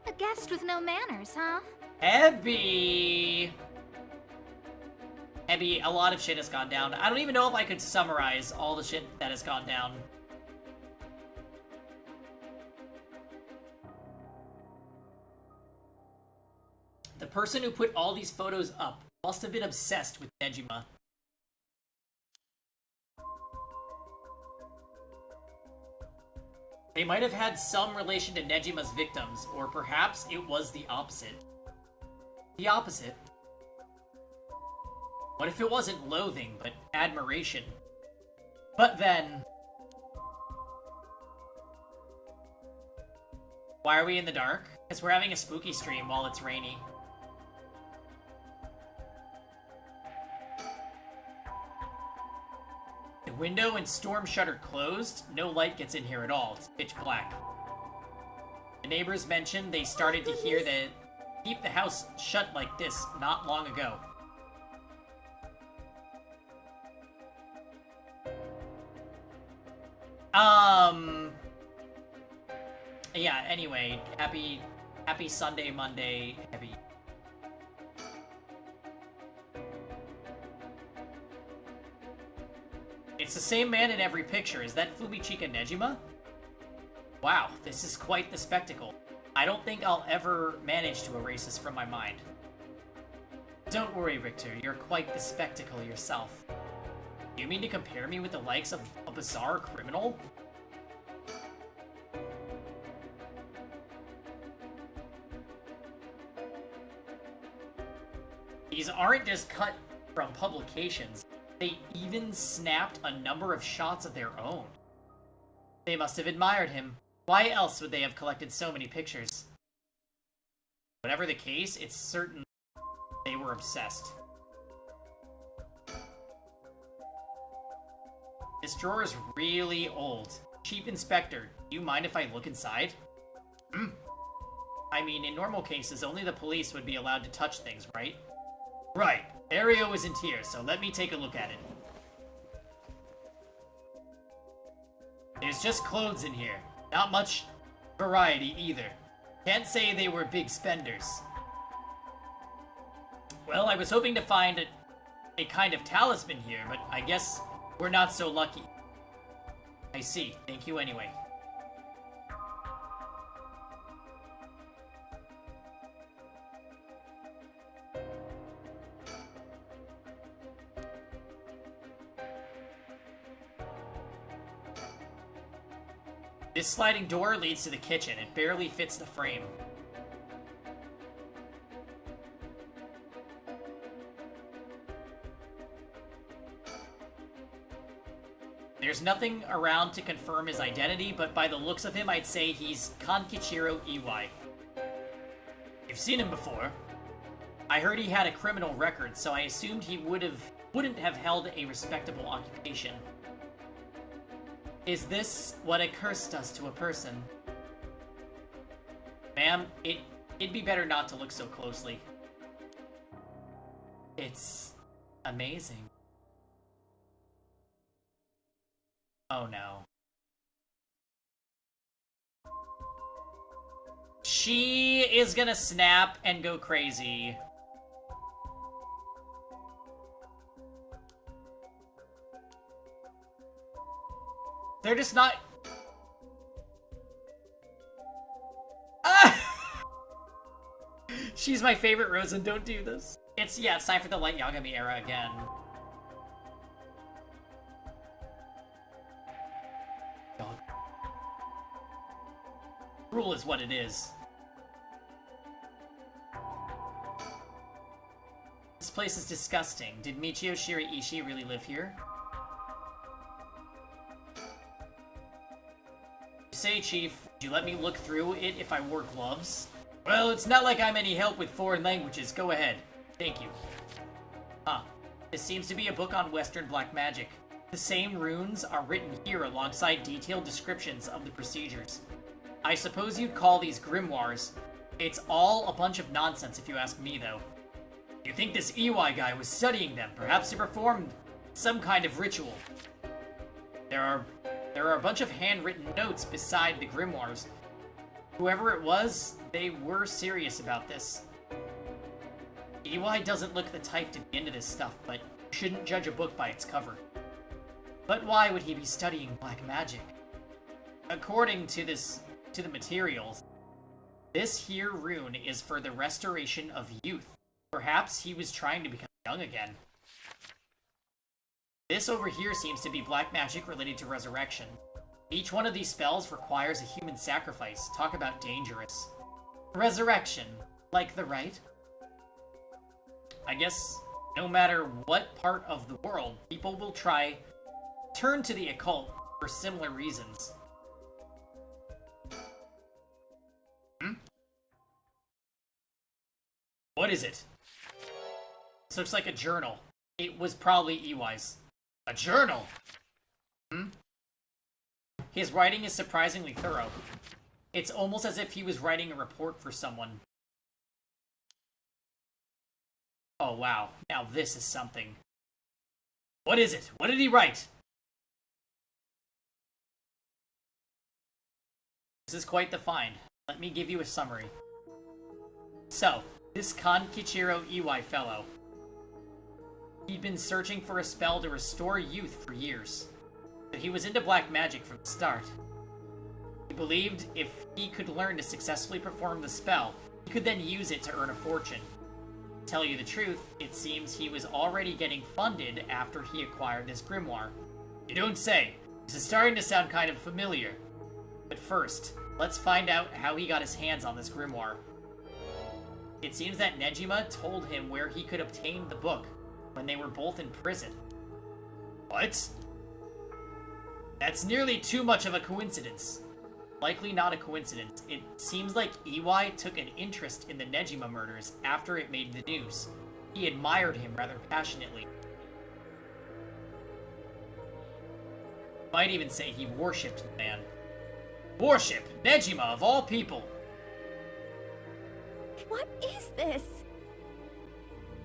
A guest with no manners, huh? Hebby! Hebby, a lot of shit has gone down. I don't even know if I could summarize all the shit that has gone down. The person who put all these photos up must have been obsessed with Nejima. They might have had some relation to Nejima's victims, or perhaps it was the opposite. The opposite? What if it wasn't loathing, but admiration? But then... Why are we in the dark? Because we're having a spooky stream while it's rainy. The window and storm shutter closed. No light gets in here at all. It's pitch black. The neighbors mentioned they started to hear that keep the house shut like this not long ago. Yeah, anyway, happy Sunday, Monday, Heavy. It's the same man in every picture. Is that Fumichika Nejima? Wow, this is quite the spectacle. I don't think I'll ever manage to erase this from my mind. Don't worry, Richter. You're quite the spectacle yourself. You mean to compare me with the likes of a bizarre criminal? These aren't just cut from publications. They even snapped a number of shots of their own. They must have admired him. Why else would they have collected so many pictures? Whatever the case, it's certain they were obsessed. This drawer is really old. Chief Inspector, do you mind if I look inside? I mean, in normal cases, only the police would be allowed to touch things, right? Right. Ario isn't here, so let me take a look at it. There's just clothes in here. Not much variety either. Can't say they were big spenders. Well, I was hoping to find a kind of talisman here, but I guess we're not so lucky. I see. Thank you anyway. This sliding door leads to the kitchen. It barely fits the frame. There's nothing around to confirm his identity, but by the looks of him, I'd say he's Kankichiro Iwai. You've seen him before. I heard he had a criminal record, so I assumed he wouldn't have held a respectable occupation. Is this what a curse does to a person? Ma'am, it'd be better not to look so closely. It's amazing. Oh no. She is gonna snap and go crazy. They're just not... She's my favorite, Rosen. Don't do this. It's time for the Light Yagami era again. God. Rule is what it is. This place is disgusting. Did Michio Shiraishi really live here? Say, Chief, would you let me look through it if I wore gloves? Well, it's not like I'm any help with foreign languages. Go ahead. Thank you. Huh. This seems to be a book on Western black magic. The same runes are written here alongside detailed descriptions of the procedures. I suppose you'd call these grimoires. It's all a bunch of nonsense if you ask me, though. You think this Iwai guy was studying them, perhaps to perform some kind of ritual. There are a bunch of handwritten notes beside the grimoires. Whoever it was, they were serious about this. Iwai doesn't look the type to be into this stuff, but you shouldn't judge a book by its cover. But why would he be studying black magic? According to the materials, this here rune is for the restoration of youth. Perhaps he was trying to become young again. This over here seems to be black magic related to resurrection. Each one of these spells requires a human sacrifice. Talk about dangerous. Resurrection. Like the rite? I guess no matter what part of the world, people will turn to the occult for similar reasons. What is it? This looks like a journal. It was probably Iwai's. A journal? His writing is surprisingly thorough. It's almost as if he was writing a report for someone. Oh wow, now this is something. What is it? What did he write? This is quite the find. Let me give you a summary. So, this Kankichiro Iwai fellow, he'd been searching for a spell to restore youth for years, but he was into black magic from the start. He believed if he could learn to successfully perform the spell, he could then use it to earn a fortune. To tell you the truth, it seems he was already getting funded after he acquired this grimoire. You don't say. This is starting to sound kind of familiar. But first, let's find out how he got his hands on this grimoire. It seems that Nejima told him where he could obtain the book when they were both in prison. What? That's nearly too much of a coincidence. Likely not a coincidence. It seems like Iwai took an interest in the Nejima murders after it made the news. He admired him rather passionately. Might even say he worshipped the man. Worship! Nejima of all people! What is this?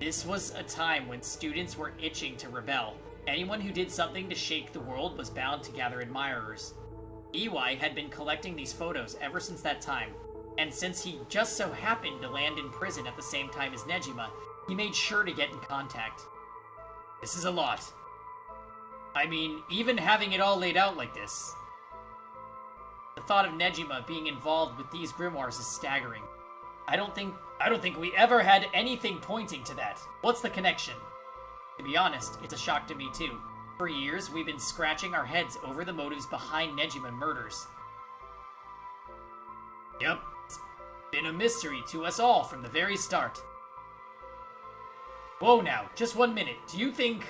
This was a time when students were itching to rebel. Anyone who did something to shake the world was bound to gather admirers. Iwai had been collecting these photos ever since that time, And since he just so happened to land in prison at the same time as Nejima, he made sure to get in contact. This is a lot. I mean, even having it all laid out like this. The thought of Nejima being involved with these grimoires is staggering. I don't think we ever had anything pointing to that. What's the connection? To be honest, it's a shock to me too. For years, we've been scratching our heads over the motives behind Nejima murders. Yep, it's been a mystery to us all from the very start. Whoa now, just 1 minute. Do you think...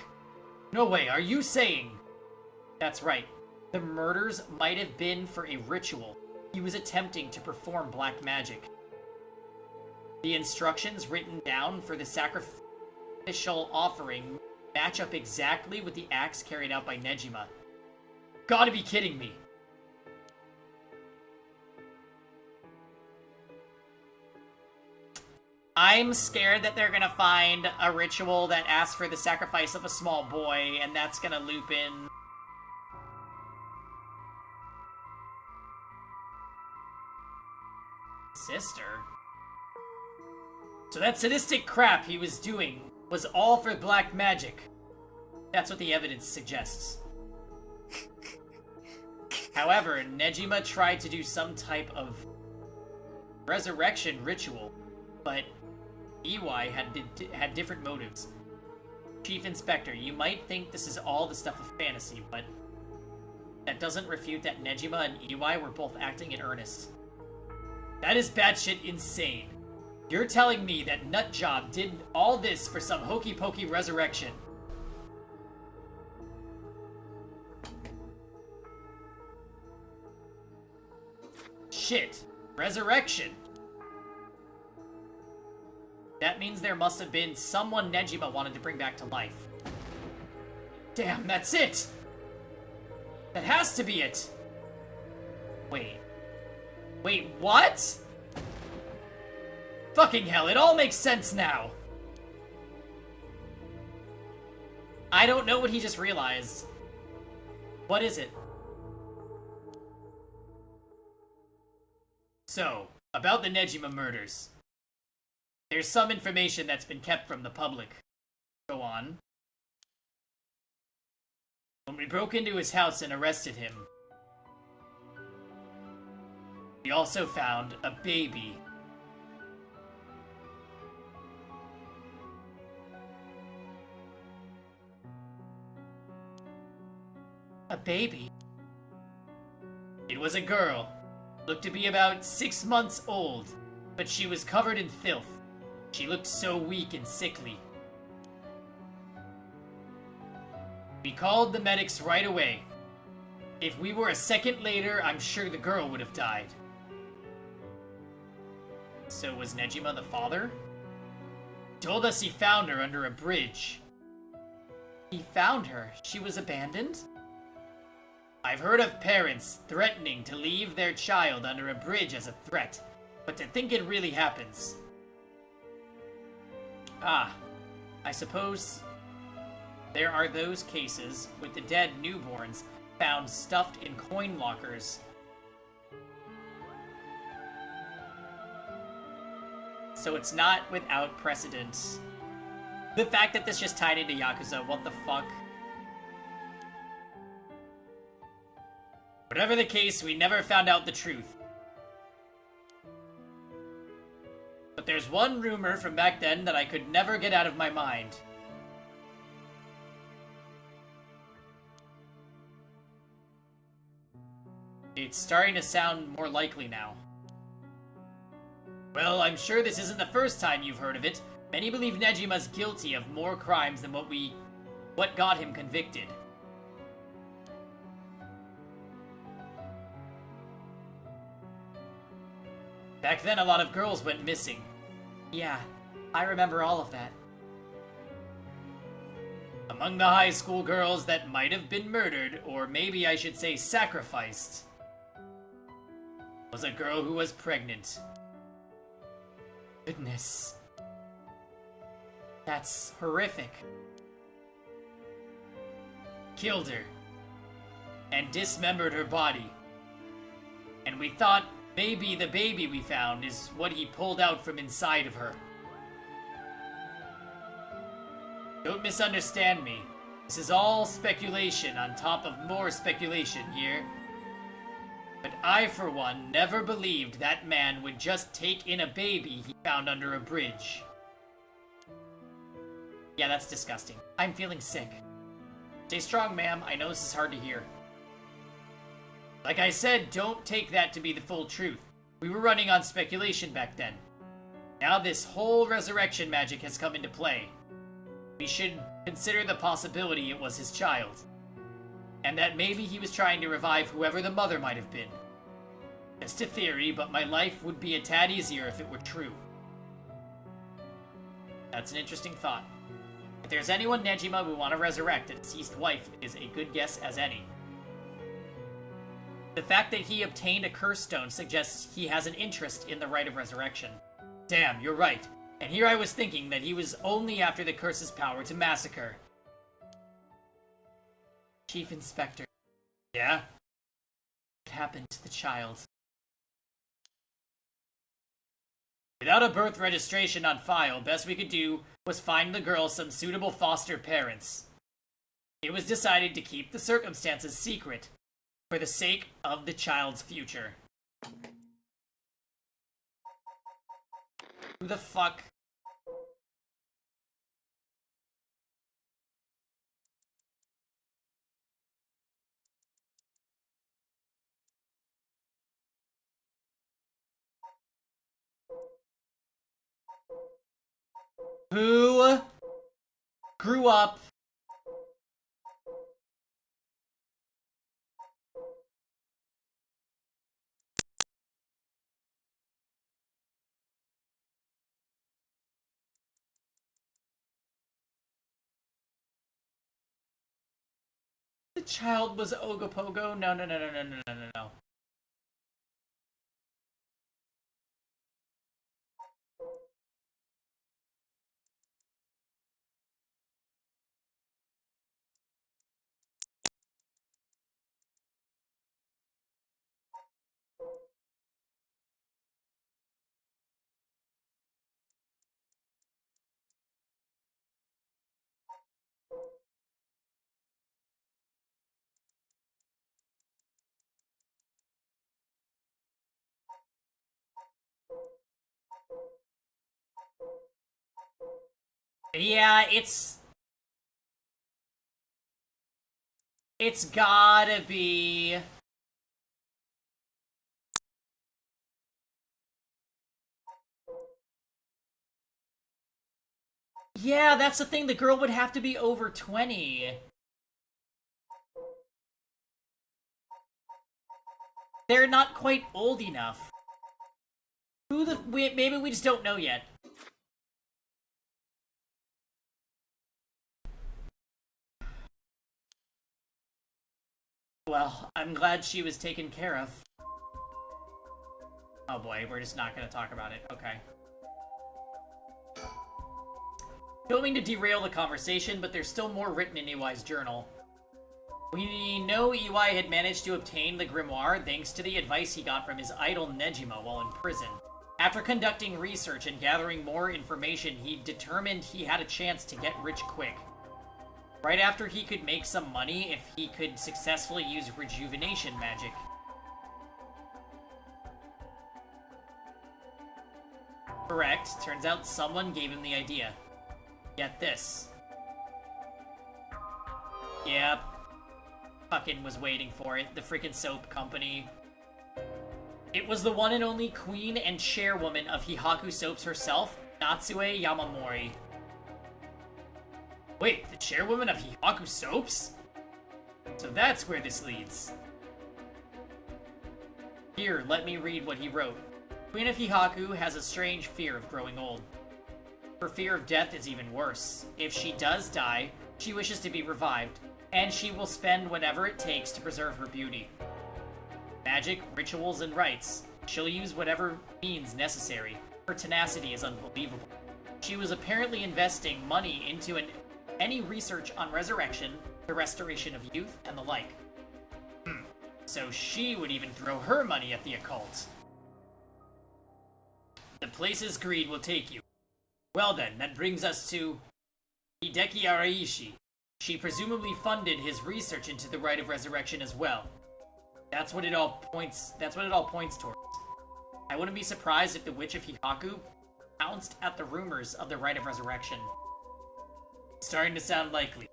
No way, are you saying... That's right. The murders might have been for a ritual. He was attempting to perform black magic. The instructions written down for the sacrificial offering match up exactly with the acts carried out by Nejima. Gotta be kidding me. I'm scared that they're gonna find a ritual that asks for the sacrifice of a small boy, and that's gonna loop in. Sister? So that sadistic crap he was doing was all for black magic. That's what the evidence suggests. However, Nejima tried to do some type of resurrection ritual, but EY had different motives. Chief Inspector, you might think this is all the stuff of fantasy, but that doesn't refute that Nejima and EY were both acting in earnest. That is batshit insane. You're telling me that Nutjob did all this for some hokey-pokey resurrection. Shit. Resurrection. That means there must have been someone Nejima wanted to bring back to life. Damn, that's it! That has to be it! Wait, what? Fucking hell, it all makes sense now! I don't know what he just realized. What is it? So, about the Nejima murders. There's some information that's been kept from the public. Go on. When we broke into his house and arrested him, we also found a baby. A baby? It was a girl. Looked to be about 6 months old, but she was covered in filth. She looked so weak and sickly. We called the medics right away. If we were a second later, I'm sure the girl would have died. So was Nejima the father? Told us he found her under a bridge. He found her? She was abandoned? I've heard of parents threatening to leave their child under a bridge as a threat, but to think it really happens. Ah, I suppose there are those cases with the dead newborns found stuffed in coin lockers. So it's not without precedent. The fact that this just tied into Yakuza, what the fuck? Whatever the case, we never found out the truth. But there's one rumor from back then that I could never get out of my mind. It's starting to sound more likely now. Well, I'm sure this isn't the first time you've heard of it. Many believe Nejima's guilty of more crimes than what got him convicted. Back then, a lot of girls went missing. Yeah, I remember all of that. Among the high school girls that might have been murdered, or maybe I should say sacrificed, was a girl who was pregnant. Goodness. That's horrific. Killed her. And dismembered her body. And we thought Maybe the baby we found is what he pulled out from inside of her. Don't misunderstand me. This is all speculation on top of more speculation here. But I, for one, never believed that man would just take in a baby he found under a bridge. Yeah, that's disgusting. I'm feeling sick. Stay strong, ma'am. I know this is hard to hear. Like I said, don't take that to be the full truth. We were running on speculation back then. Now this whole resurrection magic has come into play. We should consider the possibility it was his child. And that maybe he was trying to revive whoever the mother might have been. Just a theory, but my life would be a tad easier if it were true. That's an interesting thought. If there's anyone Nejima we want to resurrect, a deceased wife is a good guess as any. The fact that he obtained a curse stone suggests he has an interest in the rite of resurrection. Damn, you're right. And here I was thinking that he was only after the curse's power to massacre. Chief Inspector. Yeah? What happened to the child? Without a birth registration on file, best we could do was find the girl some suitable foster parents. It was decided to keep the circumstances secret for the sake of the child's future. Who the fuck? Who grew up the child was Ogopogo? No, no, no, no, no, no, no, no, no. Yeah, it's gotta be... Yeah, that's the thing, the girl would have to be over 20. They're not quite old enough. Maybe we just don't know yet. Well, I'm glad she was taken care of. Oh boy, we're just not gonna talk about it. Okay. Don't mean to derail the conversation, but there's still more written in EY's journal. We know EY had managed to obtain the grimoire thanks to the advice he got from his idol Nejima while in prison. After conducting research and gathering more information, he determined he had a chance to get rich quick. Right after he could make some money if he could successfully use rejuvenation magic. Correct. Turns out someone gave him the idea. Get this. Yep. Fucking was waiting for it. The freaking soap company. It was the one and only queen and chairwoman of Hihaku Soaps herself, Natsue Yamamori. Wait, the chairwoman of Hihaku Soaps? So that's where this leads. Here, let me read what he wrote. Queen of Hihaku has a strange fear of growing old. Her fear of death is even worse. If she does die, she wishes to be revived, and she will spend whatever it takes to preserve her beauty. Magic, rituals, and rites. She'll use whatever means necessary. Her tenacity is unbelievable. She was apparently investing money into any research on resurrection, the restoration of youth, and the like. So she would even throw her money at the occult. The places greed will take you. Well then, that brings us to Hideki Araishi. She presumably funded his research into the Rite of Resurrection as well. That's what it all points towards. I wouldn't be surprised if the Witch of Hihaku pounced at the rumors of the Rite of Resurrection. It's starting to sound likely.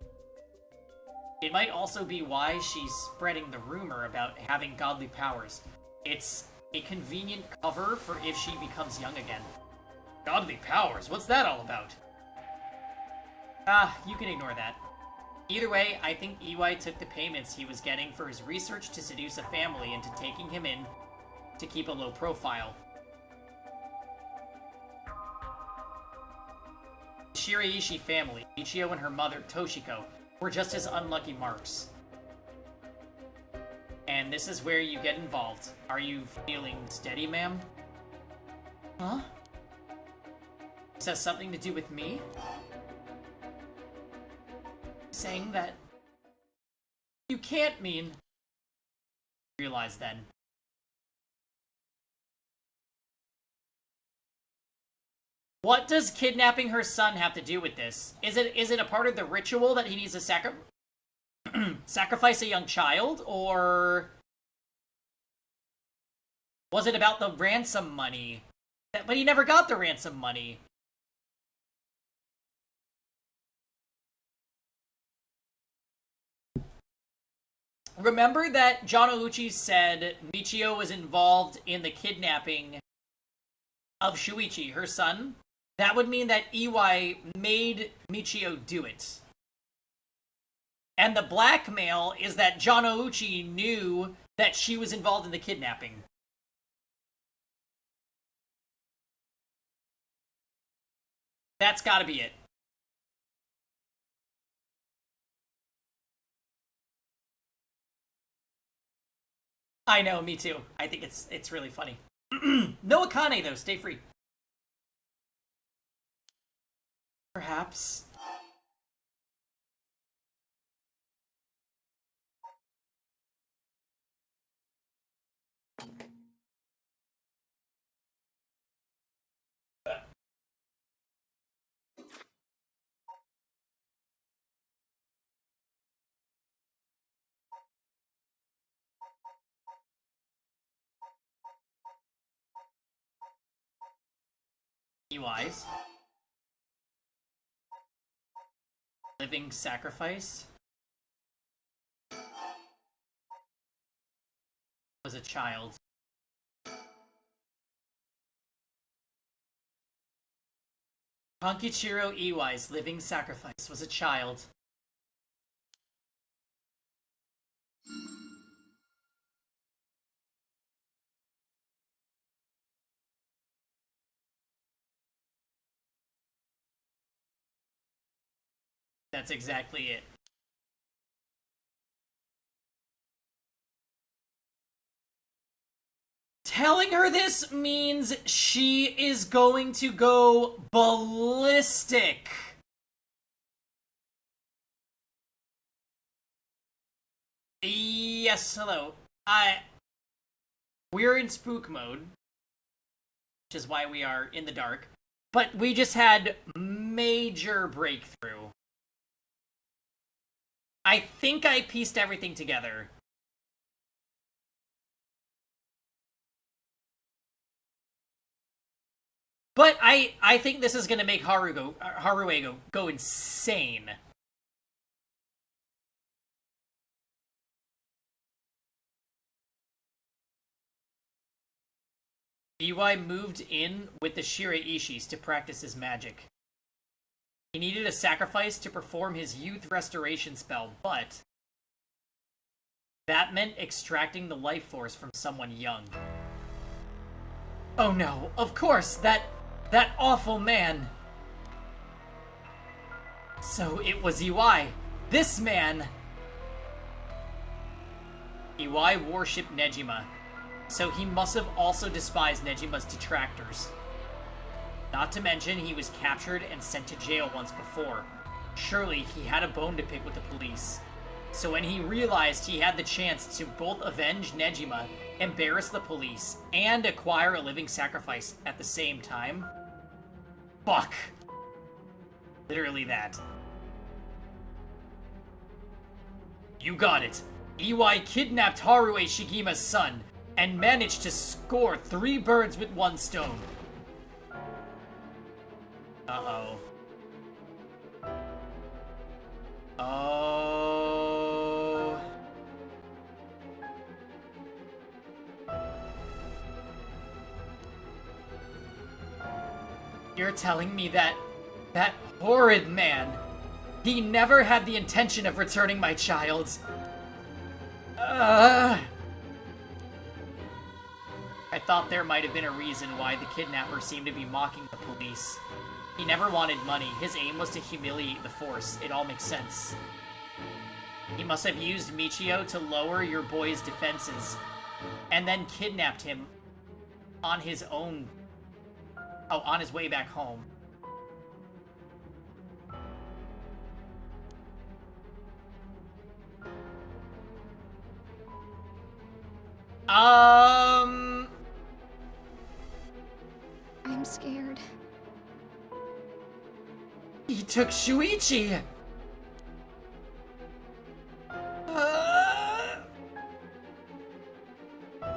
It might also be why she's spreading the rumor about having godly powers. It's a convenient cover for if she becomes young again. Godly powers? What's that all about? You can ignore that. Either way, I think Iwai took the payments he was getting for his research to seduce a family into taking him in to keep a low profile. The Shiraishi family, Michio and her mother, Toshiko, were just as unlucky marks. And this is where you get involved. Are you feeling steady, ma'am? Huh? This has something to do with me? Saying that you can't mean... Realize then. What does kidnapping her son have to do with this? Is it a part of the ritual that he needs to sacrifice a young child, or was it about the ransom money? But he never got the ransom money. Remember that John Ouchi said Michio was involved in the kidnapping of Shuichi, her son? That would mean that Iwai made Michio do it. And the blackmail is that John Ouchi knew that she was involved in the kidnapping. That's gotta be it. I know, me too. I think it's really funny. No Akane, though. Stay free. Perhaps. Wise. Living sacrifice was a child. Kankichiro Iwai's living sacrifice was a child. That's exactly it. Telling her this means she is going to go ballistic. Yes, hello. We're in spook mode, which is why we are in the dark. But we just had major breakthrough. I think I pieced everything together. But I think this is gonna make Harue go insane. Iwai moved in with the Shiraishis to practice his magic. He needed a sacrifice to perform his youth restoration spell, but that meant extracting the life force from someone young. Oh no, of course, that awful man. So it was Iwai. This man. Iwai worshipped Nejima, so he must have also despised Nejima's detractors. Not to mention, he was captured and sent to jail once before. Surely he had a bone to pick with the police. So when he realized he had the chance to both avenge Nejima, embarrass the police, and acquire a living sacrifice at the same time, fuck. Literally that. You got it. EY kidnapped Harue Shigima's son and managed to score 3 birds with 1 stone. Uh-oh. Oh. You're telling me that horrid man, he never had the intention of returning my child. I thought there might have been a reason why the kidnapper seemed to be mocking the police. He never wanted money. His aim was to humiliate the force. It all makes sense. He must have used Michio to lower your boy's defenses, and then kidnapped him on his own... Oh, on his way back home. I'm scared. He took Shuichi!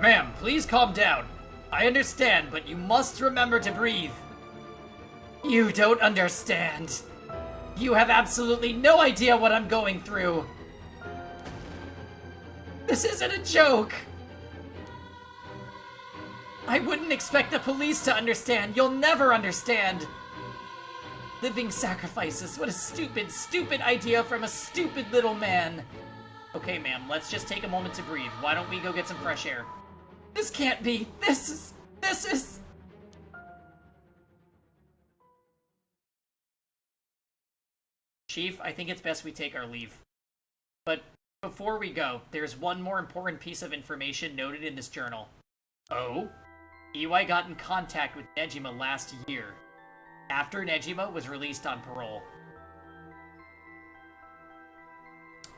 Ma'am, please calm down. I understand, but you must remember to breathe. You don't understand. You have absolutely no idea what I'm going through. This isn't a joke. I wouldn't expect the police to understand. You'll never understand. Living sacrifices. What a stupid, stupid idea from a stupid little man. Okay, ma'am, let's just take a moment to breathe. Why don't we go get some fresh air? This can't be. This is... Chief, I think it's best we take our leave. But before we go, there's one more important piece of information noted in this journal. Oh? EY got in contact with Nejima last year, after Nejima was released on parole.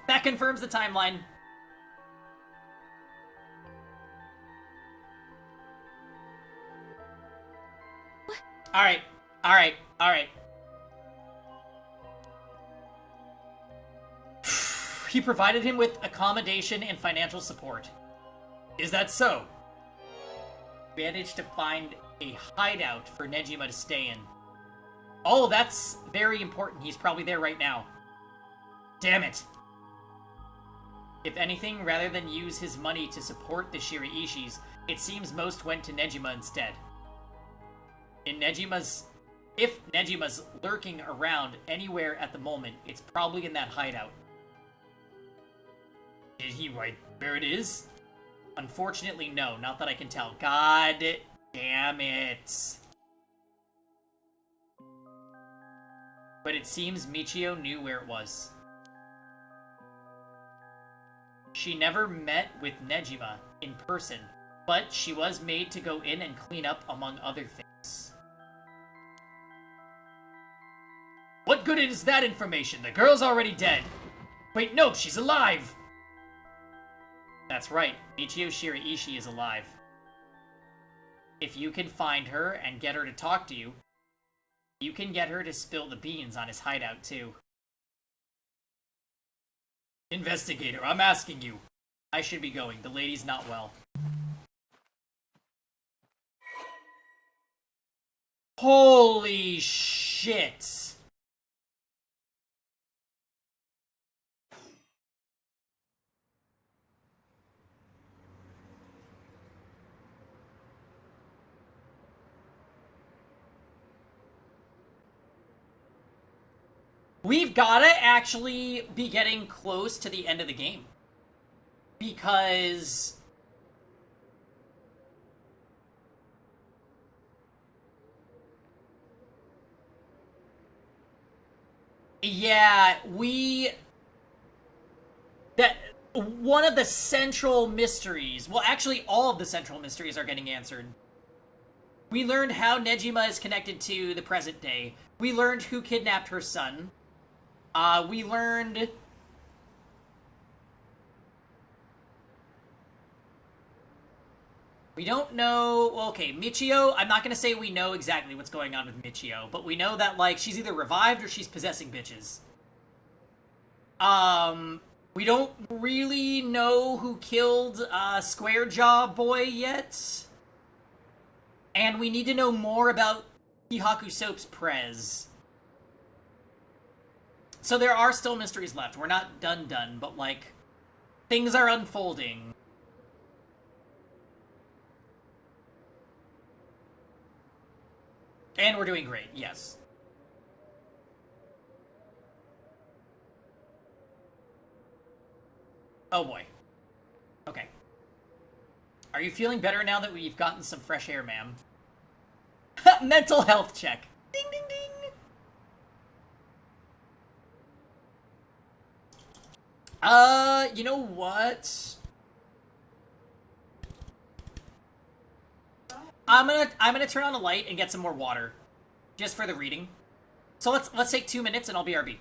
That confirms the timeline. Alright. He provided him with accommodation and financial support. Is that so? Managed to find a hideout for Nejima to stay in. Oh, that's very important. He's probably there right now. Damn it. If anything, rather than use his money to support the Shiraishis, it seems most went to Nejima instead. If Nejima's lurking around anywhere at the moment, it's probably in that hideout. Did he write where it is? Unfortunately, no. Not that I can tell. God damn it. But it seems Michio knew where it was. She never met with Nejima in person, but she was made to go in and clean up, among other things. What good is that information? The girl's already dead. Wait, no, she's alive! That's right, Michio Shiraishi is alive. If you can find her and get her to talk to you, you can get her to spill the beans on his hideout, too. Investigator, I'm asking you. I should be going. The lady's not well. Holy shit! We've gotta actually be getting close to the end of the game. Because... yeah, one of the central mysteries... well, actually, all of the central mysteries are getting answered. We learned how Nejima is connected to the present day. We learned who kidnapped her son. We learned We don't know... Okay, Michio, I'm not gonna say we know exactly what's going on with Michio, but we know that, like, she's either revived or she's possessing bitches. We don't really know who killed, Square Jaw Boy yet. And we need to know more about Kihaku Soap's Prez. So there are still mysteries left. We're not done, but, like, things are unfolding. And we're doing great, yes. Oh boy. Okay. Are you feeling better now that we've gotten some fresh air, ma'am? Mental health check. Ding, ding, ding. You know what? I'm gonna turn on a light and get some more water. Just for the reading. So let's take 2 minutes and I'll BRB.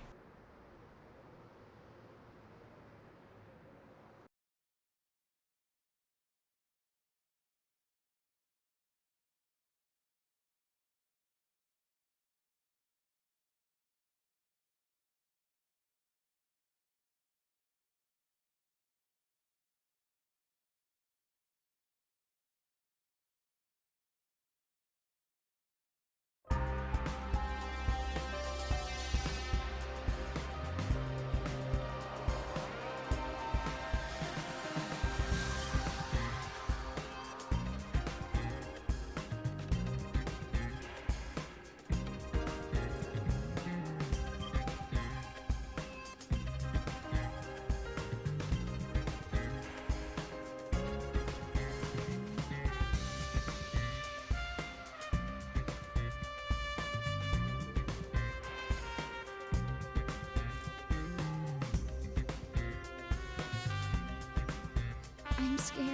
I'm scared.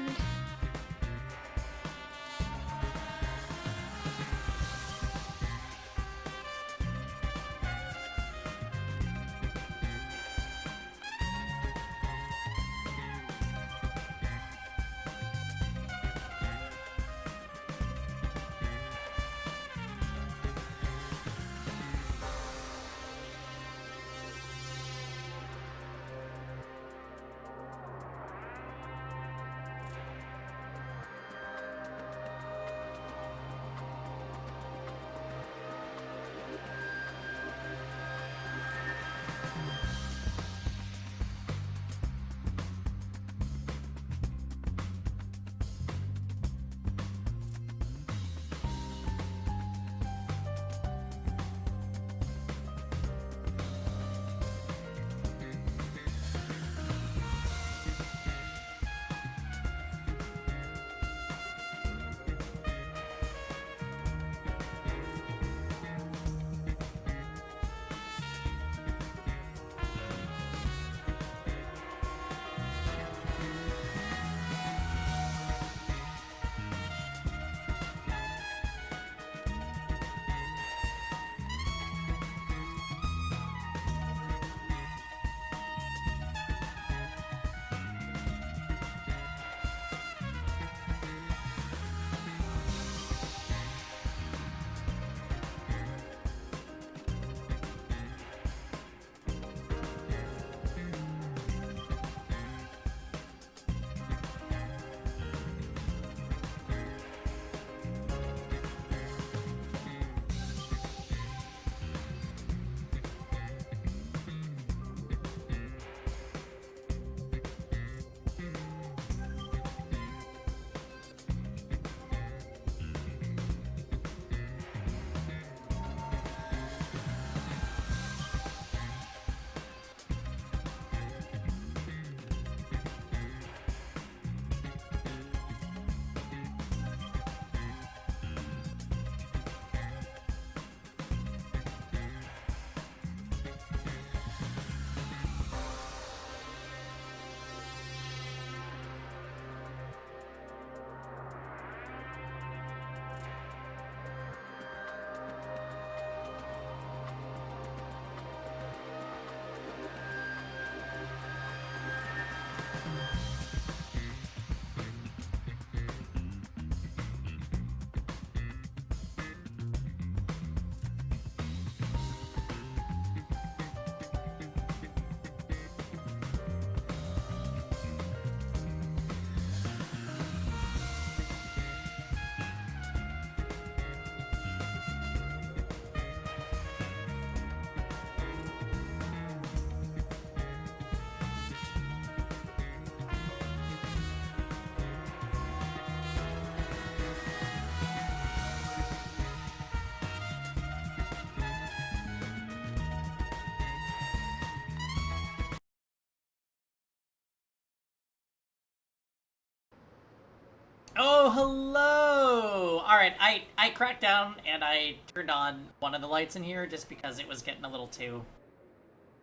Oh, hello! Alright, I cracked down and I turned on one of the lights in here just because it was getting a little too...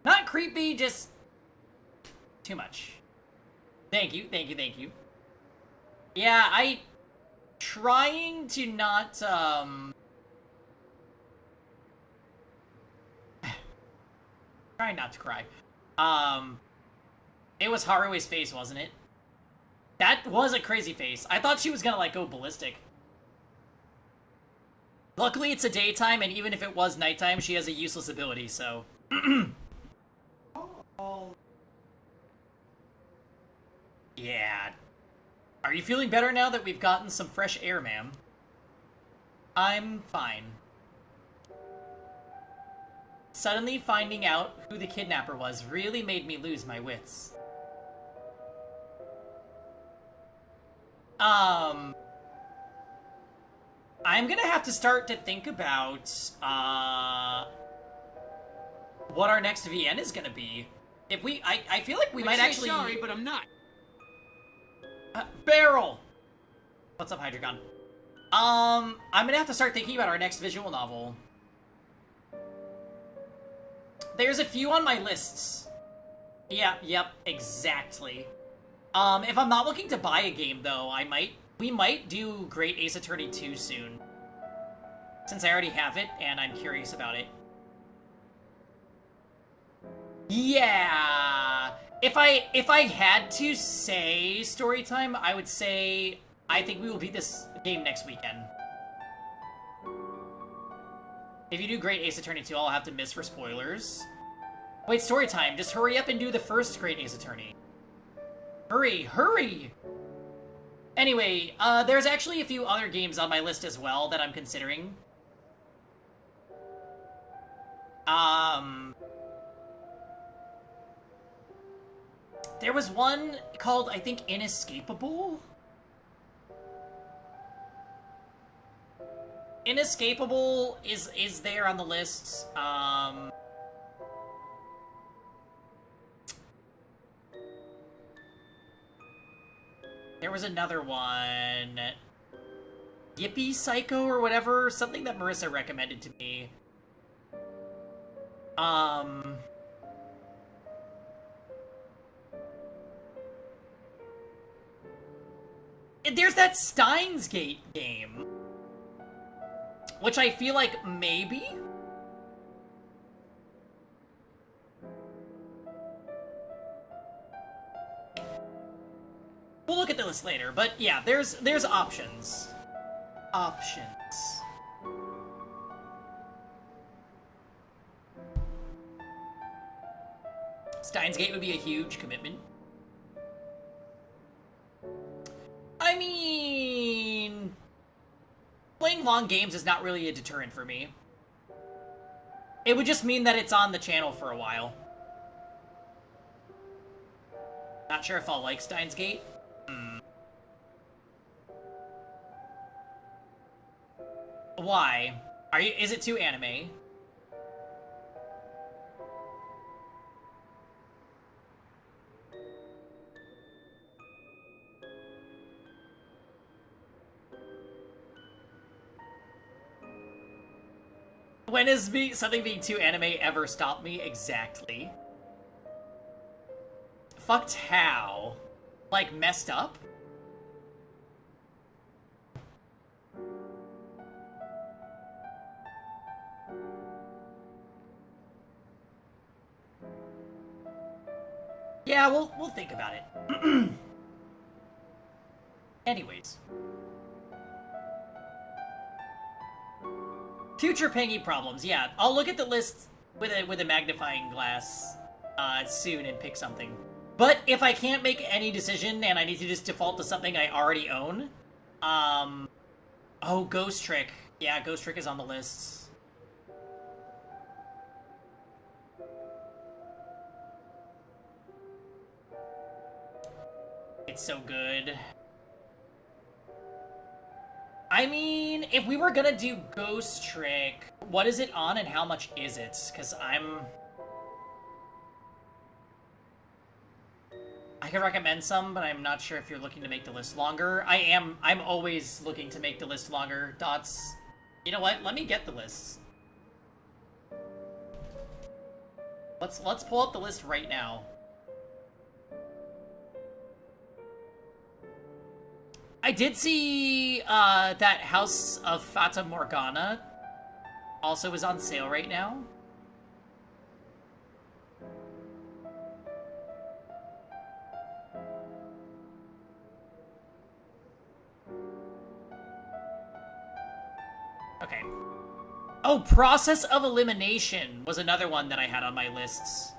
Not creepy, just... too much. Thank you, thank you, thank you. Yeah, trying to not, trying not to cry. It was Harue's face, wasn't it? That was a crazy face. I thought she was gonna, like, go ballistic. Luckily, it's a daytime, and even if it was nighttime, she has a useless ability, so... Yeah. Are you feeling better now that we've gotten some fresh air, ma'am? I'm fine. Suddenly finding out who the kidnapper was really made me lose my wits. I'm gonna have to start to think about, what our next VN is gonna be. If we, I feel like we might actually... Sorry, but I'm not. Barrel! What's up, Hydreigon? I'm gonna have to start thinking about our next visual novel. There's a few on my lists. Yeah, yep, exactly. If I'm not looking to buy a game, though, we might do Great Ace Attorney 2 soon. Since I already have it, and I'm curious about it. Yeah! If I had to say story time, I would say I think we will beat this game next weekend. If you do Great Ace Attorney 2, I'll have to miss for spoilers. Wait, story time. Just hurry up and do the first Great Ace Attorney. Hurry, hurry! Anyway, there's actually a few other games on my list as well that I'm considering. There was one called, I think, Inescapable? Inescapable is there on the list. There was another one. Yippee Psycho or whatever, something that Marissa recommended to me. There's that Steins Gate game. Which I feel like maybe? We'll look at the list later, but yeah, there's options. Options. Steins Gate would be a huge commitment. I mean... playing long games is not really a deterrent for me. It would just mean that it's on the channel for a while. Not sure if I'll like Steins Gate. Why? Is it too anime? When has something being too anime ever stopped me? Exactly. Fucked how? Like, messed up? Yeah, we'll think about it. Anyways. Future Pangy problems, yeah. I'll look at the list with a magnifying glass soon and pick something. But if I can't make any decision and I need to just default to something I already own, oh, Ghost Trick. Yeah, Ghost Trick is on the list. It's so good. I mean, if we were gonna do Ghost Trick, what is it on and how much is it? Because I could recommend some, but I'm not sure if you're looking to make the list longer. I'm always looking to make the list longer, Dots. You know what? Let me get the lists. Let's pull up the list right now. I did see that House of Fata Morgana also is on sale right now. Okay. Oh, Process of Elimination was another one that I had on my lists.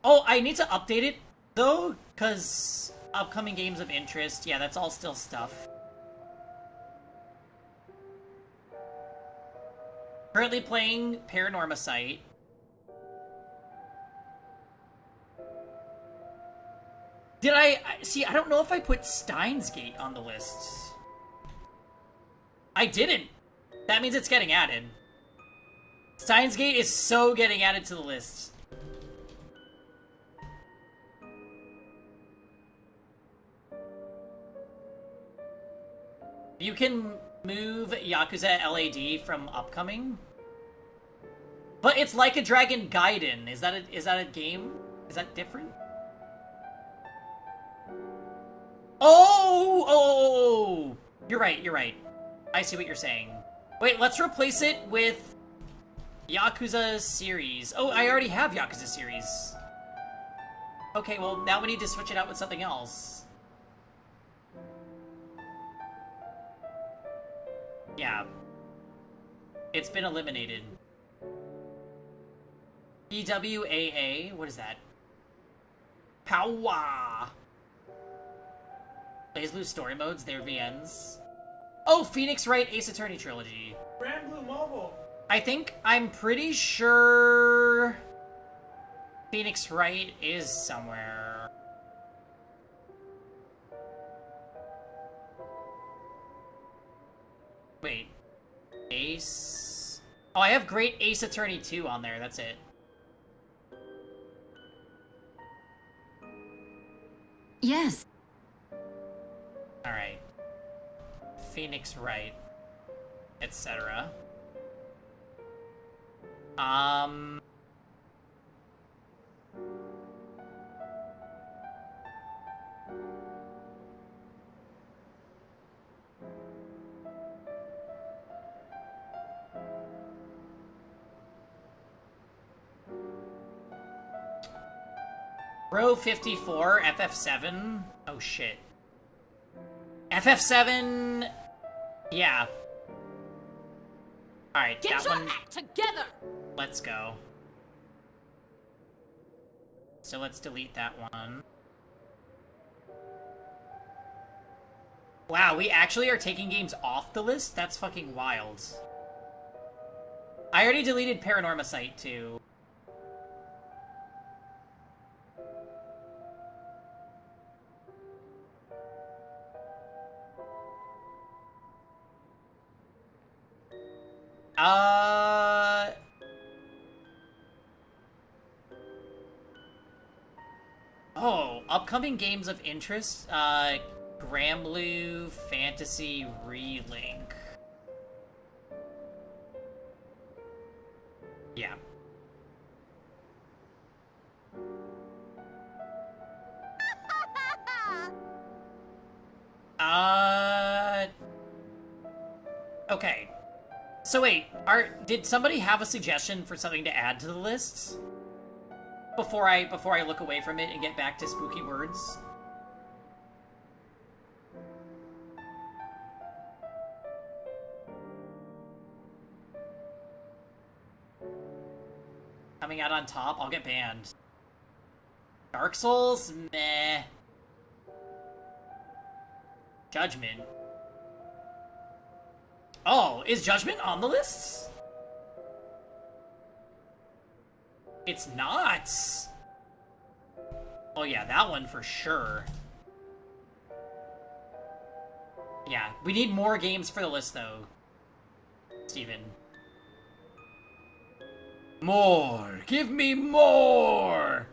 Oh, I need to update it, though, because upcoming games of interest, yeah, that's all still stuff. Currently playing Paranormasight. Did see, I don't know if I put Steins Gate on the lists. I didn't. That means it's getting added. Steins Gate is so getting added to the list. You can move Yakuza LAD from upcoming. But it's Like a Dragon Gaiden. Is that a game? Is that different? Oh! You're right, you're right. I see what you're saying. Wait, let's replace it with Yakuza series. Oh, I already have Yakuza series. Okay, well, now we need to switch it out with something else. Yeah. It's been eliminated. EWAA? What is that? Powa! Blaze Blue story modes, their VNs. Oh, Phoenix Wright Ace Attorney Trilogy. Grand Blue Mobile. I'm pretty sure Phoenix Wright is somewhere. Wait. Ace... Oh, I have Great Ace Attorney 2 on there, that's it. Yes. Alright. Phoenix Wright. Etc. Row 54, FF7. Oh shit. FF7... Yeah. Alright, Get that your one... act together! Let's go. So let's delete that one. Wow, we actually are taking games off the list? That's fucking wild. I already deleted Paranormasight, too. Oh, upcoming games of interest, Granblue Fantasy Relink. Yeah. Okay. So wait, did somebody have a suggestion for something to add to the list? Before I look away from it and get back to spooky words? Coming out on top, I'll get banned. Dark Souls? Meh. Judgment. Oh, is Judgment on the list? It's not. Oh yeah, that one for sure. Yeah, we need more games for the list though. Steven. More! Give me more!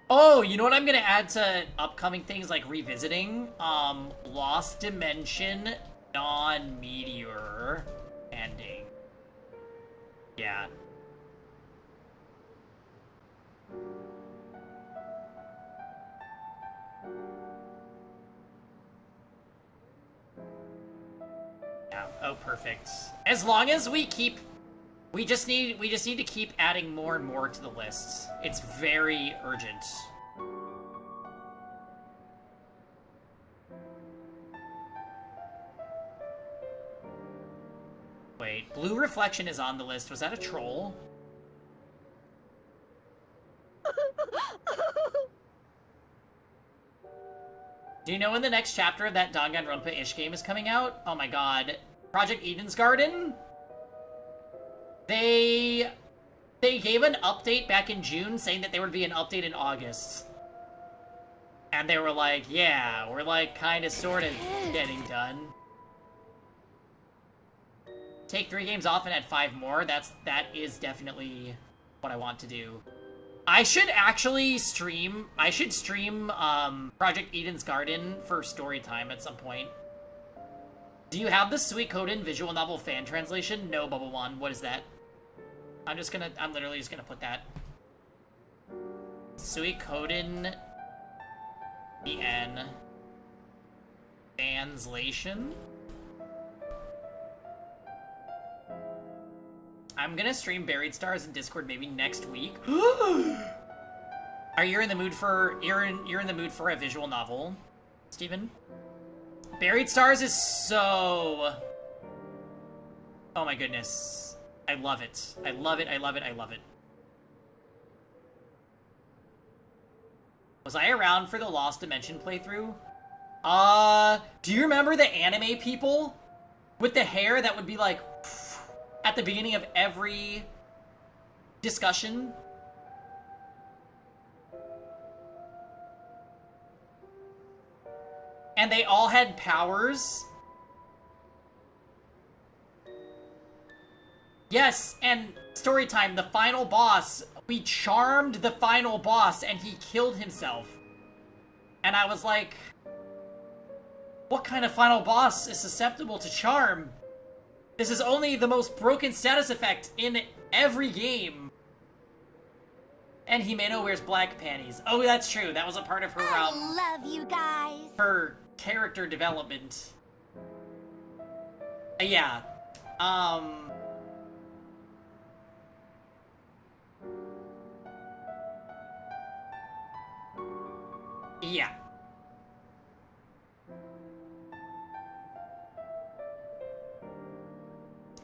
Oh, you know what I'm gonna add to upcoming things like revisiting? Lost Dimension non-meteor ending. Yeah. Yeah. Oh, perfect. As long as we keep, we just need to keep adding more and more to the list. It's very urgent. Wait, Blue Reflection is on the list. Was that a troll? Do you know when the next chapter of that Danganronpa-ish game is coming out? Oh my god. Project Eden's Garden? They gave an update back in June saying that there would be an update in August. And they were like, yeah, we're like kind of sort of getting done. Take 3 games off and add 5 more. That is definitely what I want to do. I should actually stream. I should stream Project Eden's Garden for story time at some point. Do you have the Suikoden visual novel fan translation? No, Bubble One. What is that? I'm literally just gonna put that. Suikoden EN translation. I'm gonna stream Buried Stars in Discord maybe next week. Are you in the mood for you're in the mood for a visual novel, Steven? Buried Stars is so, oh my goodness. I love it. I love it. I love it. I love it. Was I around for the Lost Dimension playthrough? Do you remember the anime people with the hair that would be like at the beginning of every discussion? And they all had powers. Yes, and story time, the final boss, we charmed the final boss and he killed himself. And I was like, what kind of final boss is susceptible to charm? This is only the most broken status effect in every game. And Himeno wears black panties. Oh, that's true. That was a part of her, I love you guys. her character development. Yeah. Yeah.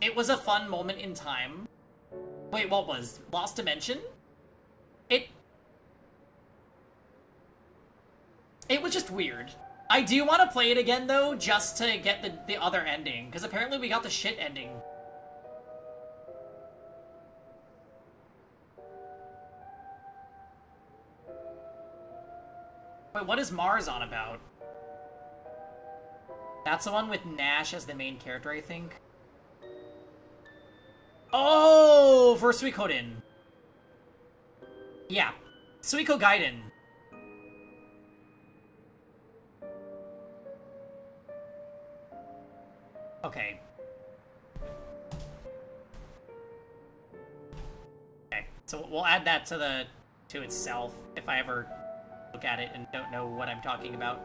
It was a fun moment in time. Wait, what was? Lost Dimension? It was just weird. I do want to play it again, though, just to get the other ending, because apparently we got the shit ending. Wait, what is Mars on about? That's the one with Nash as the main character, I think. Oh, for Suikoden. Yeah. Suiko Gaiden. Okay. Okay, so we'll add that to itself if I ever look at it and don't know what I'm talking about.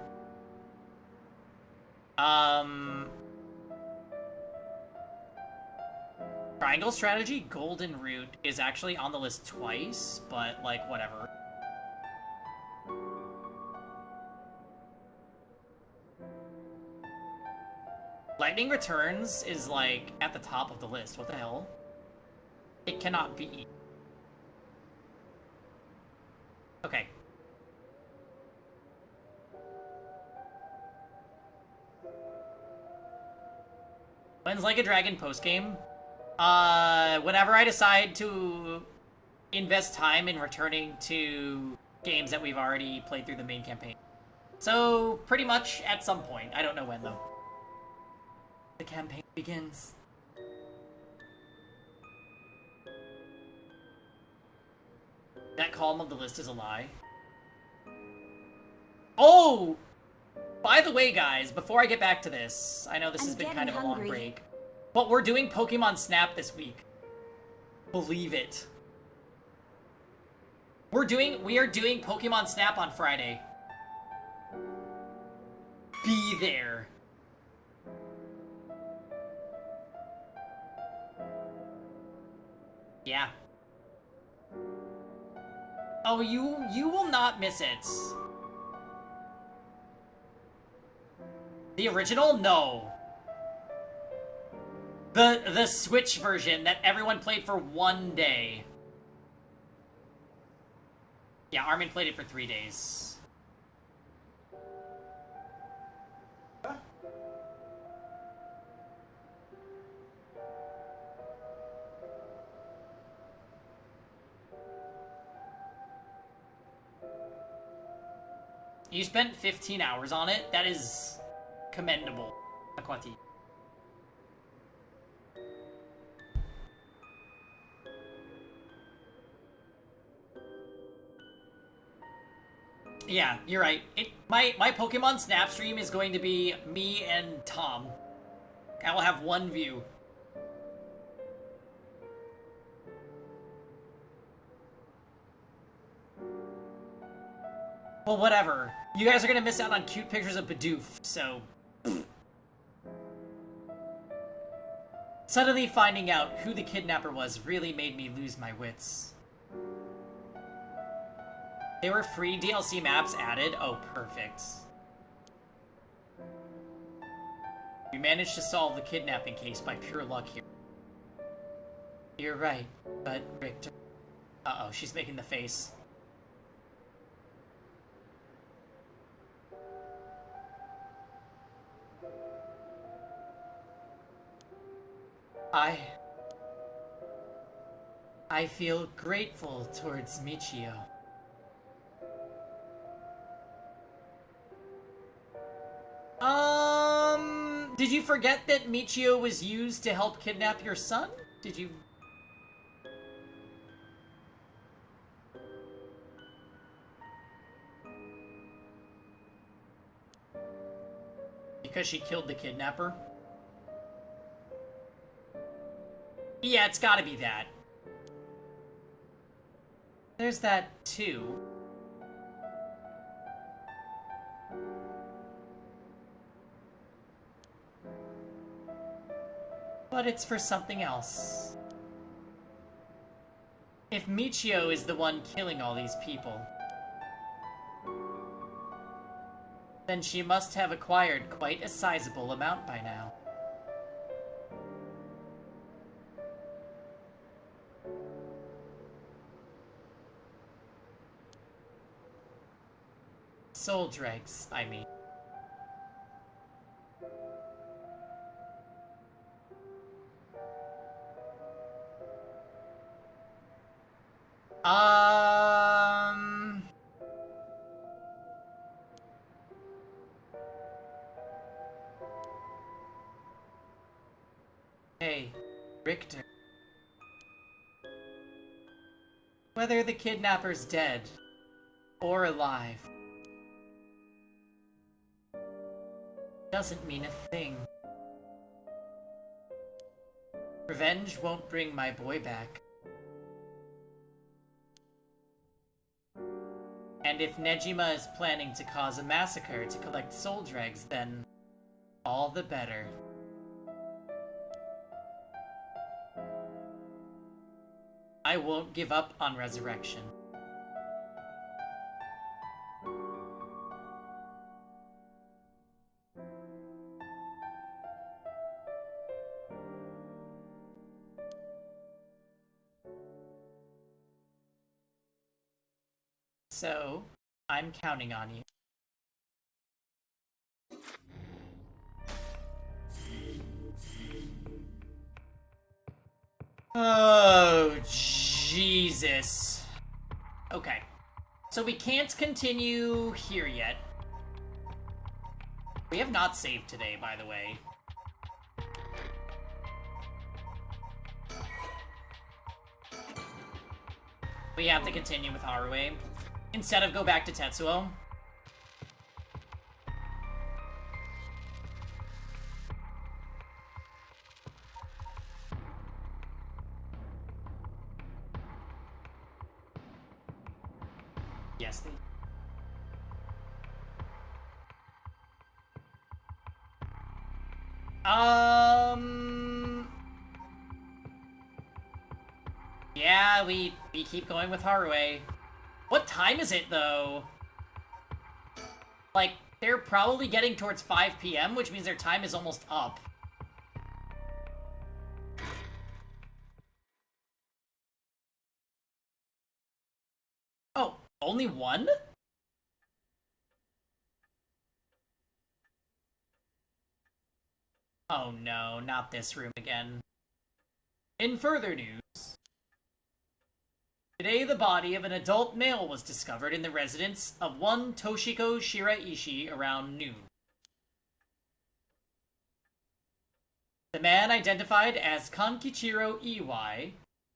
Triangle Strategy Golden Root is actually on the list twice, but, like, whatever. Lightning Returns is, like, at the top of the list. What the hell? It cannot be. Okay. When's Like a Dragon postgame? Whenever I decide to invest time in returning to games that we've already played through the main campaign. So, pretty much at some point. I don't know when, though. The campaign begins. That column of the list is a lie. Oh! By the way, guys, before I get back to this, I know this has been kind of a long break, but we're doing Pokemon Snap this week. Believe it. We are doing Pokemon Snap on Friday. Be there. Yeah. Oh, you will not miss it. The original? No. The Switch version that everyone played for 1 day. Yeah, Armin played it for 3 days. You spent 15 hours on it? That is commendable, Aquati. Yeah, you're right. My Pokemon Snap stream is going to be me and Tom. I will have one view. Well, whatever. You guys are gonna miss out on cute pictures of Bidoof, so... Suddenly finding out who the kidnapper was really made me lose my wits. There were free DLC maps added? Oh, perfect. We managed to solve the kidnapping case by pure luck here. You're right, but Richter... Uh-oh, she's making the face. I feel grateful towards Michio. Did you forget that Michio was used to help kidnap your son? Did you... Because she killed the kidnapper? Yeah, it's gotta be that. There's that, too. But it's for something else. If Michio is the one killing all these people, then she must have acquired quite a sizable amount by now. Soul dregs, I mean. Hey, Richter. Whether the kidnapper's dead or alive doesn't mean a thing. Revenge won't bring my boy back. And if Nejima is planning to cause a massacre to collect soul dregs, then all the better. I won't give up on resurrection. So, I'm counting on you. Oh, Jesus. Okay. So we can't continue here yet. We have not saved today, by the way. We have to continue with Haruhi instead of go back to Tetsuo. Yes. Yeah, we keep going with Haruhi. What time is it, though? Like, they're probably getting towards 5 p.m., which means their time is almost up. Oh, only one? Oh no, not this room again. In further news, today the body of an adult male was discovered in the residence of one Toshiko Shiraishi around noon. The man, identified as Kankichiro Iwai,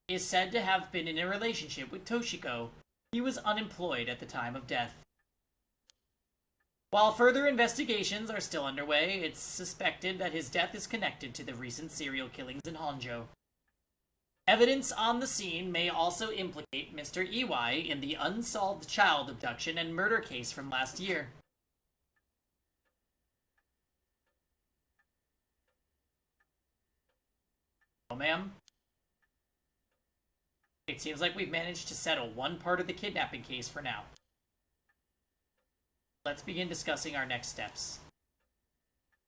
is said to have been in a relationship with Toshiko. He was unemployed at the time of death. While further investigations are still underway, it's suspected that his death is connected to the recent serial killings in Honjo. Evidence on the scene may also implicate Mr. Iwai in the unsolved child abduction and murder case from last year. Oh, ma'am. It seems like we've managed to settle one part of the kidnapping case for now. Let's begin discussing our next steps.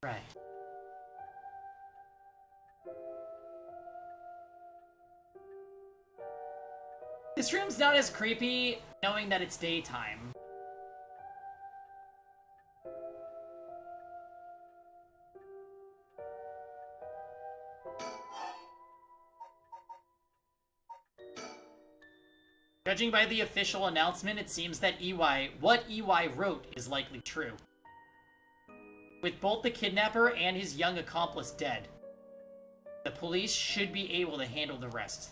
Right. This room's not as creepy knowing that it's daytime. Judging by the official announcement, it seems that what EY wrote is likely true. With both the kidnapper and his young accomplice dead, the police should be able to handle the rest.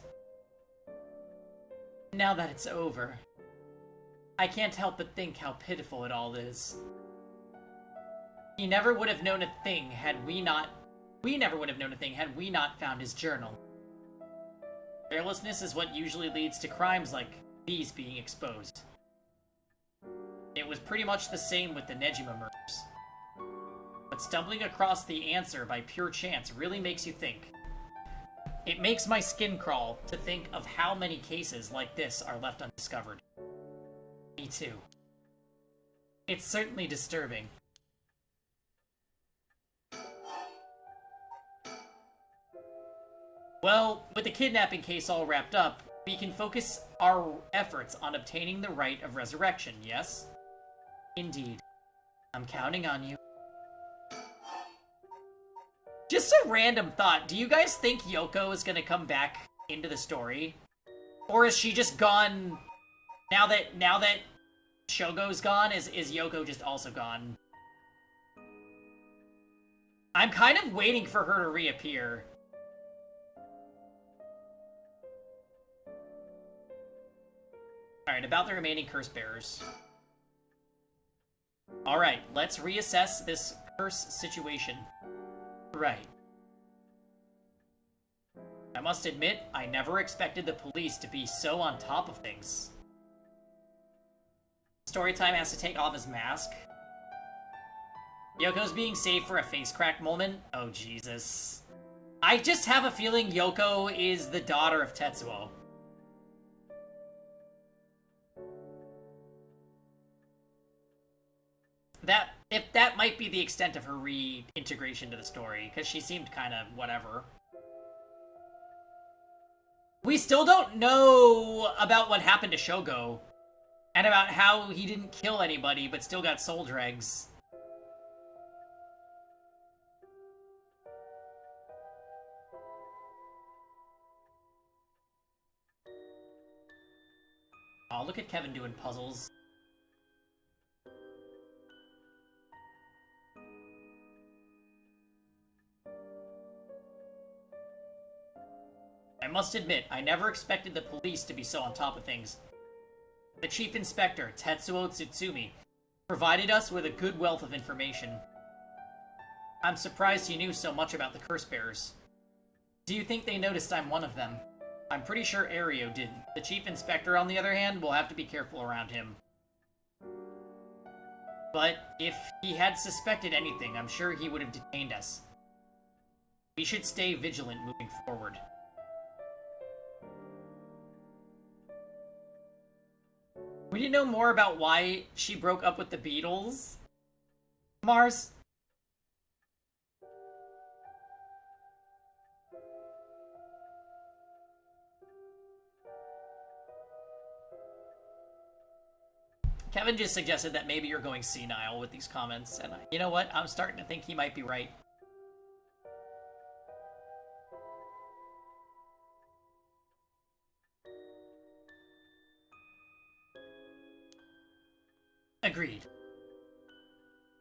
Now that it's over, I can't help but think how pitiful it all is. He never would have known a thing had we not found his journal. Carelessness is what usually leads to crimes like these being exposed. It was pretty much the same with the Nejima murders. But stumbling across the answer by pure chance really makes you think. It makes my skin crawl to think of how many cases like this are left undiscovered. Me too. It's certainly disturbing. Well, with the kidnapping case all wrapped up, we can focus our efforts on obtaining the right of resurrection, yes? Indeed. I'm counting on you. Just a random thought. Do you guys think Yoko is gonna come back into the story? Or is she just gone... Now that Shogo's gone, is Yoko just also gone? I'm kind of waiting for her to reappear. Alright, about the remaining curse bearers. Alright, let's reassess this curse situation. Right. I must admit, I never expected the police to be so on top of things. Storytime has to take off his mask. Yoko's being saved for a face crack moment? Oh, Jesus. I just have a feeling Yoko is the daughter of Tetsuo. That might be the extent of her reintegration to the story, because she seemed kind of whatever. We still don't know about what happened to Shogo, and about how he didn't kill anybody, but still got soul dregs. Oh, look at Kevin doing puzzles. I must admit, I never expected the police to be so on top of things. The Chief Inspector, Tetsuo Tsutsumi, provided us with a good wealth of information. I'm surprised he knew so much about the Curse Bearers. Do you think they noticed I'm one of them? I'm pretty sure Ario didn't. The Chief Inspector, on the other hand, will have to be careful around him. But if he had suspected anything, I'm sure he would have detained us. We should stay vigilant moving forward. We need to know more about why she broke up with the Beatles. Mars. Kevin just suggested that maybe you're going senile with these comments, and you know what? I'm starting to think he might be right. Agreed.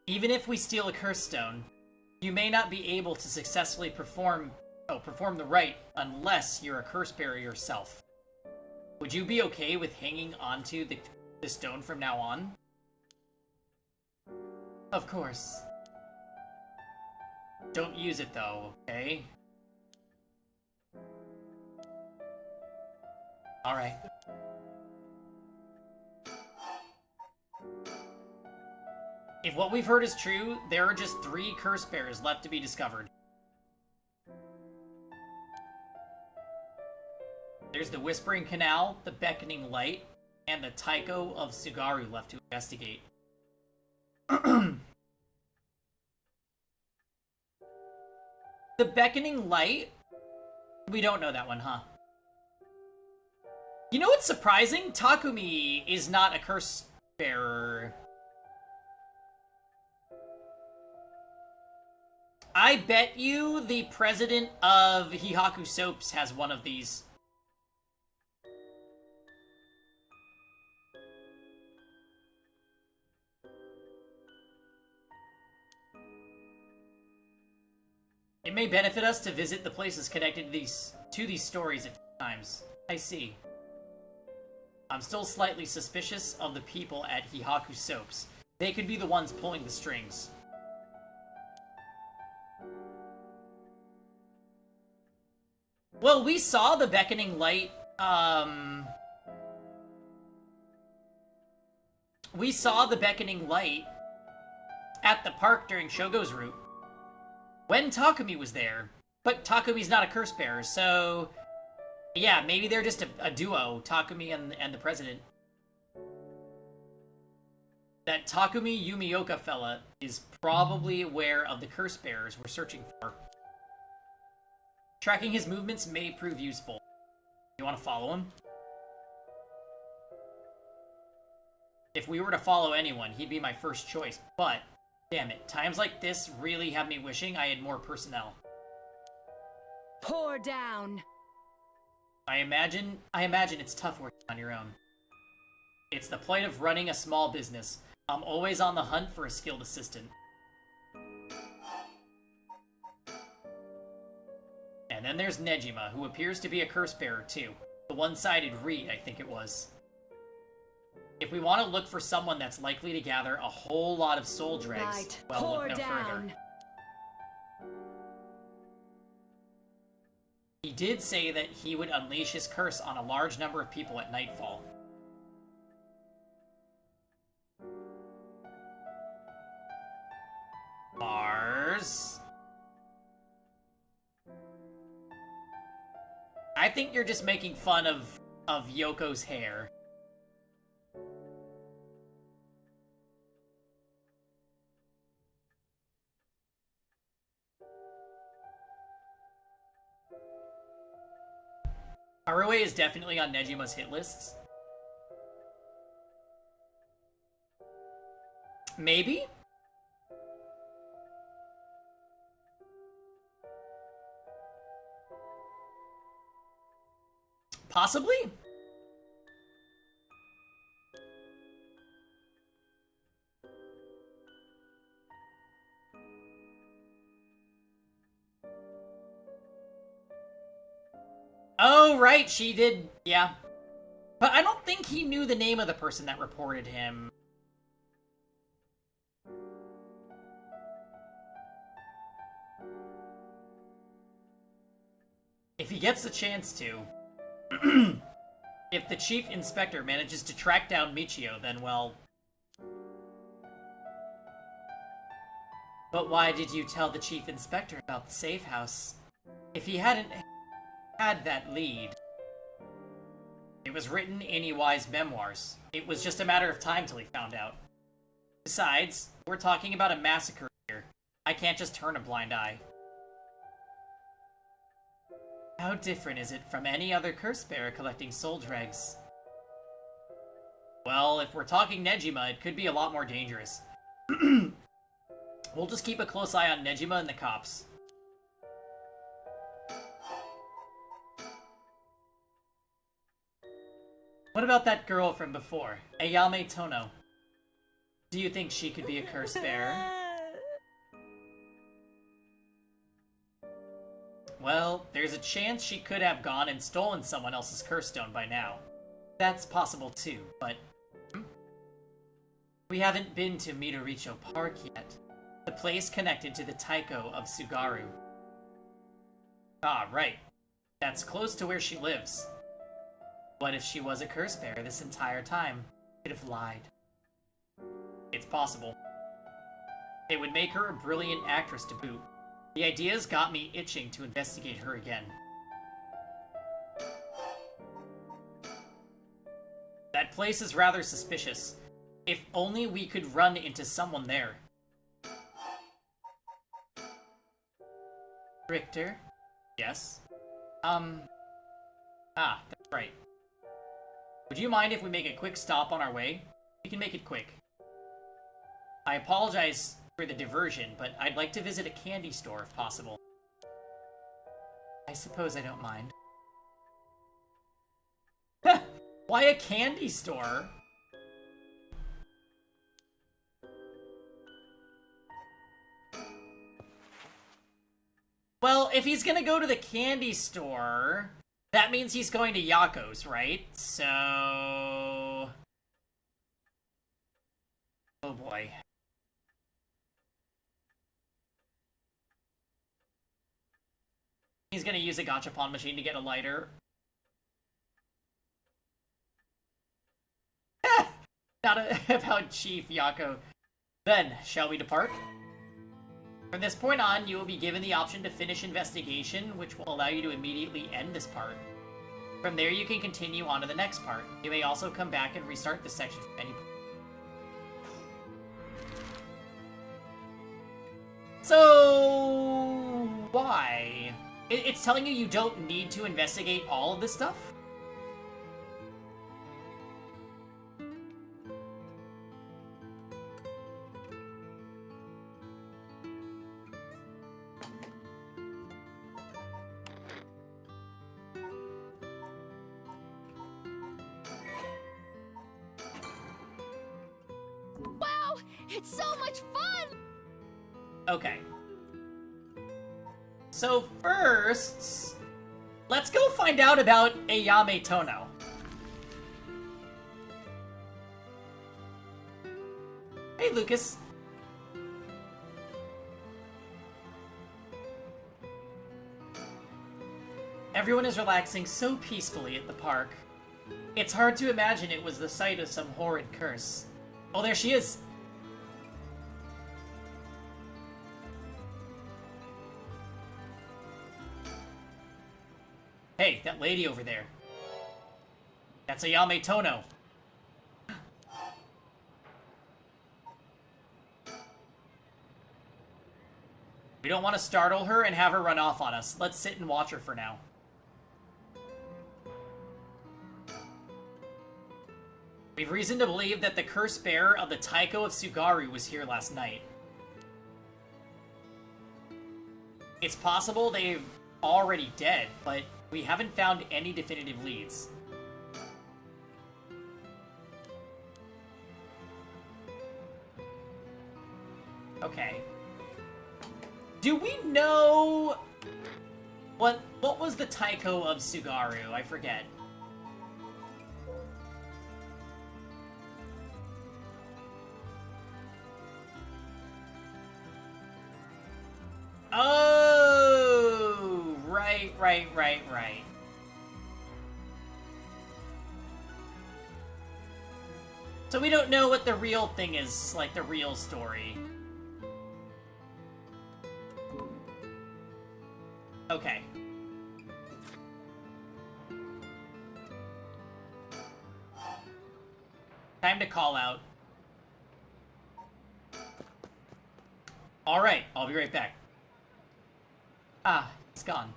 Even if we steal a curse stone, you may not be able to successfully perform the rite unless you're a curse bearer yourself. Would you be okay with hanging onto the stone from now on? Of course. Don't use it though, okay? Alright. If what we've heard is true, there are just 3 curse bearers left to be discovered. There's the Whispering Canal, the Beckoning Light, and the Taiko of Sugaru left to investigate. The Beckoning Light? We don't know that one, huh? You know what's surprising? Takumi is not a curse bearer. I bet you the president of Hihaku Soaps has one of these. It may benefit us to visit the places connected to these stories a few times. I see. I'm still slightly suspicious of the people at Hihaku Soaps. They could be the ones pulling the strings. Well, we saw the Beckoning Light, we saw the Beckoning Light at the park during Shogo's route when Takumi was there, but Takumi's not a curse bearer, so yeah, maybe they're just a duo, Takumi and the president. That Takumi Yumioka fella is probably aware of the curse bearers we're searching for. Tracking his movements may prove useful. You want to follow him? If we were to follow anyone, he'd be my first choice, but damn it, times like this really have me wishing I had more personnel. Pour down. I imagine it's tough working on your own. It's the plight of running a small business. I'm always on the hunt for a skilled assistant. And then there's Nejima, who appears to be a curse bearer too. The one-sided reed, I think it was. If we want to look for someone that's likely to gather a whole lot of soul dregs, well, look no further. He did say that he would unleash his curse on a large number of people at nightfall. Mars? I think you're just making fun of Yoko's hair. Haruo is definitely on Nejima's hit lists. Maybe? Possibly? Oh, right, she did, yeah. But I don't think he knew the name of the person that reported him. If he gets the chance to. If the Chief Inspector manages to track down Michio, then well... But why did you tell the Chief Inspector about the safe house? If he hadn't had that lead... It was written in Iwai's memoirs. It was just a matter of time till he found out. Besides, we're talking about a massacre here. I can't just turn a blind eye. How different is it from any other curse bearer collecting soul dregs? Well, if we're talking Nejima, it could be a lot more dangerous. We'll just keep a close eye on Nejima and the cops. What about that girl from before, Ayame Tono? Do you think she could be a curse bearer? Well, there's a chance she could have gone and stolen someone else's curse stone by now. That's possible too, but... We haven't been to Midoricho Park yet. The place connected to the Taiko of Sugaru. Ah, right. That's close to where she lives. What if she was a curse bearer this entire time? Could have lied. It's possible. It would make her a brilliant actress to boot. The idea's got me itching to investigate her again. That place is rather suspicious. If only we could run into someone there. Richter? Yes? That's right. Would you mind if we make a quick stop on our way? We can make it quick. I apologize for the diversion, but I'd like to visit a candy store if possible. I suppose I don't mind. Why a candy store? Well, if he's gonna go to the candy store, that means he's going to Yako's, right? So... Oh boy. He's gonna use a gachapon machine to get a lighter. Not about Chief Yako. Then, shall we depart? From this point on, you will be given the option to finish investigation, which will allow you to immediately end this part. From there, you can continue on to the next part. You may also come back and restart this section from any point. So... why? It's telling you you don't need to investigate all of this stuff? Wow! It's so much fun! Okay. So first, let's go find out about Ayame Tono. Hey, Lucas. Everyone is relaxing so peacefully at the park. It's hard to imagine it was the site of some horrid curse. Oh, there she is. Hey, that lady over there. That's Ayame Tono. We don't want to startle her and have her run off on us. Let's sit and watch her for now. We've reason to believe that the curse bearer of the Taiko of Sugaru was here last night. It's possible they're already dead, but we haven't found any definitive leads. Okay. Do we know what was the Taiko of Sugaru? I forget. right. So we don't know what the real thing is, like the real story. Okay. Time to call out. Alright, I'll be right back. Ah, he's gone.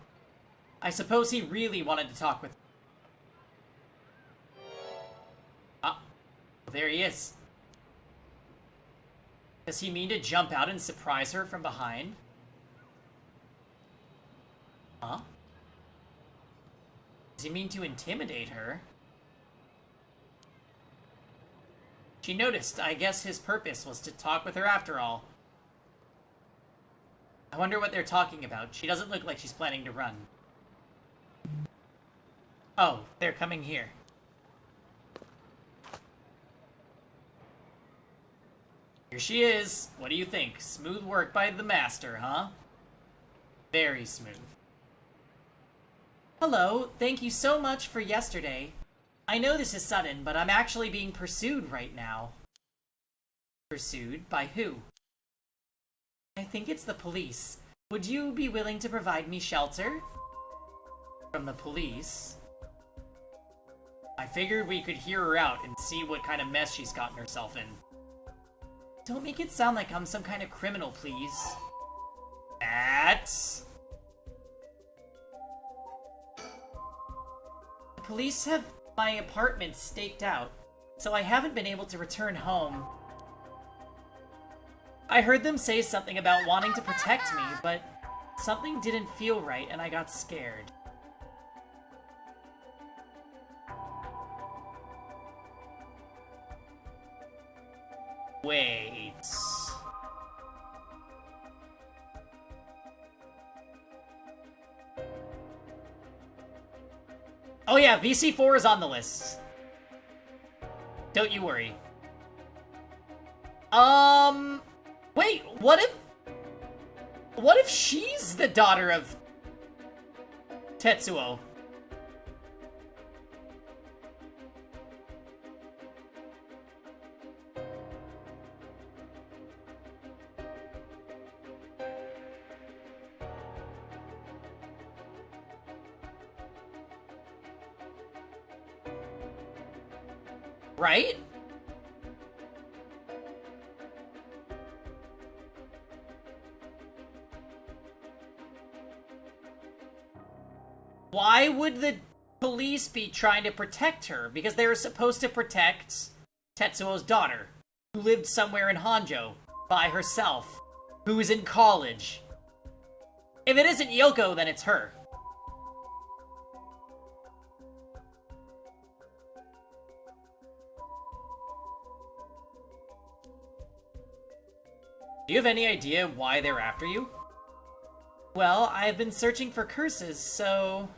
I suppose he really wanted to talk with me. Ah, there he is. Does he mean to jump out and surprise her from behind? Huh? Does he mean to intimidate her? She noticed. I guess his purpose was to talk with her after all. I wonder what they're talking about. She doesn't look like she's planning to run. Oh, they're coming here. Here she is. What do you think? Smooth work by the master, huh? Very smooth. Hello, thank you so much for yesterday. I know this is sudden, but I'm actually being pursued right now. Pursued? By who? I think it's the police. Would you be willing to provide me shelter? From the police? I figured we could hear her out and see what kind of mess she's gotten herself in. Don't make it sound like I'm some kind of criminal, please. That's... The police have my apartment staked out, so I haven't been able to return home. I heard them say something about wanting to protect me, but something didn't feel right and I got scared. Wait... Oh yeah, VC4 is on the list. Don't you worry. Wait, what if she's the daughter of Tetsuo? Right? Why would the police be trying to protect her? Because they were supposed to protect Tetsuo's daughter, who lived somewhere in Hanjo by herself, who is in college. If it isn't Yoko, then it's her. Do you have any idea why they're after you? Well, I've been searching for curses, so...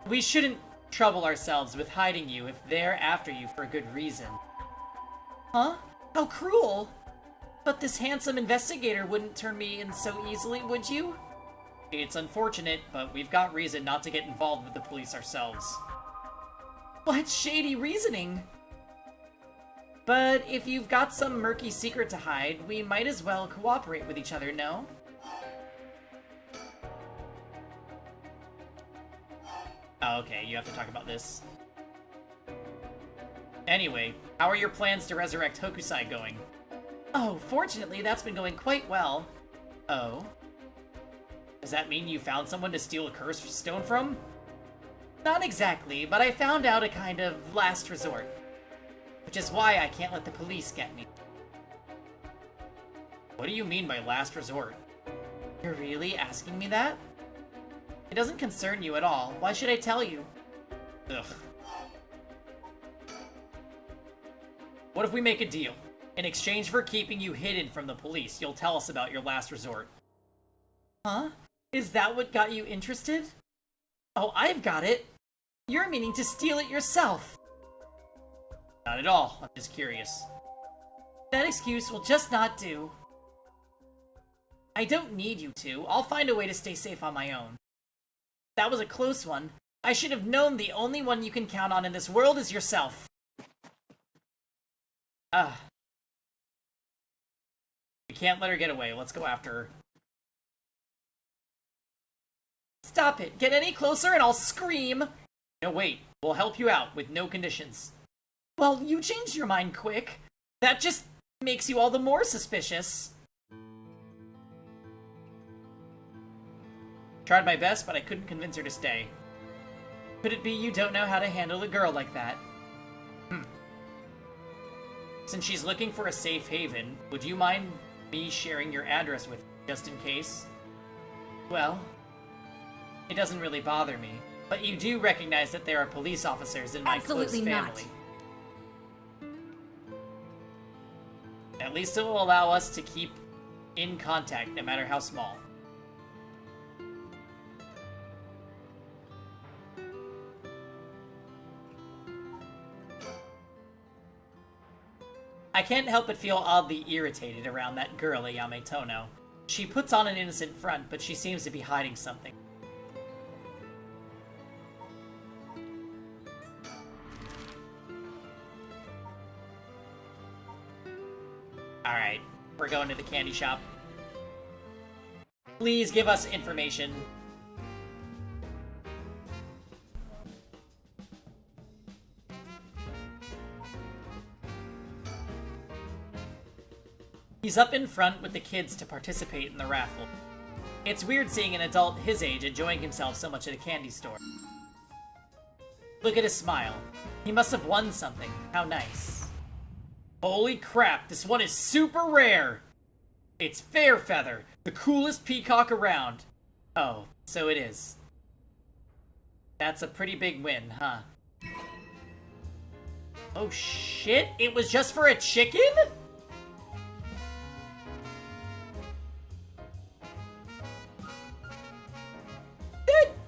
We shouldn't trouble ourselves with hiding you if they're after you for a good reason. Huh? How cruel! But this handsome investigator wouldn't turn me in so easily, would you? It's unfortunate, but we've got reason not to get involved with the police ourselves. What shady reasoning! But if you've got some murky secret to hide, we might as well cooperate with each other, no? Oh, okay, you have to talk about this. Anyway, how are your plans to resurrect Hokusai going? Oh, fortunately, that's been going quite well. Oh? Does that mean you found someone to steal a cursed stone from? Not exactly, but I found out a kind of last resort. Which is why I can't let the police get me. What do you mean by last resort? You're really asking me that? It doesn't concern you at all. Why should I tell you? Ugh. What if we make a deal? In exchange for keeping you hidden from the police, you'll tell us about your last resort. Huh? Is that what got you interested? Oh, I've got it. You're meaning to steal it yourself. Not at all. I'm just curious. That excuse will just not do. I don't need you to. I'll find a way to stay safe on my own. That was a close one. I should have known the only one you can count on in this world is yourself. We can't let her get away. Let's go after her. Stop it! Get any closer and I'll scream! No, wait. We'll help you out with no conditions. Well, you changed your mind quick. That just makes you all the more suspicious. Tried my best, but I couldn't convince her to stay. Could it be you don't know how to handle a girl like that? Since she's looking for a safe haven, would you mind me sharing your address with her, just in case? Well, it doesn't really bother me, but you do recognize that there are police officers in my close family. At least it will allow us to keep in contact, no matter how small. I can't help but feel oddly irritated around that girl, Ayame Tono. She puts on an innocent front, but she seems to be hiding something. Alright, we're going to the candy shop. Please give us information. He's up in front with the kids to participate in the raffle. It's weird seeing an adult his age enjoying himself so much at a candy store. Look at his smile. He must have won something. How nice. Holy crap, this one is super rare! It's Fairfeather, the coolest peacock around. Oh, so it is. That's a pretty big win, huh? Oh shit, it was just for a chicken?!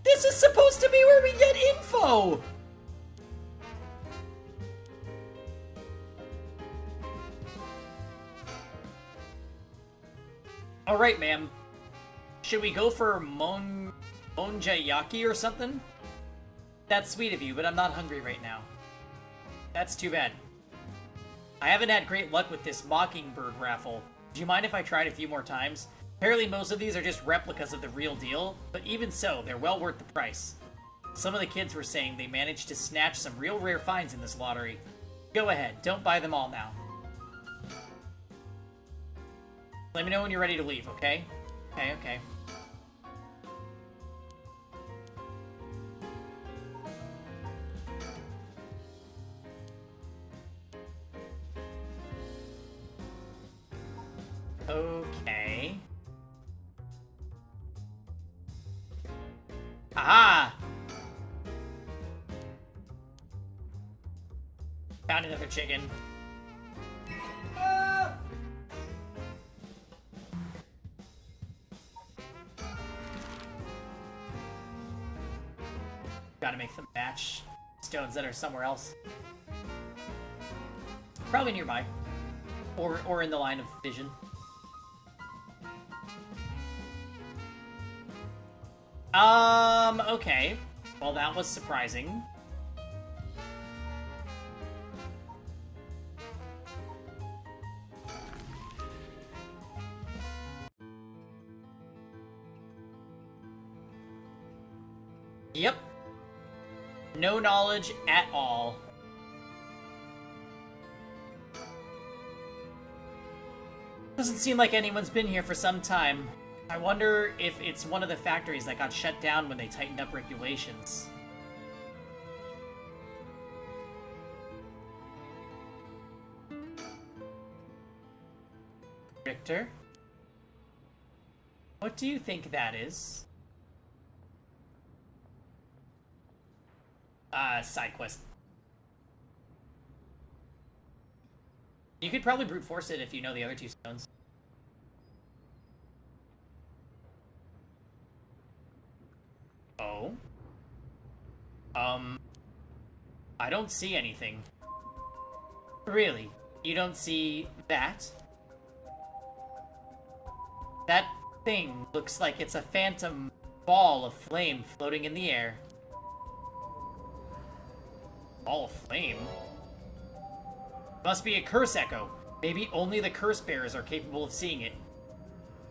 This is supposed to be where we get info! Alright, ma'am. Should we go for monjayaki or something? That's sweet of you, but I'm not hungry right now. That's too bad. I haven't had great luck with this mockingbird raffle. Do you mind if I tried a few more times? Apparently most of these are just replicas of the real deal, but even so, they're well worth the price. Some of the kids were saying they managed to snatch some real rare finds in this lottery. Go ahead, don't buy them all now. Let me know when you're ready to leave, okay? Okay. Okay. Aha! Found another chicken. Gotta make them match stones that are somewhere else. Probably nearby. Or in the line of vision. Okay. Well, that was surprising. Yep. No knowledge at all. Doesn't seem like anyone's been here for some time. I wonder if it's one of the factories that got shut down when they tightened up regulations. Richter? What do you think that is? Side quest. You could probably brute force it if you know the other two stones. Oh? I don't see anything. Really? You don't see that? thing looks like it's a phantom ball of flame floating in the air. Ball of flame? Must be a curse echo. Maybe only the curse bearers are capable of seeing it.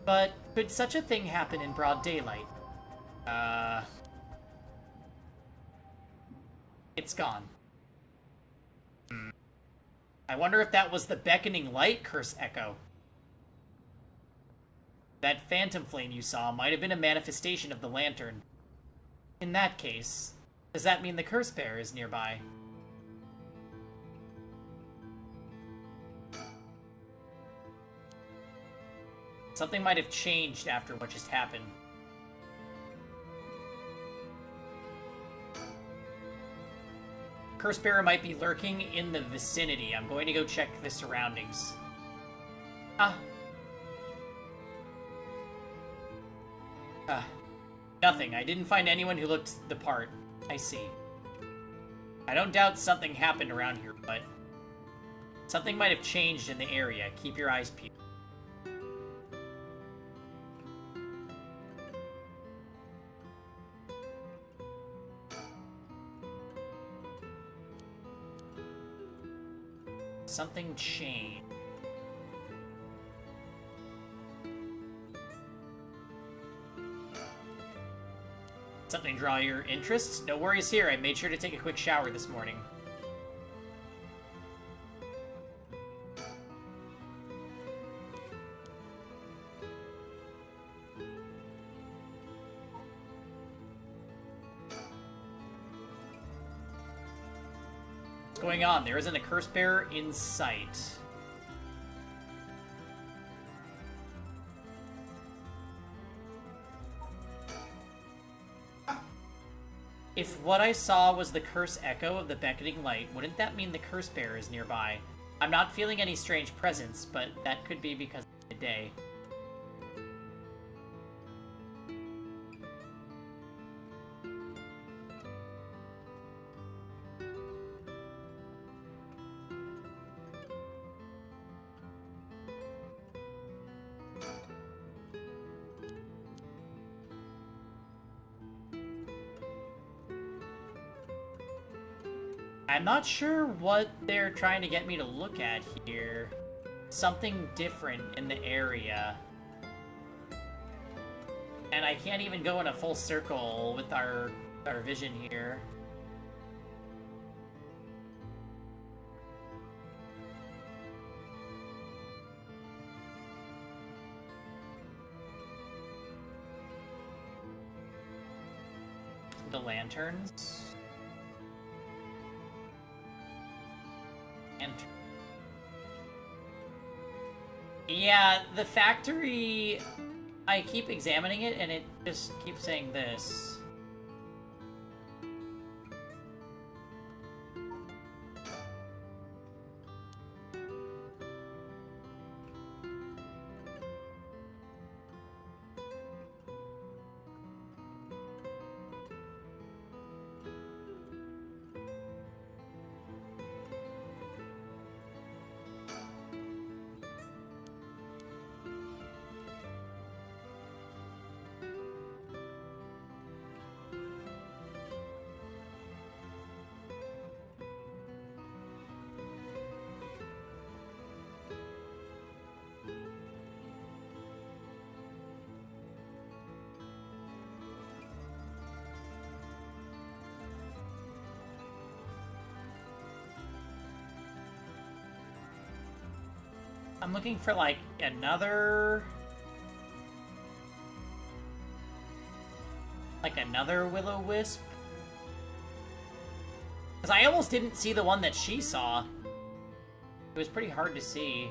But could such a thing happen in broad daylight? It's gone. I wonder if that was the beckoning light curse echo. That phantom flame you saw might have been a manifestation of the lantern. In that case, does that mean the curse bearer is nearby? Something might have changed after what just happened. Curse bearer might be lurking in the vicinity. I'm going to go check the surroundings. Nothing. I didn't find anyone who looked the part. I see. I don't doubt something happened around here, but something might have changed in the area. Keep your eyes peeled. Something changed. Something draw your interest? No worries here. I made sure to take a quick shower this morning. What's going on? There isn't a curse bearer in sight. If what I saw was the curse echo of the beckoning light, wouldn't that mean the curse bearer is nearby? I'm not feeling any strange presence, but that could be because of the day. I'm not sure what they're trying to get me to look at here. Something different in the area. And I can't even go in a full circle with our vision here. The lanterns. Yeah, the factory, I keep examining it and it just keeps saying this. I'm looking for, like, another will-o-wisp. Because I almost didn't see the one that she saw. It was pretty hard to see.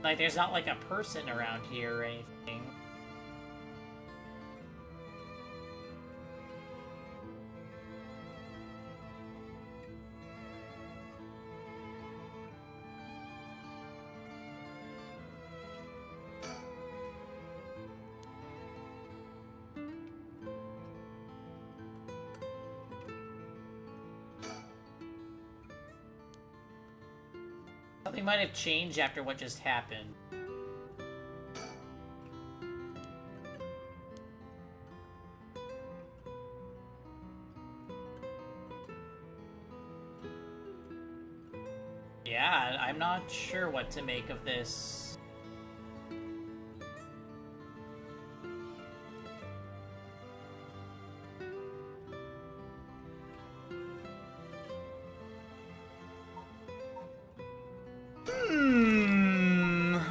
Like, there's not, like, a person around here or anything. Something might have changed after what just happened. Yeah, I'm not sure what to make of this.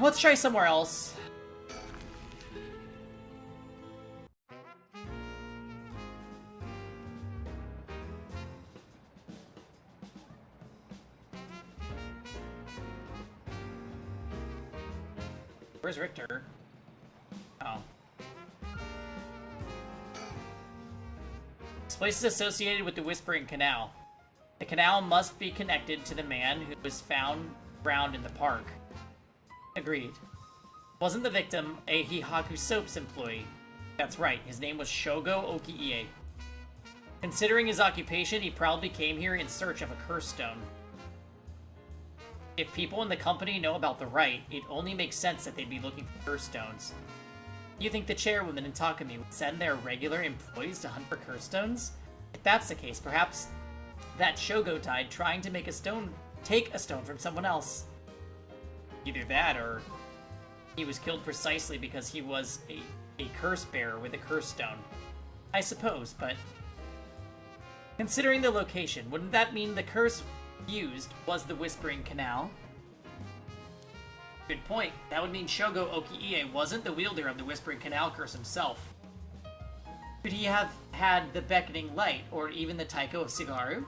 Let's try somewhere else. Where's Richter? Oh. This place is associated with the Whispering Canal. The canal must be connected to the man who was found drowned in the park. Agreed. Wasn't the victim a Hihaku Soap's employee? That's right, his name was Shogo Okiie. Considering his occupation, he probably came here in search of a curse stone. If people in the company know about the rite, it only makes sense that they'd be looking for curse stones. You think the chairwoman in Takumi would send their regular employees to hunt for curse stones? If that's the case, perhaps that Shogo died trying to take a stone from someone else. Either that, or he was killed precisely because he was a curse bearer with a curse stone. I suppose, but considering the location, wouldn't that mean the curse used was the Whispering Canal? Good point. That would mean Shogo Okiie wasn't the wielder of the Whispering Canal curse himself. Could he have had the Beckoning Light, or even the Taiko of Sigaru?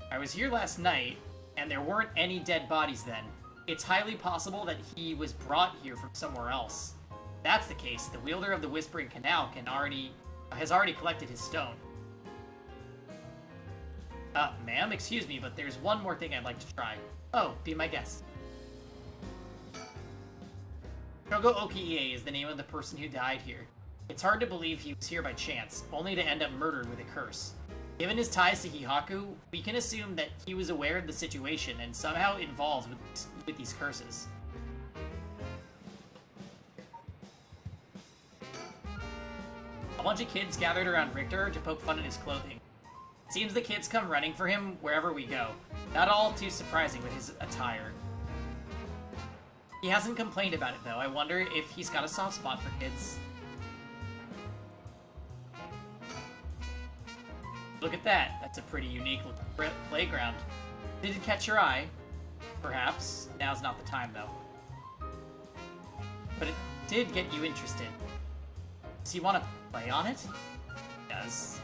I was here last night, and there weren't any dead bodies then. It's highly possible that he was brought here from somewhere else. If that's the case, the wielder of the Whispering Canal has already collected his stone. Ma'am, excuse me, but there's one more thing I'd like to try. Oh, be my guest. Shogo Okiie is the name of the person who died here. It's hard to believe he was here by chance, only to end up murdered with a curse. Given his ties to Hihaku, we can assume that he was aware of the situation and somehow involved with these curses. A bunch of kids gathered around Richter to poke fun at his clothing. It seems the kids come running for him wherever we go. Not all too surprising with his attire. He hasn't complained about it though. I wonder if he's got a soft spot for kids. Look at that. That's a pretty unique playground. Did it catch your eye? Perhaps. Now's not the time, though. But it did get you interested. Does he want to play on it? He does.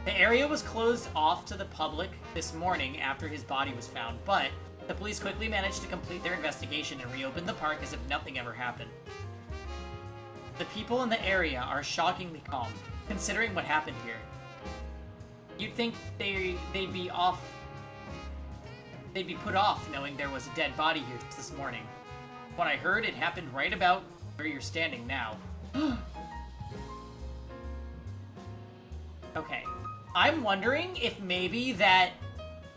The area was closed off to the public this morning after his body was found, but the police quickly managed to complete their investigation and reopen the park as if nothing ever happened. The people in the area are shockingly calm, considering what happened here. You'd think they'd be put off knowing there was a dead body here just this morning. When I heard, it happened right about where you're standing now. Okay. I'm wondering if maybe that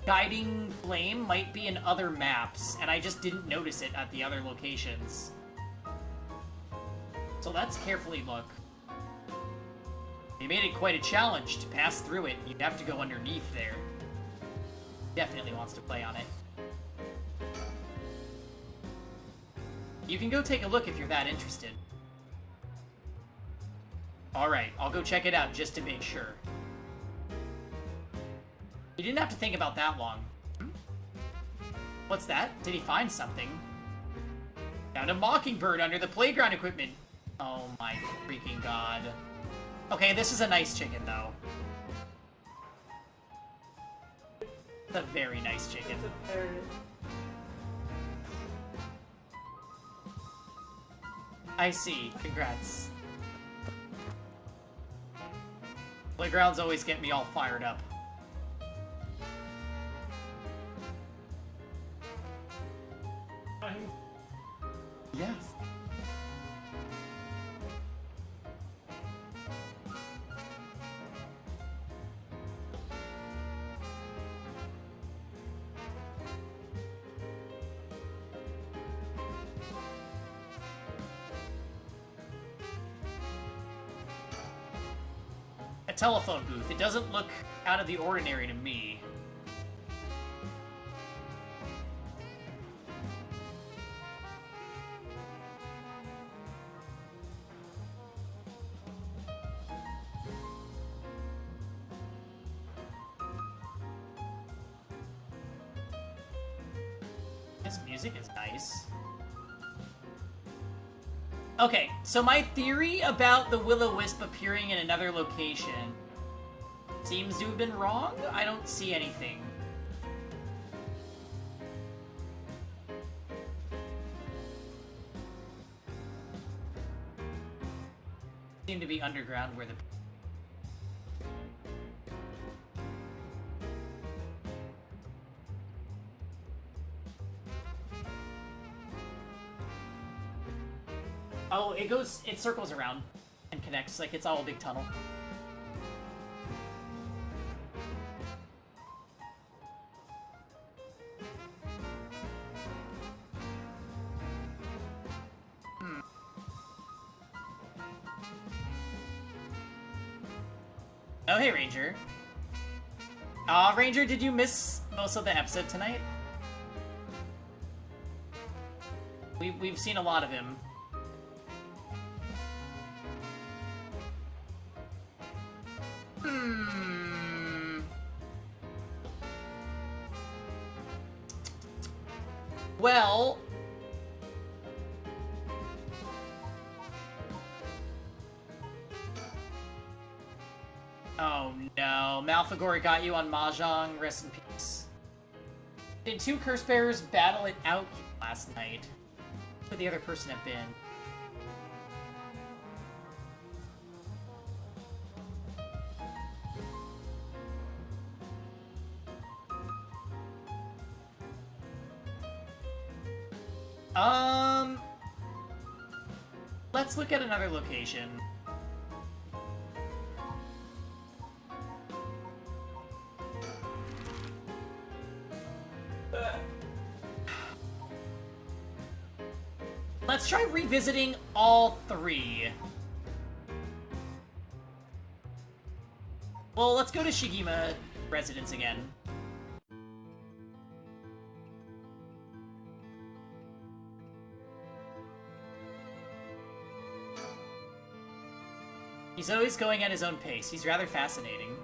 guiding flame might be in other maps, and I just didn't notice it at the other locations. So let's carefully look. They made it quite a challenge to pass through it. You'd have to go underneath there. Definitely wants to play on it. You can go take a look if you're that interested. Alright, I'll go check it out just to make sure. You didn't have to think about that long. What's that? Did he find something? Found a mockingbird under the playground equipment. Oh my freaking god. Okay, this is a nice chicken, though. a very nice chicken. It's a parrot. I see. Congrats. Playgrounds always get me all fired up. Yes. A telephone booth. It doesn't look out of the ordinary to me. This music is nice. Okay, so my theory about the Will-O-Wisp appearing in another location seems to have been wrong. I don't see anything. Seem to be underground where the... Oh, it circles around and connects, like it's all a big tunnel. Oh, hey, Ranger. Aw, Ranger, did you miss most of the episode tonight? We've seen a lot of him. Well... Oh no, Malfagor got you on Mahjong, rest in peace. Did two curse bearers battle it out last night? Who could the other person have been? Let's look at another location. Let's try revisiting all three. Well, let's go to Shigima residence again. He's always going at his own pace. He's rather fascinating.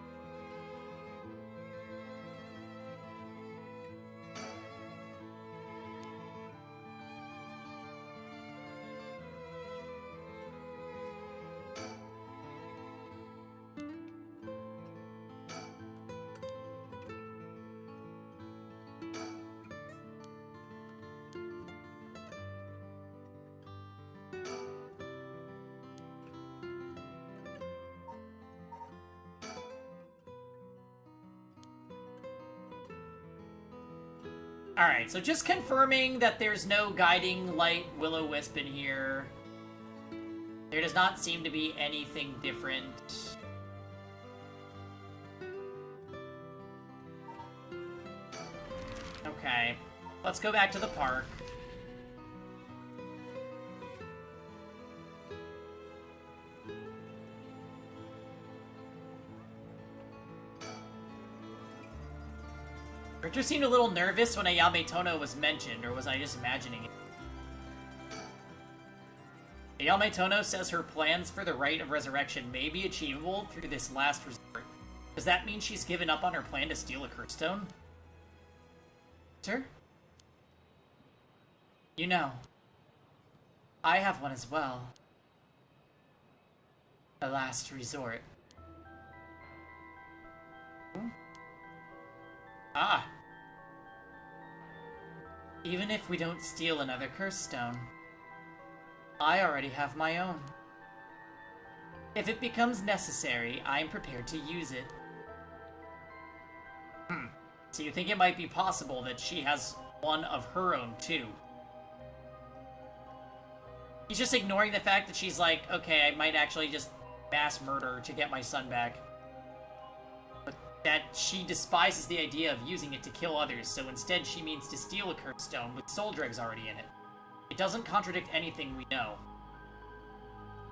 Alright, so just confirming that there's no guiding light Will-O-Wisp in here. There does not seem to be anything different. Okay, let's go back to the park. Richard seemed a little nervous when Ayame Tono was mentioned, or was I just imagining it? Ayame Tono says her plans for the Rite of Resurrection may be achievable through this last resort. Does that mean she's given up on her plan to steal a curse stone? Sir? You know, I have one as well. The last resort. Ah, Even if we don't steal another curse stone, I already have my own. If it becomes necessary, I'm prepared to use it. So you think it might be possible that she has one of her own, too? He's just ignoring the fact that she's like, okay, I might actually just mass murder to get my son back. But that she despises the idea of using it to kill others, so instead she means to steal a curse stone with soul dregs already in it. It doesn't contradict anything we know.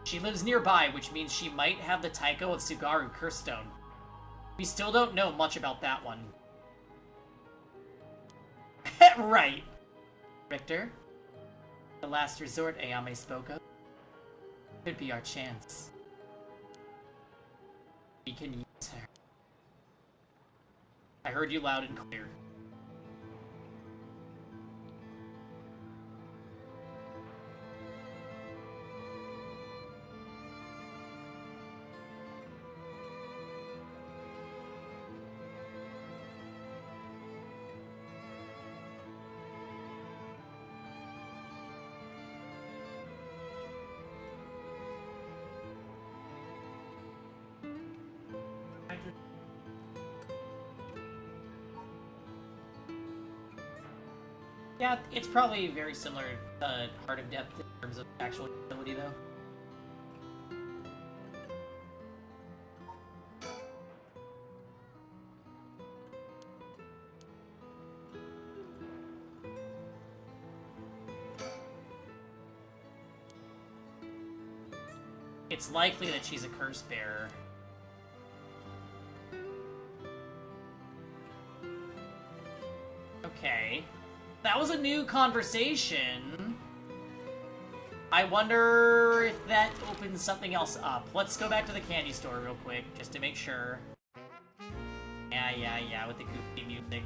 She lives nearby, which means she might have the Taiko of Sugaru curse stone. We still don't know much about that one. Right. Richter, the last resort Ayame spoke of, could be our chance. We can use her. I heard you loud and clear. Yeah, it's probably very similar to Heart of Depth in terms of actual utility, though. It's likely that she's a curse bearer. Okay. That was a new conversation. I wonder if that opens something else up. Let's go back to the candy store real quick, just to make sure. Yeah, with the goofy music.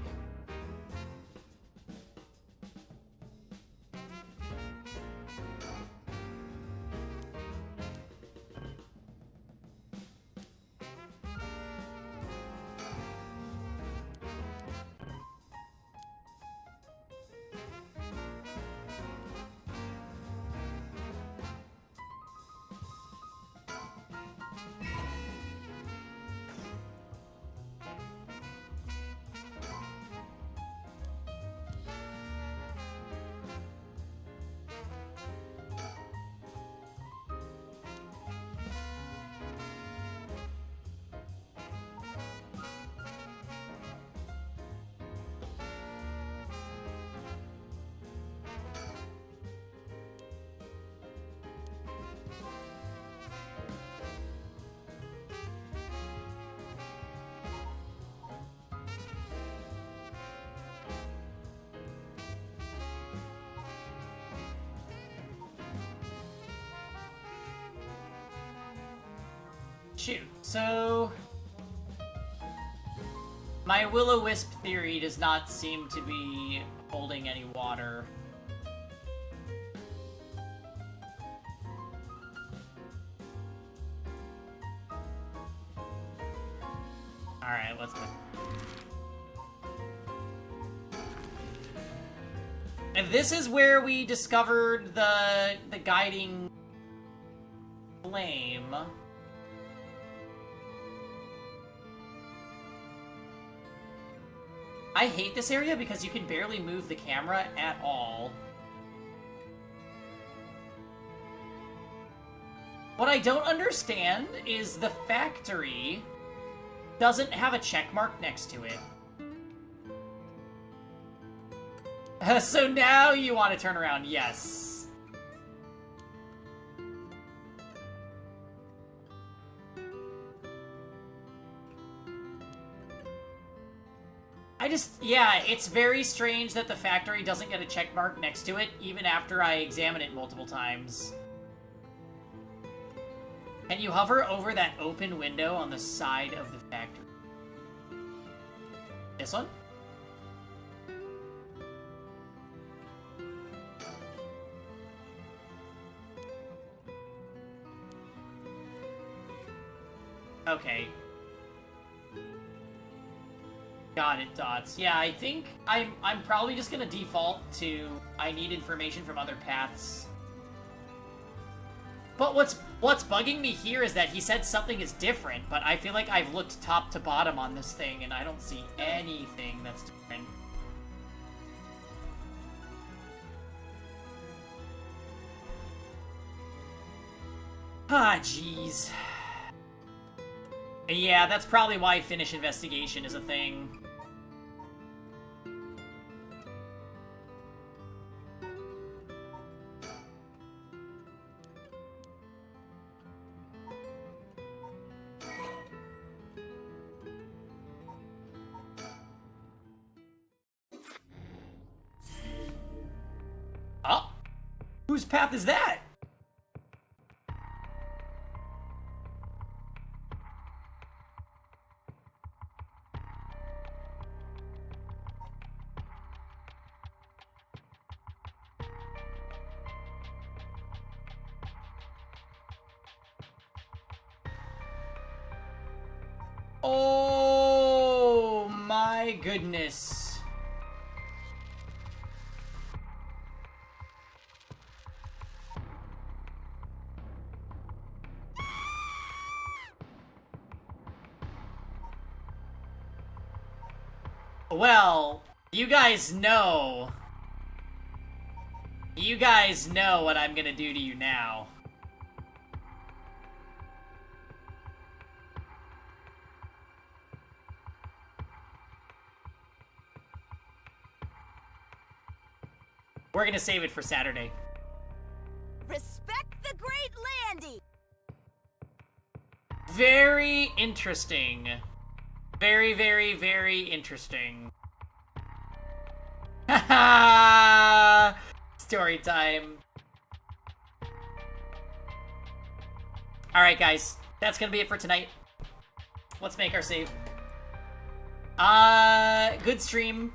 Shoot, so... my will-o-wisp theory does not seem to be holding any water. Alright, let's go. And this is where we discovered the guiding flame. I hate this area because you can barely move the camera at all. What I don't understand is the factory doesn't have a check mark next to it. So now you want to turn around, yes. Yeah, it's very strange that the factory doesn't get a check mark next to it, even after I examine it multiple times. Can you hover over that open window on the side of the factory? This one? Okay. Got it, Dots. Yeah, I think I'm probably just gonna default to I need information from other paths. But what's bugging me here is that he said something is different, but I feel like I've looked top to bottom on this thing and I don't see anything that's different. Ah, jeez. Yeah, that's probably why finish investigation is a thing. Oh, whose path is that? Oh my goodness. Well, you guys know. You guys know what I'm gonna do to you now. We're gonna save it for Saturday. Respect the great Landy! Very interesting. Very, very, very interesting. Haha! Story time. Alright, guys. That's gonna be it for tonight. Let's make our save. Good stream.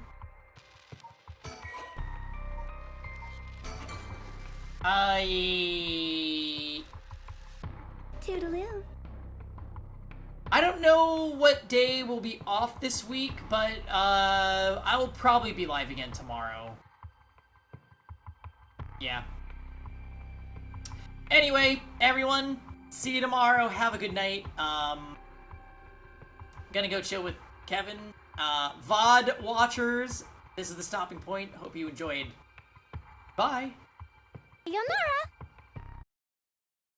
Toodaloo. I don't know what day will be off this week, but I will probably be live again tomorrow. Yeah. Anyway, everyone, see you tomorrow. Have a good night. Gonna go chill with Kevin. VOD watchers, this is the stopping point. Hope you enjoyed. Bye. Sayonara.